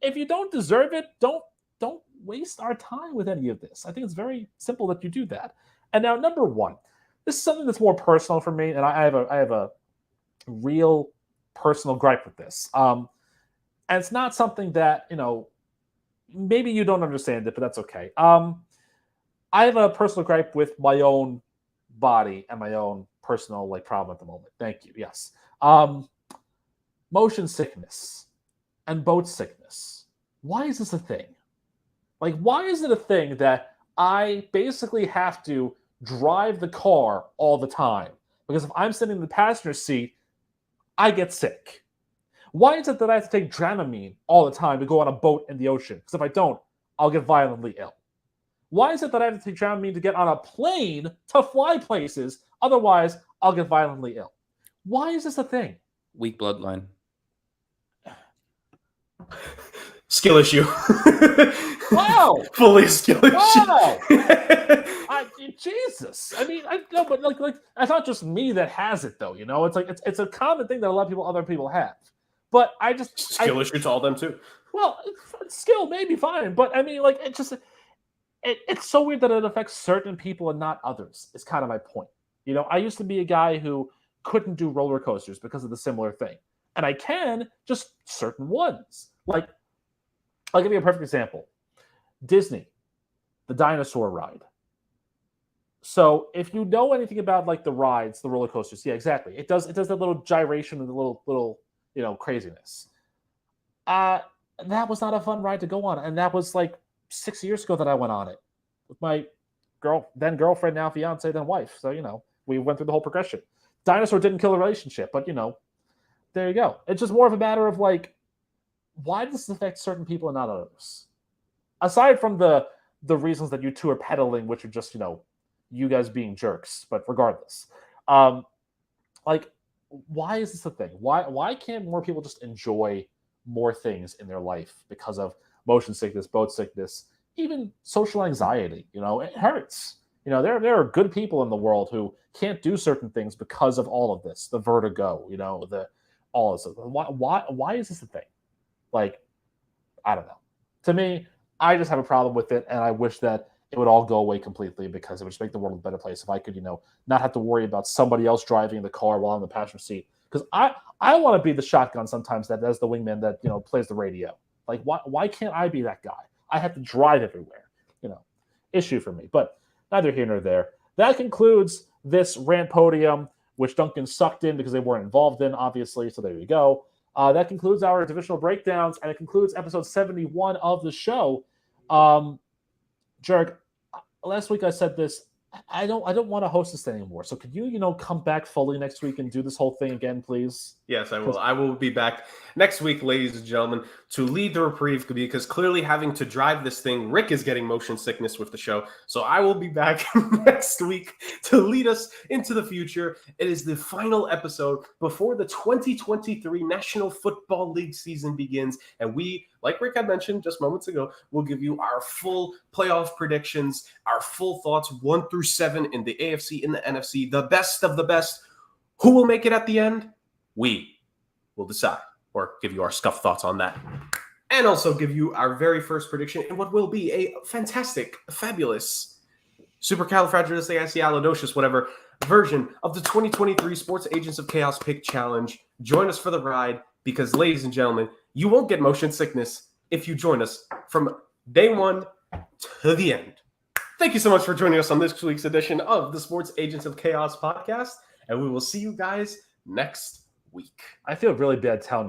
if you don't deserve it, don't waste our time with any of this. I think it's very simple that you do that. And now, number 1, this is something that's more personal for me, and I have a real personal gripe with this. And it's not something that, you know, maybe you don't understand it, but that's okay. I have a personal gripe with my own body and my own personal problem at the moment. Thank you. Yes. Motion sickness and boat sickness. Why is this a thing? Like, why is it a thing that I basically have to drive the car all the time? Because if I'm sitting in the passenger seat, I get sick. Why is it that I have to take Dramamine all the time to go on a boat in the ocean? Because if I don't, I'll get violently ill. Why is it that I have to take Dramamine to get on a plane to fly places? Otherwise, I'll get violently ill. Why is this a thing? Weak bloodline. Skill issue. Wow. Fully skill issue. Wow. Jesus. I mean, no, but like it's not just me that has it though. You know, it's like it's a common thing that a lot of other people have. But skill issue to all them too. Well, skill may be fine, but I mean, like it's so weird that it affects certain people and not others. Is kind of my point. You know, I used to be a guy who couldn't do roller coasters because of the similar thing, and I can just certain ones. Like, I'll give you a perfect example. Disney, the dinosaur ride. So if you know anything about like the rides, the roller coasters, yeah, exactly. It does that little gyration and the little craziness. That was not a fun ride to go on, and that was like 6 years ago that I went on it with my then girlfriend, now fiance, then wife. So we went through the whole progression. Dinosaur didn't kill a relationship, but there you go. It's just more of a matter of like, why does this affect certain people and not others? Aside from the reasons that you two are peddling, which are just you guys being jerks, but regardless, like, why is this a thing? Why can't more people just enjoy more things in their life because of motion sickness, boat sickness, even social anxiety? It hurts. There are good people in the world who can't do certain things because of all of this, the vertigo, all of this. Why is this a thing? Like, I don't know. To me, I just have a problem with it, and I wish that it would all go away completely, because it would just make the world a better place if I could, not have to worry about somebody else driving the car while I'm in the passenger seat. Because I want to be the shotgun sometimes that as the wingman that plays the radio. Like, why can't I be that guy? I have to drive everywhere. Issue for me. But neither here nor there. That concludes this rant podium, which Duncan sucked in because they weren't involved in, obviously. So there you go. That concludes our divisional breakdowns, and it concludes episode 71 of the show. Jerk, last week I said this. I don't want to host this anymore. So could you come back fully next week and do this whole thing again, please? Yes, I will. I will be back next week, ladies and gentlemen, to lead the reprieve, because clearly having to drive this thing, Rick is getting motion sickness with the show. So I will be back next week to lead us into the future. It is the final episode before the 2023 National Football League season begins. And we, like Rick had mentioned just moments ago, will give you our full playoff predictions, our full thoughts 1 through 7 in the AFC, in the NFC, the best of the best. Who will make it at the end? We will decide, or give you our scuff thoughts on that. And also give you our very first prediction in what will be a fantastic, fabulous, supercalifragilisticexpialidocious, whatever, version of the 2023 Sports Agents of Chaos Pick Challenge. Join us for the ride, because, ladies and gentlemen, you won't get motion sickness if you join us from day one to the end. Thank you so much for joining us on this week's edition of the Sports Agents of Chaos podcast, and we will see you guys next week. I feel really bad telling you